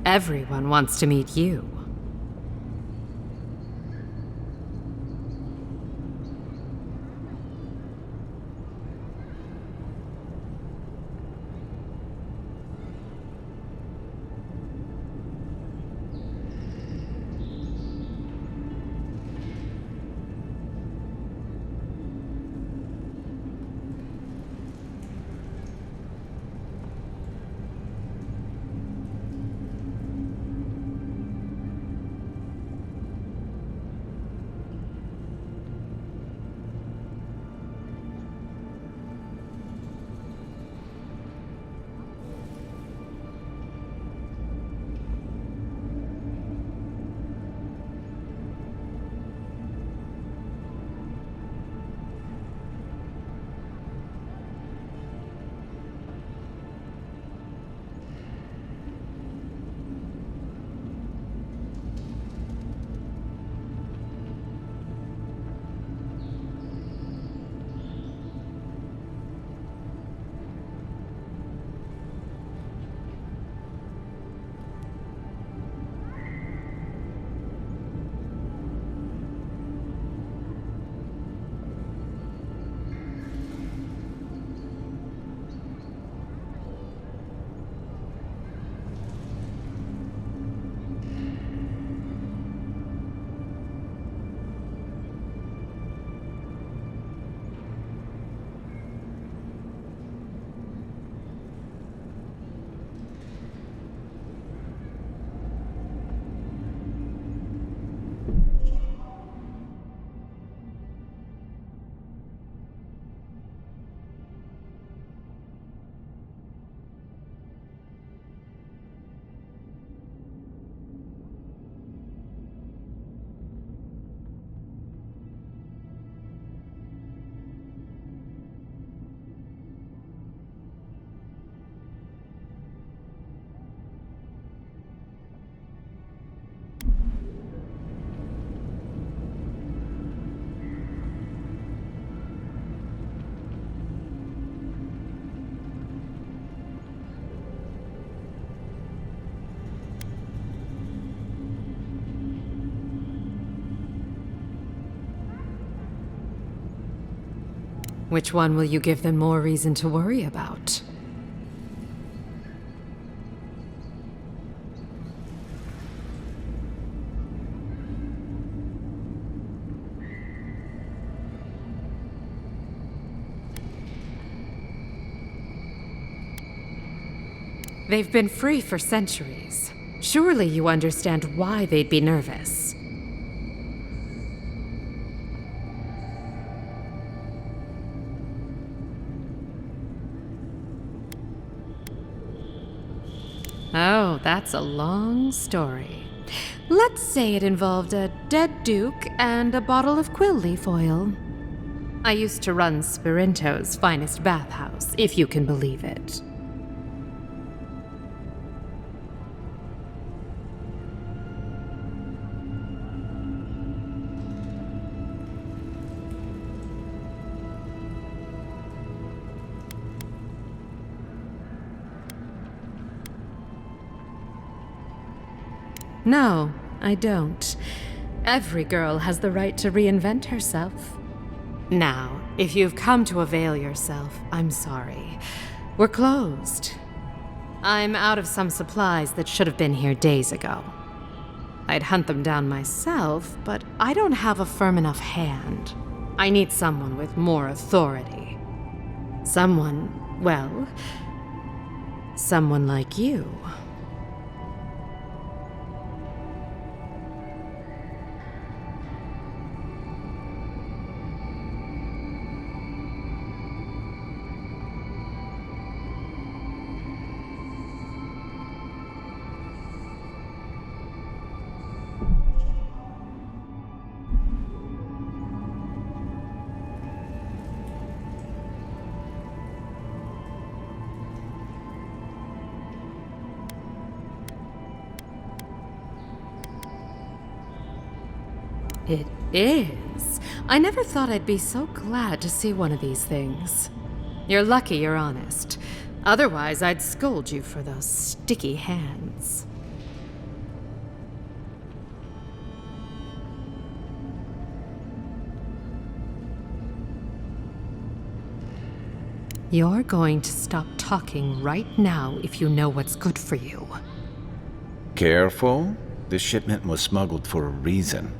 Everyone wants to meet you. Which one will you give them more reason to worry about? They've been free for centuries. Surely you understand why they'd be nervous. Oh, that's a long story. Let's say it involved a dead duke and a bottle of quill leaf oil. I used to run Sperinto's finest bathhouse, if you can believe it. No, I don't. Every girl has the right to reinvent herself. Now, if you've come to avail yourself, I'm sorry. We're closed. I'm out of some supplies that should have been here days ago. I'd hunt them down myself, but I don't have a firm enough hand. I need someone with more authority. Someone, well, someone like you. It is. I never thought I'd be so glad to see one of these things. You're lucky you're honest. Otherwise, I'd scold you for those sticky hands. You're going to stop talking right now if you know what's good for you. Careful. This shipment was smuggled for a reason.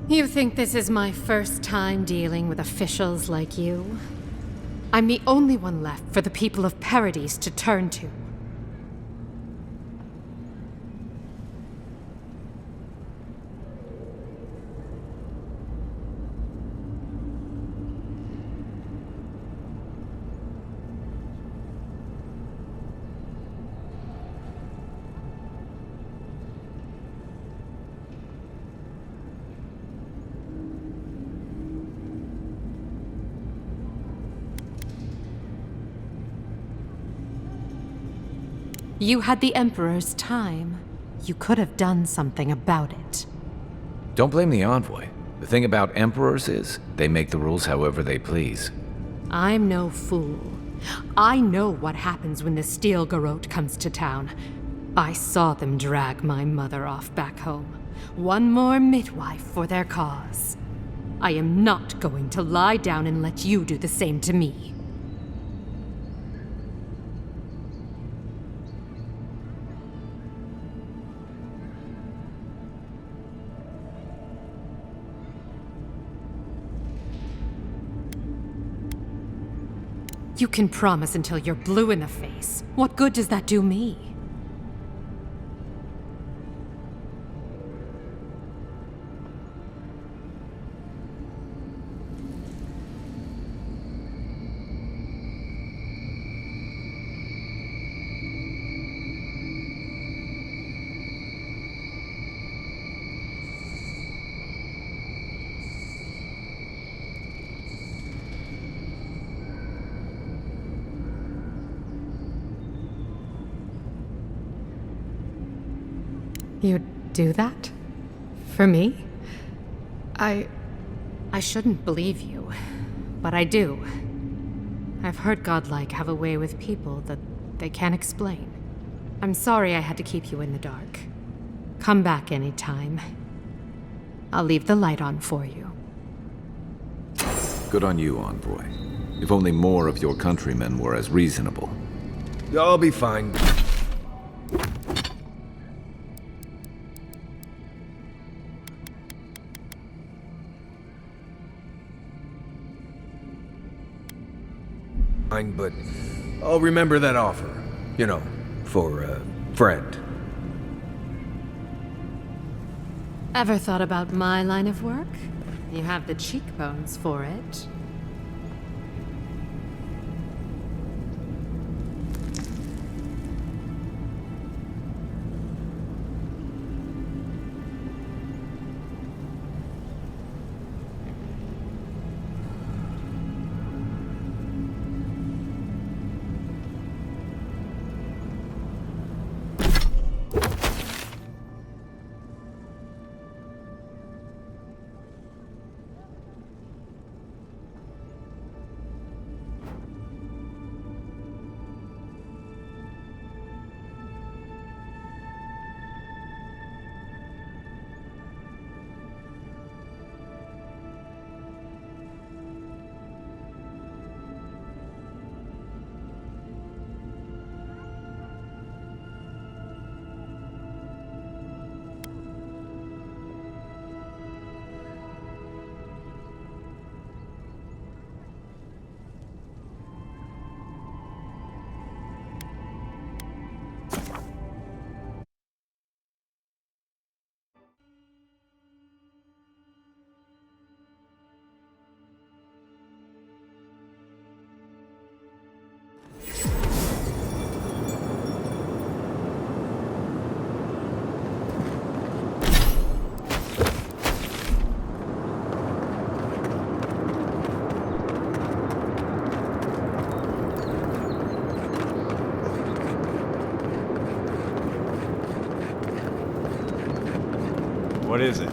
You think this is my first time dealing with officials like you? I'm the only one left for the people of Paradise to turn to. You had the Emperor's time. You could have done something about it. Don't blame the envoy. The thing about emperors is, they make the rules however they please. I'm no fool. I know what happens when the Steel Garrote comes to town. I saw them drag my mother off back home. One more midwife for their cause. I am not going to lie down and let you do the same to me. You can promise until you're blue in the face. What good does that do me? You'd do that? For me? I shouldn't believe you, but I do. I've heard godlike have a way with people that they can't explain. I'm sorry I had to keep you in the dark. Come back anytime. I'll leave the light on for you. Good on you, Envoy. If only more of your countrymen were as reasonable. I'll be fine. Fine, but I'll remember that offer. You know, for a friend. Ever thought about my line of work? You have the cheekbones for it. What is it?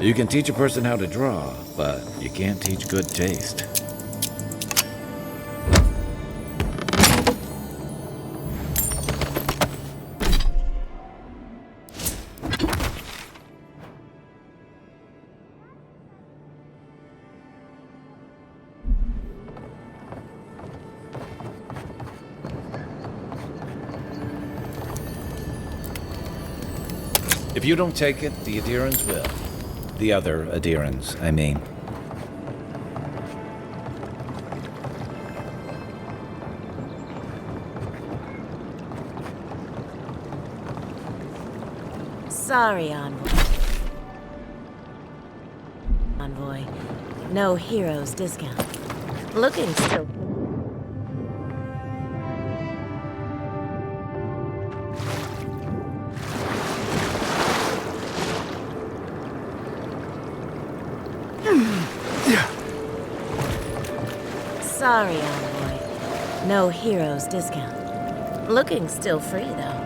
You can teach a person how to draw, but you can't teach good taste. If you don't take it, the adherents will. The other adherents, I mean. Sorry, Envoy. No heroes discount. Looking still. Sorry, Envoy. No heroes discount. Looking still free, though.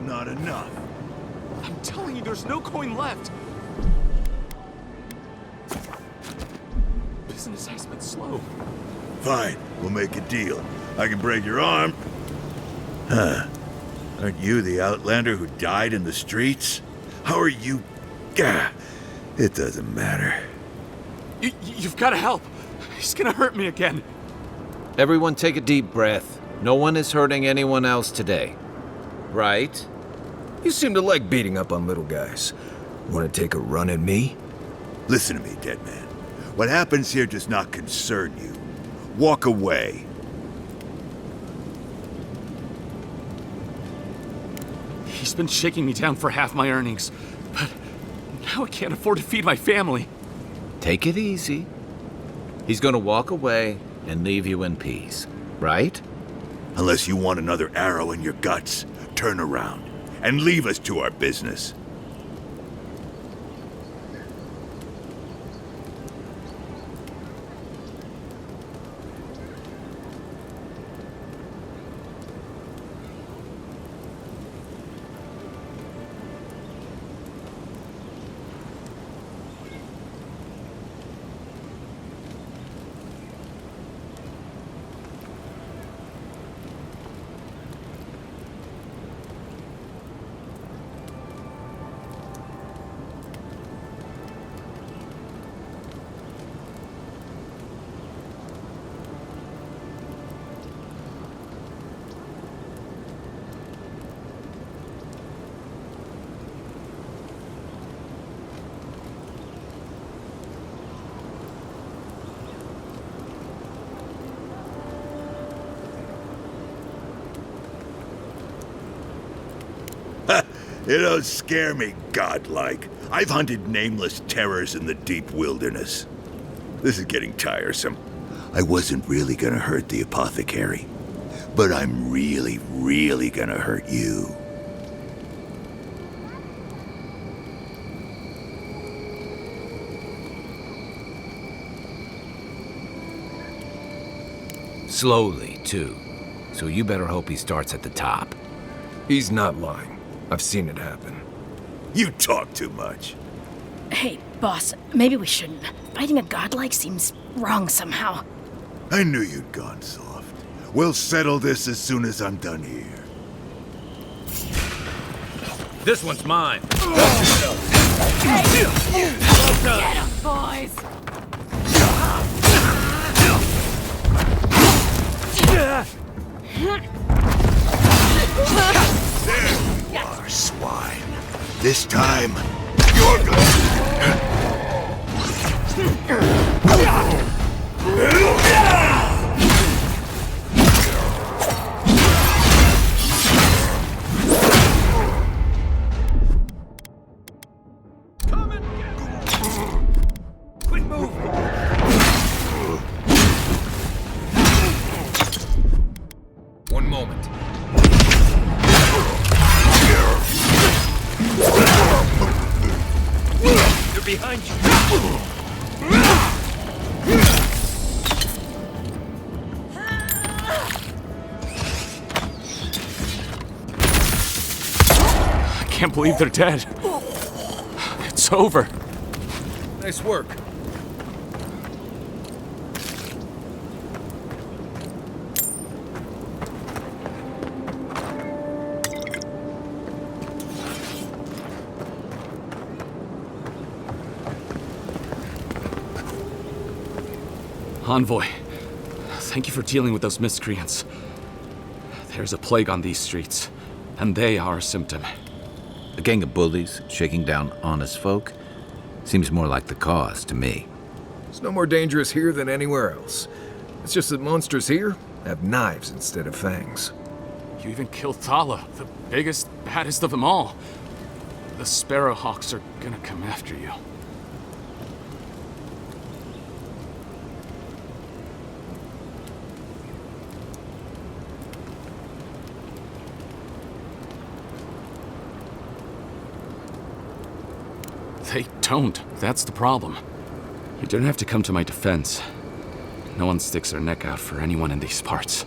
Not enough. I'm telling you, there's no coin left. Business has been slow. Fine, we'll make a deal. I can break your arm. Huh. Aren't you the Outlander who died in the streets? How are you... Gah, it doesn't matter. You've got to help. He's gonna hurt me again. Everyone take a deep breath. No one is hurting anyone else today. Right? You seem to like beating up on little guys. Want to take a run at me? Listen to me, dead man. What happens here does not concern you. Walk away. He's been shaking me down for half my earnings, but now I can't afford to feed my family. Take it easy. He's gonna walk away and leave you in peace, right? Unless you want another arrow in your guts, turn around and leave us to our business. You don't scare me, godlike. I've hunted nameless terrors in the deep wilderness. This is getting tiresome. I wasn't really gonna hurt the apothecary, but I'm really, really gonna hurt you. Slowly, too. So you better hope he starts at the top. He's not lying. I've seen it happen. You talk too much. Hey, boss, maybe we shouldn't. Fighting a godlike seems wrong somehow. I knew you'd gone soft. We'll settle this as soon as I'm done here. This one's mine. Get him, boys! There you are, swine. This time, One moment. They're behind you. I can't believe they're dead. It's over. Nice work. Envoy, thank you for dealing with those miscreants. There's a plague on these streets, and they are a symptom. A gang of bullies shaking down honest folk seems more like the cause to me. It's no more dangerous here than anywhere else. It's just that monsters here have knives instead of fangs. You even killed Thala, the biggest, baddest of them all. The Sparrowhawks are gonna come after you. They don't. That's the problem. You don't have to come to my defense. No one sticks their neck out for anyone in these parts.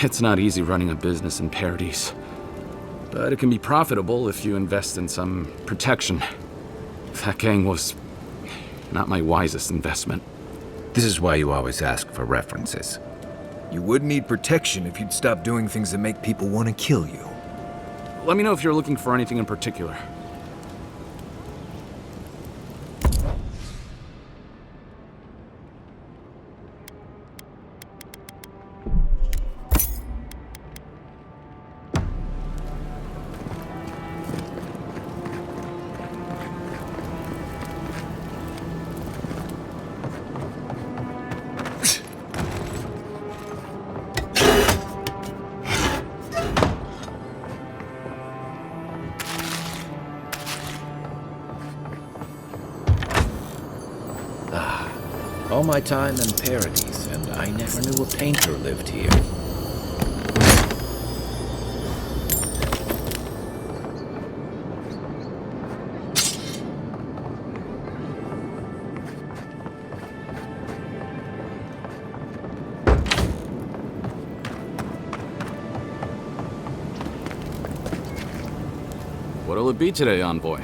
It's not easy running a business in Paradise, but it can be profitable if you invest in some protection. That gang was not my wisest investment. This is why you always ask for references. You would need protection if you'd stop doing things that make people want to kill you. Let me know if you're looking for anything in particular. All my time in Paradise, and I never knew a painter lived here. What'll it be today, Envoy?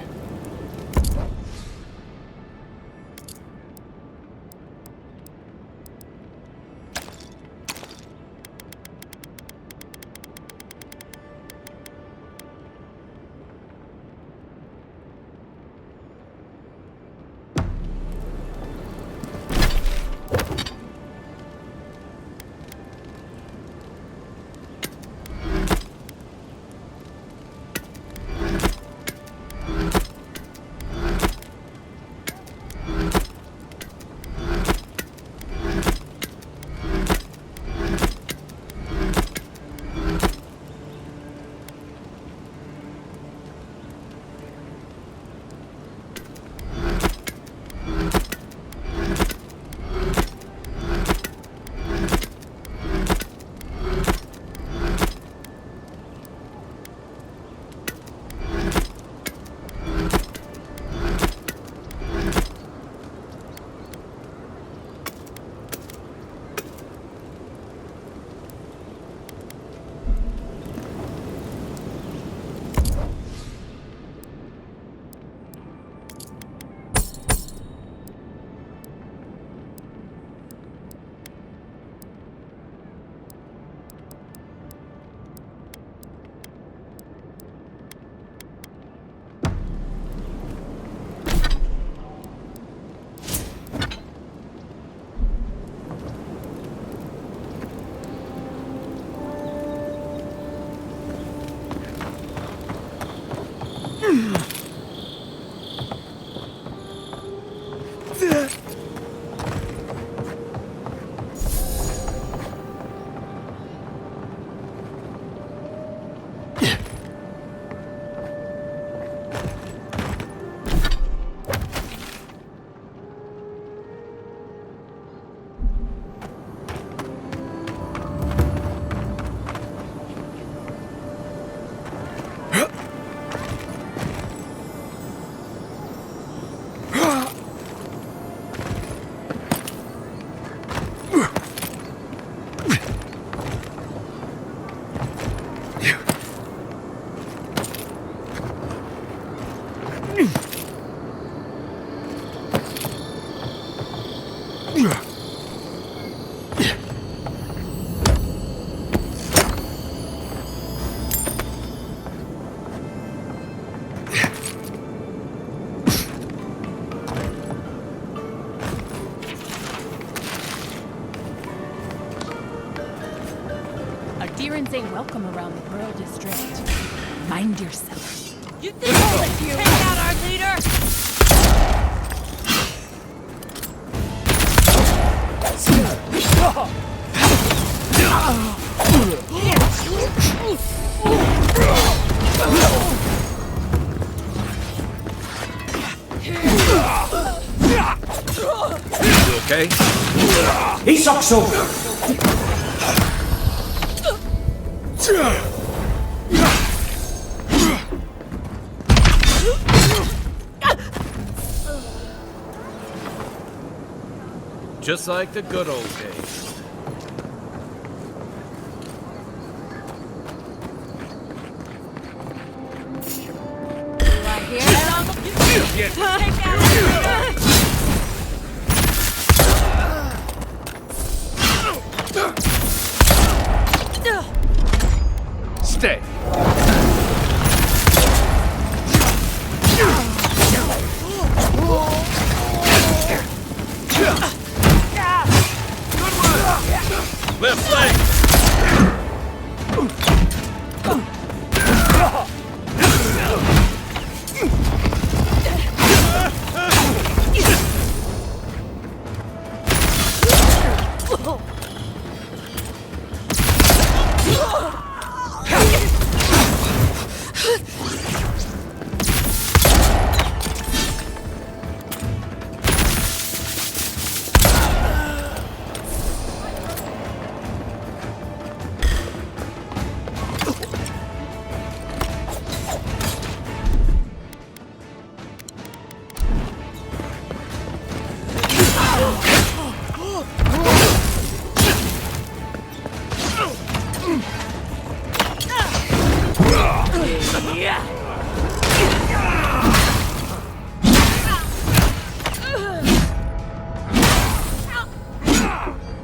ain't welcome around the Pearl District. Mind yourself. You think I'll let you take out our leader? You okay? Isokso! Just like the good old days. Right here. Take out our leader. Stay. Left leg.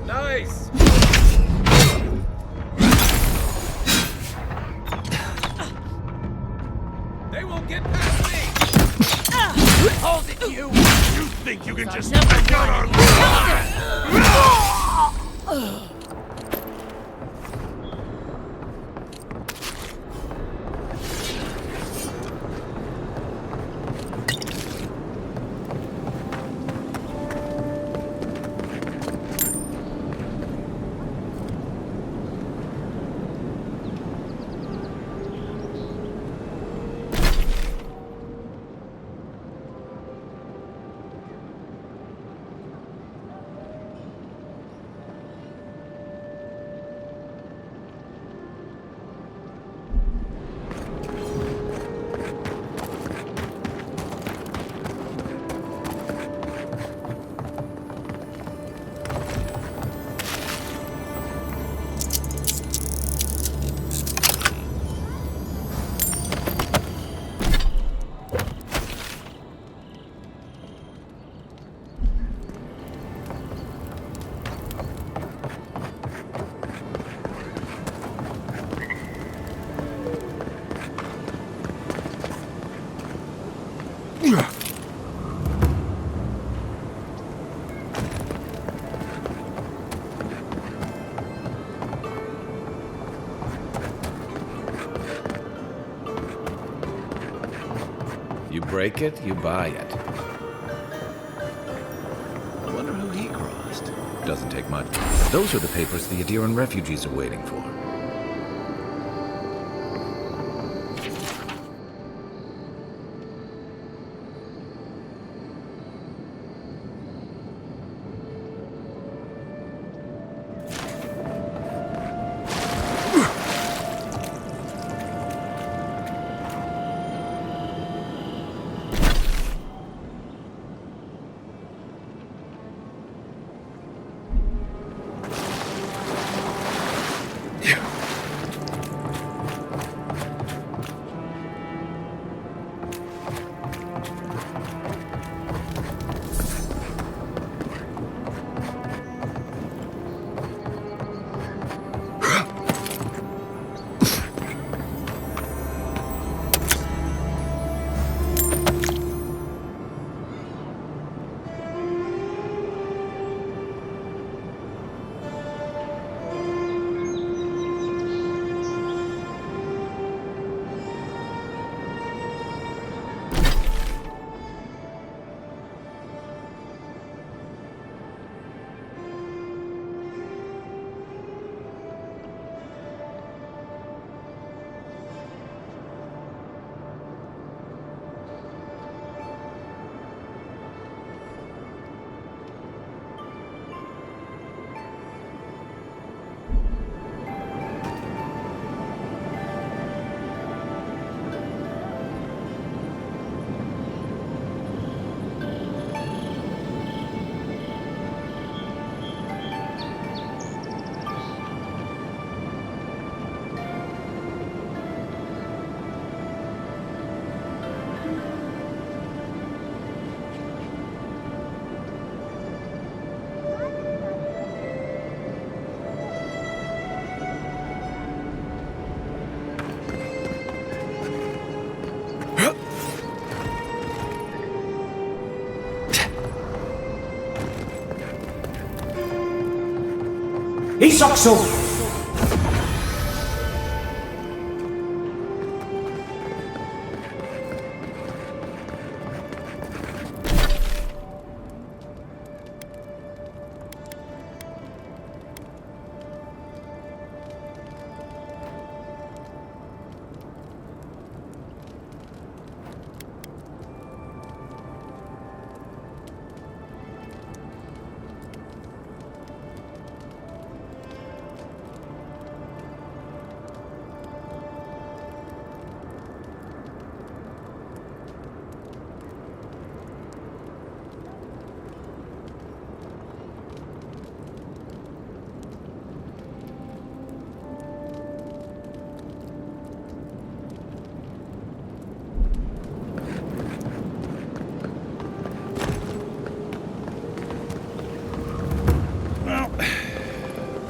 Nice. They won't get past me. Hold it, you! You think you can just stick out our You break it, you buy it. I wonder who he crossed. Doesn't take much. Those are the papers the Adiran refugees are waiting for. Yeah. Isokso!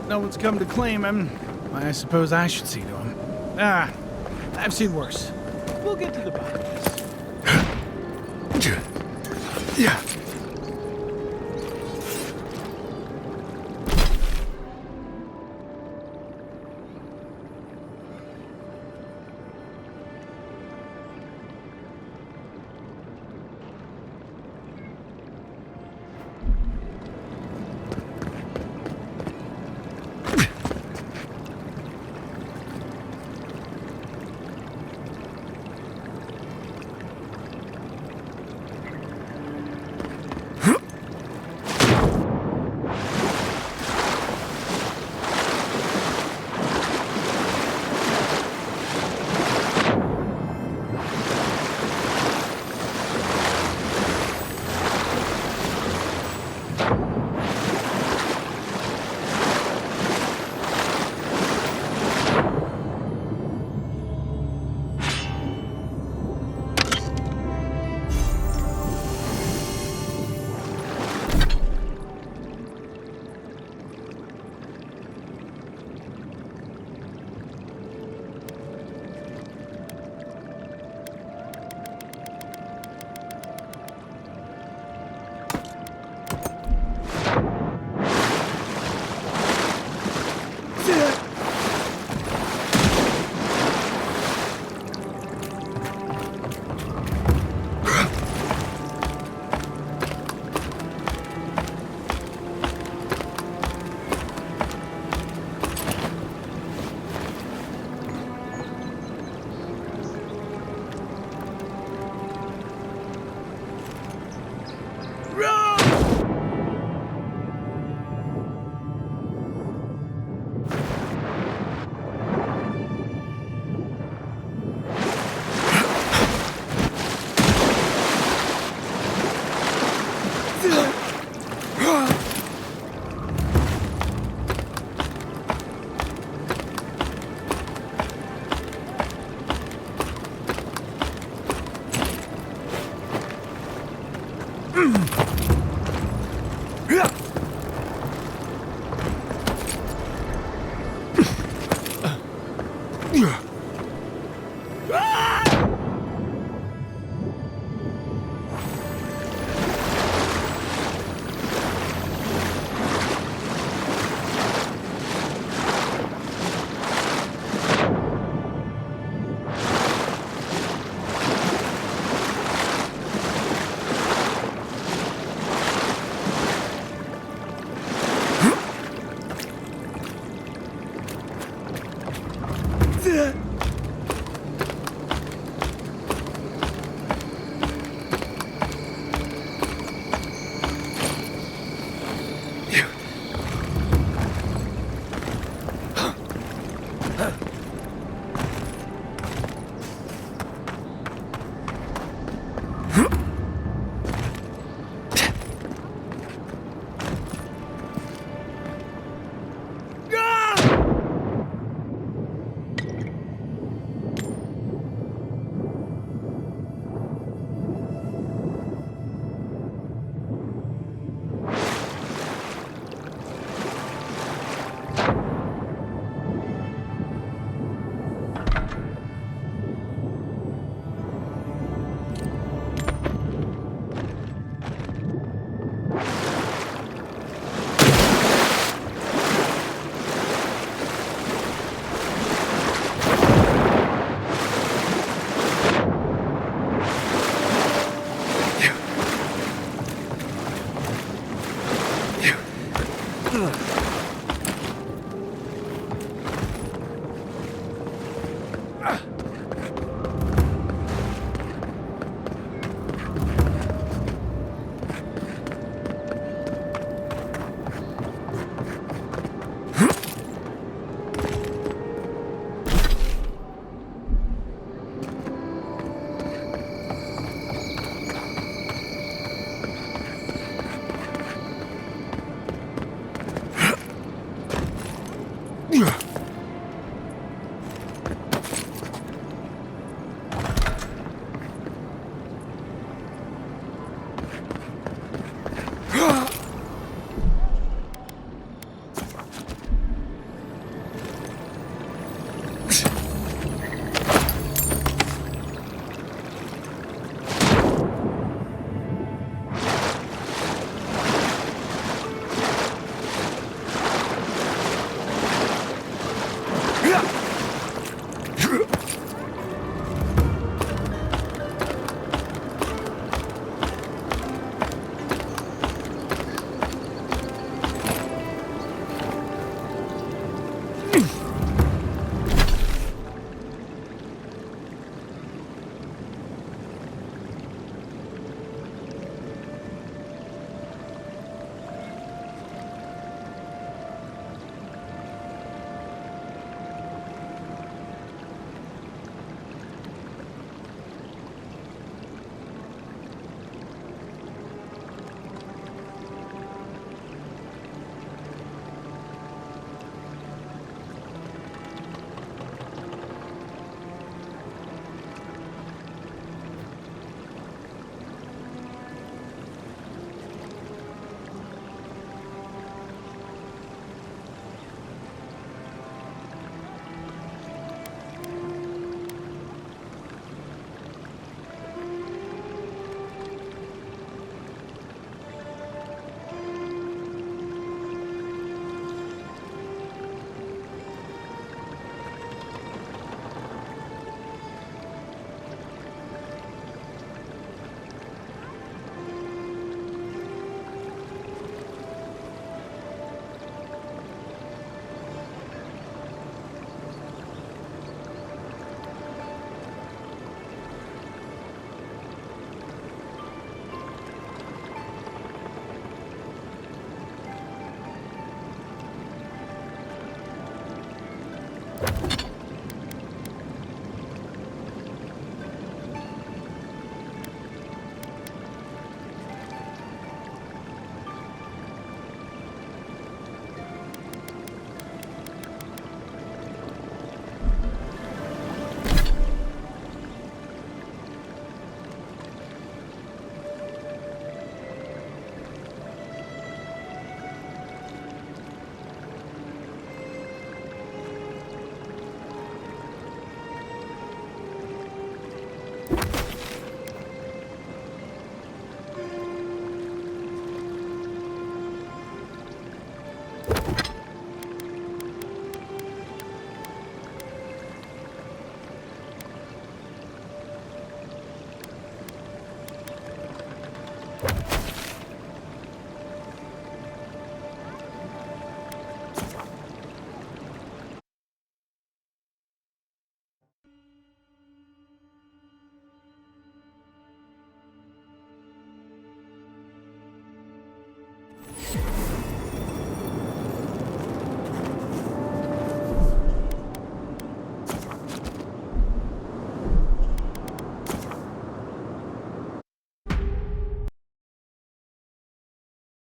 No one's come to claim him. I suppose I should see to him. I've seen worse. We'll get to the bottom of this. Yeah.